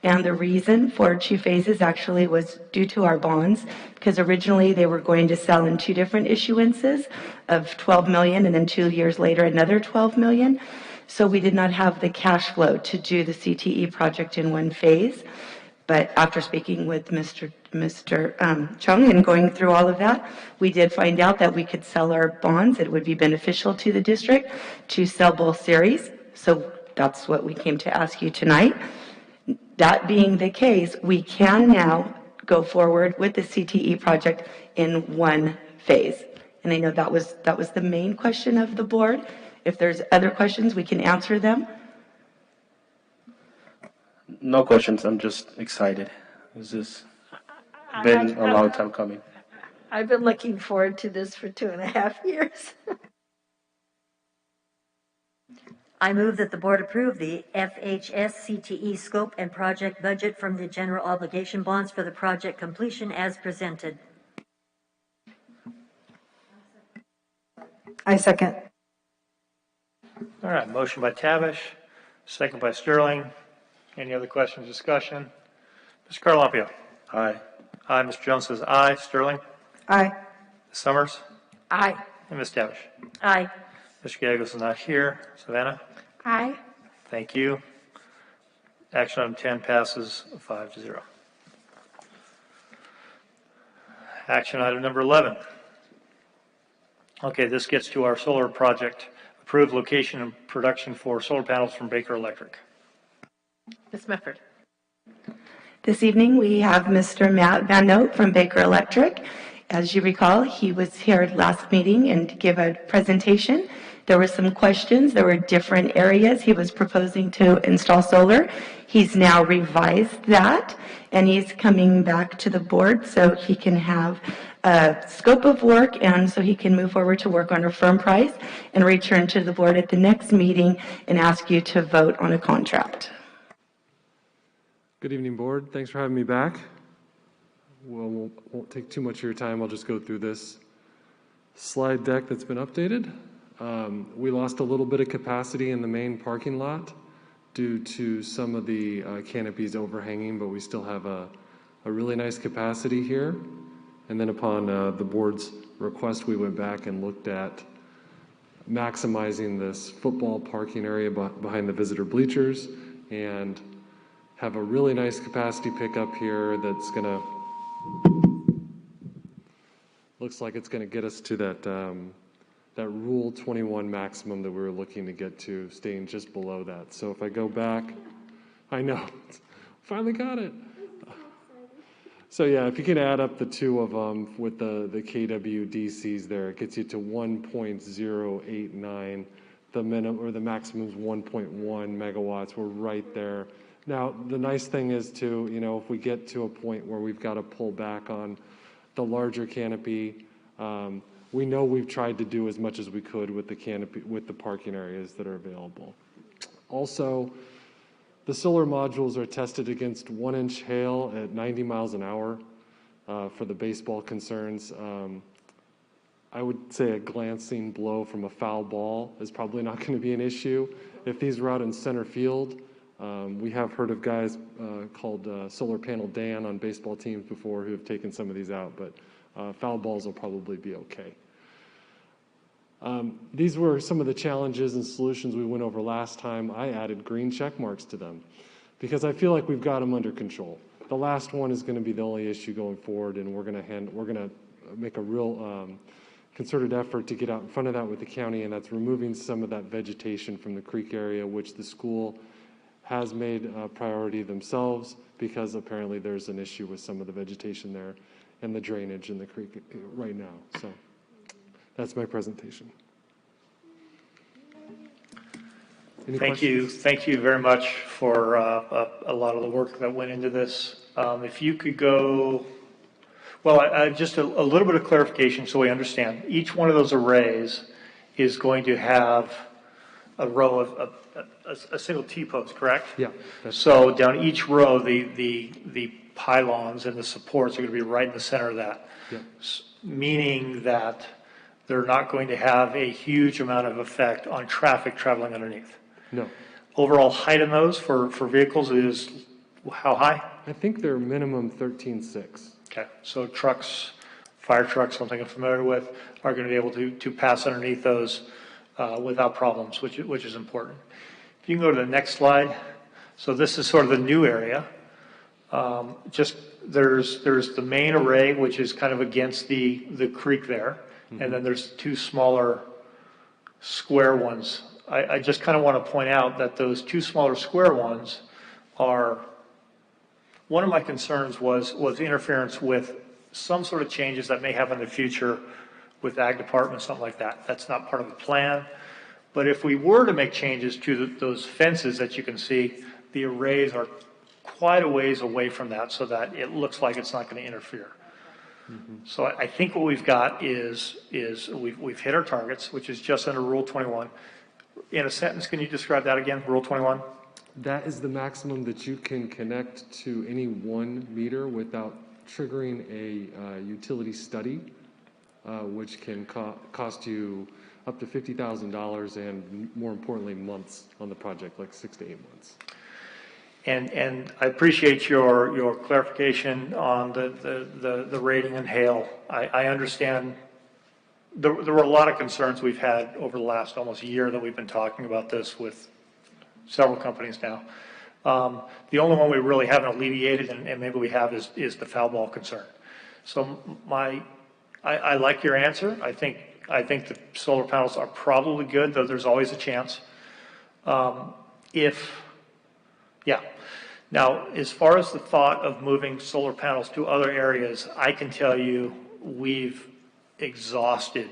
[SPEAKER 17] and the reason for two phases actually was due to our bonds, because originally they were going to sell in two different issuances of $12 million, and then 2 years later another $12 million. So we did not have the cash flow to do the CTE project in one phase. But after speaking with Mr. Chung and going through all of that, we did find out that we could sell our bonds. It would be beneficial to the district to sell both series. So that's what we came to ask you tonight. That being the case, we can now go forward with the CTE project in one phase. And I know that was the main question of the board. If there's other questions, we can answer them.
[SPEAKER 3] No questions. I'm just excited. This has been a long time coming.
[SPEAKER 6] I've been looking forward to this for 2.5 years.
[SPEAKER 16] I move that the board approve the FHS CTE scope and project budget from the general obligation bonds for the project completion as presented.
[SPEAKER 2] I second.
[SPEAKER 1] All right. Motion by Tavish, second by Sterling. Any other questions, discussion? Mr. Carlampio?
[SPEAKER 3] Aye.
[SPEAKER 1] Aye. Mr. Jones says aye. Sterling?
[SPEAKER 2] Aye.
[SPEAKER 1] Summers?
[SPEAKER 6] Aye.
[SPEAKER 1] And Ms. Tavish?
[SPEAKER 16] Aye.
[SPEAKER 1] Mr. Gallegos is not here. Savannah?
[SPEAKER 6] Aye.
[SPEAKER 1] Thank you. Action item 10 passes 5-0. Action item number 11. Okay, this gets to our solar project. Approved location and production for solar panels from Baker Electric.
[SPEAKER 4] Ms. Mefford?
[SPEAKER 17] This evening, we have Mr. Matt Van Note from Baker Electric. As you recall, he was here last meeting and gave a presentation. There were some questions. There were different areas he was proposing to install solar. He's now revised that, and he's coming back to the board so he can have a scope of work and so he can move forward to work on a firm price and return to the board at the next meeting and ask you to vote on a contract.
[SPEAKER 20] Good evening, board. Thanks for having me back. Well, won't take too much of your time. I'll just go through this slide deck that's been updated. We lost a little bit of capacity in the main parking lot due to some of the canopies overhanging, but we still have a really nice capacity here. And then upon the board's request, we went back and looked at maximizing this football parking area behind the visitor bleachers and have a really nice capacity pickup here that's gonna, looks like it's gonna get us to that that Rule 21 maximum that we were looking to get to, staying just below that. So if I go back, I know, finally got it. So yeah, if you can add up the two of them with the KWDCs there, it gets you to 1.089. The minimum or the maximum is 1.1 megawatts. We're right there. Now, the nice thing is too, you know, if we get to a point where we've got to pull back on the larger canopy, we know we've tried to do as much as we could with the canopy, with the parking areas that are available. Also, the solar modules are tested against 1-inch hail at 90 miles an hour. for the baseball concerns. I would say a glancing blow from a foul ball is probably not going to be an issue. If these were out in center field, we have heard of guys called Solar Panel Dan on baseball teams before who have taken some of these out, but foul balls will probably be okay. These were some of the challenges and solutions we went over last time. I added green check marks to them because I feel like we've got them under control. The last one is going to be the only issue going forward, and we're going to make a real concerted effort to get out in front of that with the county, and that's removing some of that vegetation from the creek area, which the school has made a priority themselves because apparently there's an issue with some of the vegetation there and the drainage in the creek right now. So that's my presentation.
[SPEAKER 1] Thank you very much for a lot of the work that went into this. If you could go, well, just a little bit of clarification so we understand. Each one of those arrays is going to have a row of a single T-post, correct?
[SPEAKER 20] Yeah.
[SPEAKER 1] So down each row, the pylons and the supports are going to be right in the center of that,
[SPEAKER 20] yeah.
[SPEAKER 1] Meaning that they're not going to have a huge amount of effect on traffic traveling underneath.
[SPEAKER 20] No.
[SPEAKER 1] Overall height in those for vehicles is how high?
[SPEAKER 20] I think they're minimum 13.6.
[SPEAKER 1] Okay, so trucks, fire trucks, something I'm familiar with, are going to be able to pass underneath those without problems, which is important. If you can go to the next slide. So this is sort of the new area. There's the main array, which is kind of against the creek there, and then there's two smaller square ones. I just kind of want to point out that those two smaller square ones are, one of my concerns was interference with some sort of changes that may happen in the future with ag department, something like that. That's not part of the plan. But if we were to make changes to those fences that you can see, the arrays are quite a ways away from that so that it looks like it's not going to interfere. So I think what we've got is we've hit our targets, which is just under Rule 21. In a sentence, can you describe that again, Rule 21?
[SPEAKER 20] That is the maximum that you can connect to any 1 meter without triggering a utility study, which can cost you up to $50,000 and, more importantly, months on the project, like 6 to 8 months.
[SPEAKER 1] And I appreciate your clarification on the rating and hail. I understand there were a lot of concerns we've had over the last almost year that we've been talking about this with several companies now. The only one we really haven't alleviated, and maybe we have, is the foul ball concern. So I like your answer. I think the solar panels are probably good, though there's always a chance. Now, as far as the thought of moving solar panels to other areas, I can tell you we've exhausted,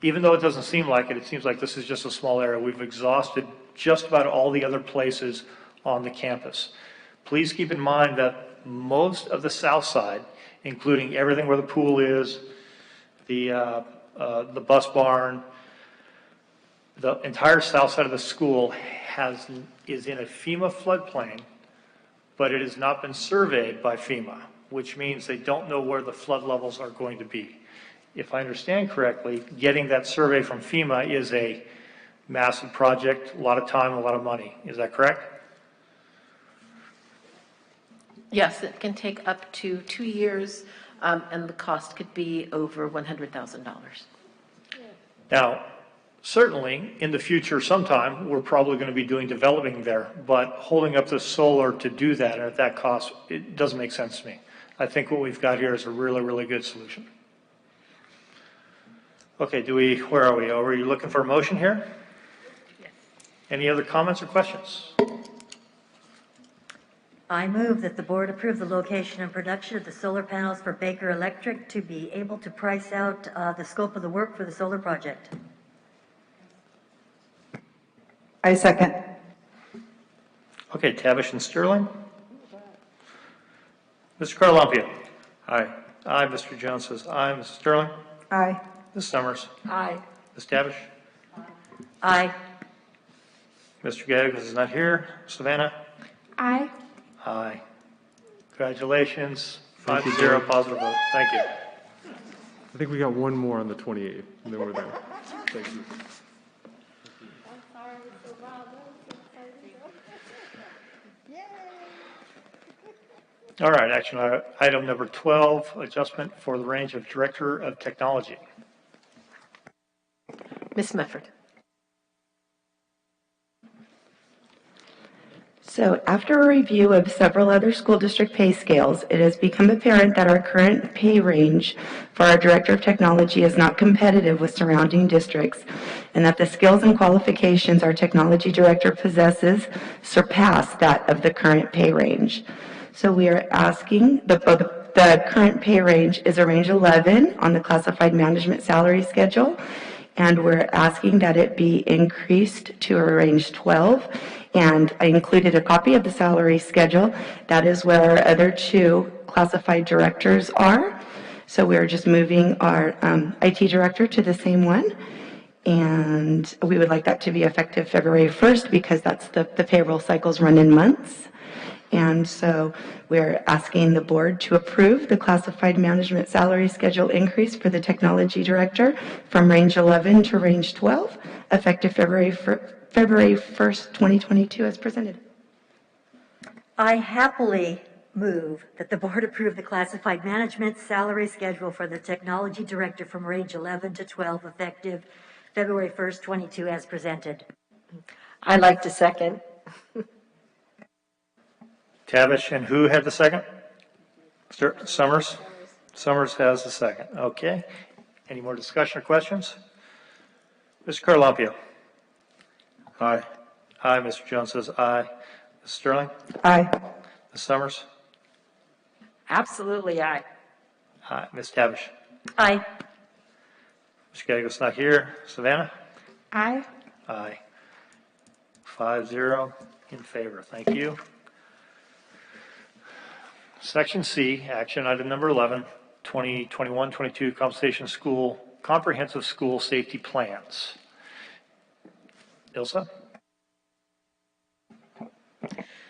[SPEAKER 1] even though it doesn't seem like it, it seems like this is just a small area, we've exhausted just about all the other places on the campus. Please keep in mind that most of the south side, including everything where the pool is, the bus barn, the entire south side of the school is in a FEMA floodplain, but it has not been surveyed by FEMA, which means they don't know where the flood levels are going to be. If I understand correctly, getting that survey from FEMA is a massive project, a lot of time, a lot of money. Is that correct?
[SPEAKER 4] Yes, it can take up to 2 years, and the cost could be over $100,000.
[SPEAKER 1] Now, certainly in the future sometime, we're probably going to be doing developing there, but holding up the solar to do that and at that cost, it doesn't make sense to me. I think what we've got here is a really, really good solution. Okay, where are we? Are we looking for a motion here?
[SPEAKER 4] Yes.
[SPEAKER 1] Any other comments or questions?
[SPEAKER 16] I move that the board approve the location and production of the solar panels for Baker Electric to be able to price out the scope of the work for the solar project.
[SPEAKER 2] I second.
[SPEAKER 1] Okay, Tavish and Sterling. Mr. Carlampia. Aye. Aye, Mr. Jones says aye. Mrs. Sterling.
[SPEAKER 2] Aye.
[SPEAKER 1] Ms. Summers.
[SPEAKER 6] Aye.
[SPEAKER 1] Ms. Tavish.
[SPEAKER 16] Aye.
[SPEAKER 1] Mr. Gaggs is not here. Savannah.
[SPEAKER 12] Aye.
[SPEAKER 1] Aye. Congratulations.
[SPEAKER 20] Thank you,
[SPEAKER 1] 5-0
[SPEAKER 20] Board.
[SPEAKER 1] positive vote. Thank you.
[SPEAKER 20] I think we got one more on the 28th, and then we're there. Thank you.
[SPEAKER 1] All right, action item number 12, adjustment for the range of Director of Technology.
[SPEAKER 4] Ms. Mefford.
[SPEAKER 17] So after a review of several other school district pay scales, it has become apparent that our current pay range for our Director of Technology is not competitive with surrounding districts, and that the skills and qualifications our Technology Director possesses surpass that of the current pay range. So we are asking, the current pay range is a range 11 on the classified management salary schedule, and we're asking that it be increased to a range 12. And I included a copy of the salary schedule. That is where our other two classified directors are. So we're just moving our IT director to the same one. And we would like that to be effective February 1st because that's the payroll cycles run in months. And so we're asking the board to approve the classified management salary schedule increase for the technology director from range 11 to range 12, effective February 1st, 2022, as presented.
[SPEAKER 16] I happily move that the board approve the classified management salary schedule for the technology director from range 11 to 12, effective February 1st, 22, as presented.
[SPEAKER 6] I'd like to second.
[SPEAKER 1] Tavish, and who had the second? Mr. Summers? Summers has the second. Okay. Any more discussion or questions? Mr. Carlampio?
[SPEAKER 3] Aye.
[SPEAKER 1] Aye. Mr. Jones says aye. Ms. Sterling?
[SPEAKER 2] Aye.
[SPEAKER 1] Ms. Summers?
[SPEAKER 6] Absolutely aye.
[SPEAKER 1] Aye. Ms. Tavish?
[SPEAKER 16] Aye.
[SPEAKER 1] Mr. Gallegos not here. Savannah?
[SPEAKER 6] Aye.
[SPEAKER 1] Aye. 5-0 in favor. Thank you. Section C, action item number 11, 2021-22 comprehensive school safety plans. Ilsa?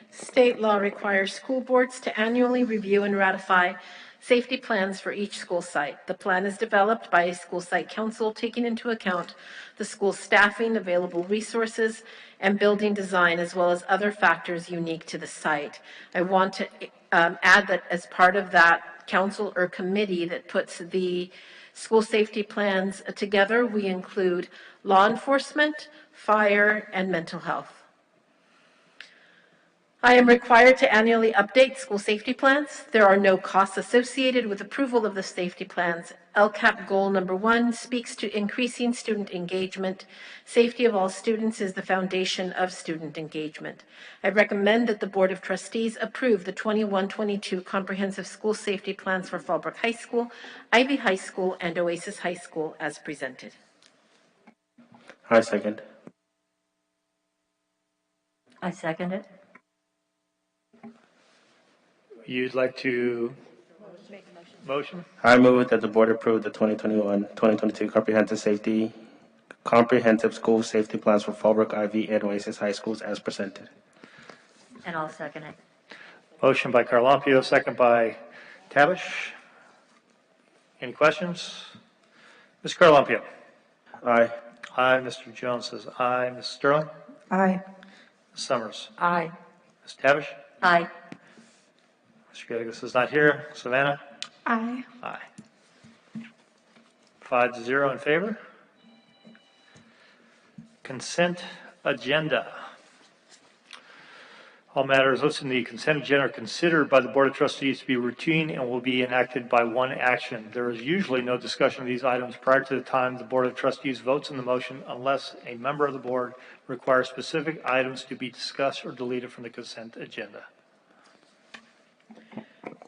[SPEAKER 4] State law requires school boards to annually review and ratify safety plans for each school site. The plan is developed by a school site council, taking into account the school staffing, available resources, and building design, as well as other factors unique to the site. I want to add that as part of that council or committee that puts the school safety plans together, we include law enforcement, fire, and mental health. I am required to annually update school safety plans. There are no costs associated with approval of the safety plans. LCAP goal number 1 speaks to increasing student engagement. Safety of all students is the foundation of student engagement. I recommend that the Board of Trustees approve the 21-22 comprehensive school safety plans for Fallbrook High School, Ivy High School, and Oasis High School as presented.
[SPEAKER 3] I second.
[SPEAKER 16] I second it.
[SPEAKER 1] You'd like to motion?
[SPEAKER 3] I move that the board approve the 2021-2022 comprehensive school safety plans for Fallbrook, Ivy, and Oasis High Schools as presented.
[SPEAKER 16] And I'll second it.
[SPEAKER 1] Motion by Carlampio, second by Tavish. Any questions? Mr. Carlampio?
[SPEAKER 3] Aye.
[SPEAKER 1] Aye. Mr. Jones says aye. Ms. Sterling?
[SPEAKER 2] Aye.
[SPEAKER 1] Ms. Summers?
[SPEAKER 6] Aye.
[SPEAKER 1] Ms. Tavish?
[SPEAKER 16] Aye.
[SPEAKER 1] Mr. Gallegos is not here. Savannah?
[SPEAKER 6] Aye.
[SPEAKER 1] Aye. 5-0 in favor. Consent agenda. All matters listed in the consent agenda are considered by the Board of Trustees to be routine and will be enacted by one action. There is usually no discussion of these items prior to the time the Board of Trustees votes on the motion unless a member of the board requires specific items to be discussed or deleted from the consent agenda.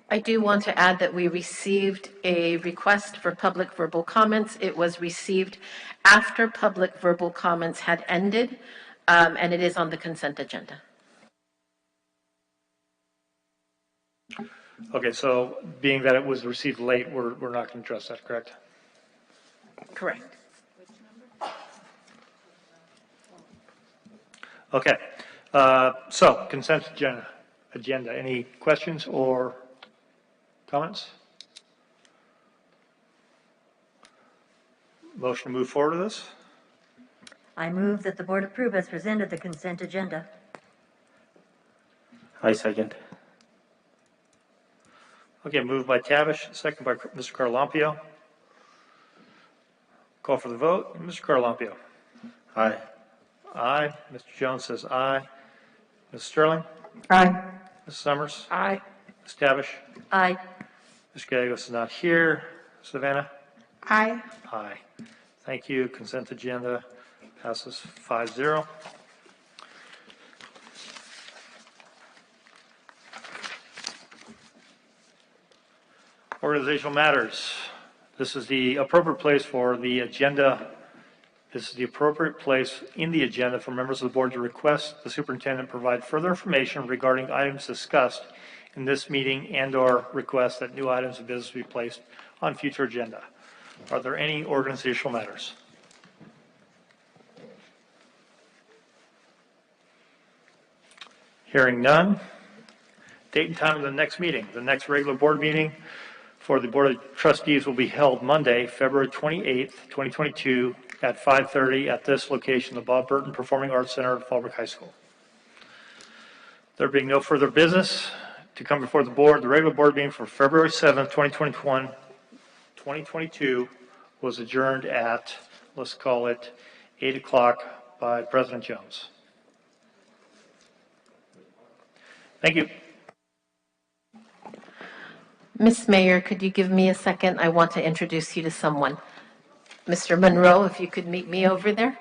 [SPEAKER 4] I do want to add that we received a request for public verbal comments. It was received after public verbal comments had ended, and it is on the consent agenda.
[SPEAKER 1] Okay, so being that it was received late, we're not going to address that, correct?
[SPEAKER 4] Correct.
[SPEAKER 1] Okay, so consent agenda. Any questions or Comments? Motion to move forward with this?
[SPEAKER 16] I move that the board approve as presented the consent agenda.
[SPEAKER 3] I second.
[SPEAKER 1] Okay, moved by Tavish, second by Mr. Carlampio. Call for the vote. Mr. Carlampio.
[SPEAKER 3] Aye.
[SPEAKER 1] Aye. Mr. Jones says aye. Ms. Sterling?
[SPEAKER 2] Aye.
[SPEAKER 1] Ms. Summers?
[SPEAKER 6] Aye.
[SPEAKER 1] Ms. Tavish?
[SPEAKER 16] Aye.
[SPEAKER 1] Mr. Gallegos is not here. Savannah?
[SPEAKER 6] Aye.
[SPEAKER 1] Aye. Thank you. Consent agenda passes 5-0. Organizational matters. This is the appropriate place for the agenda. This is the appropriate place in the agenda for members of the board to request the superintendent provide further information regarding items discussed in this meeting and/or request that new items of business be placed on future agenda. Are there any organizational matters? Hearing none. Date and time of the next meeting. The next regular board meeting for the Board of Trustees will be held Monday, February 28th, 2022 at 5:30 at this location, the Bob Burton Performing Arts Center at Fallbrook High School. There being no further business to come before the board, the regular board meeting for February 7th, 2022 was adjourned at, let's call it, 8 o'clock by President Jones. Thank you.
[SPEAKER 4] Miss Mayor, could you give me a second? I want to introduce you to someone. Mr. Monroe, if you could meet me over there.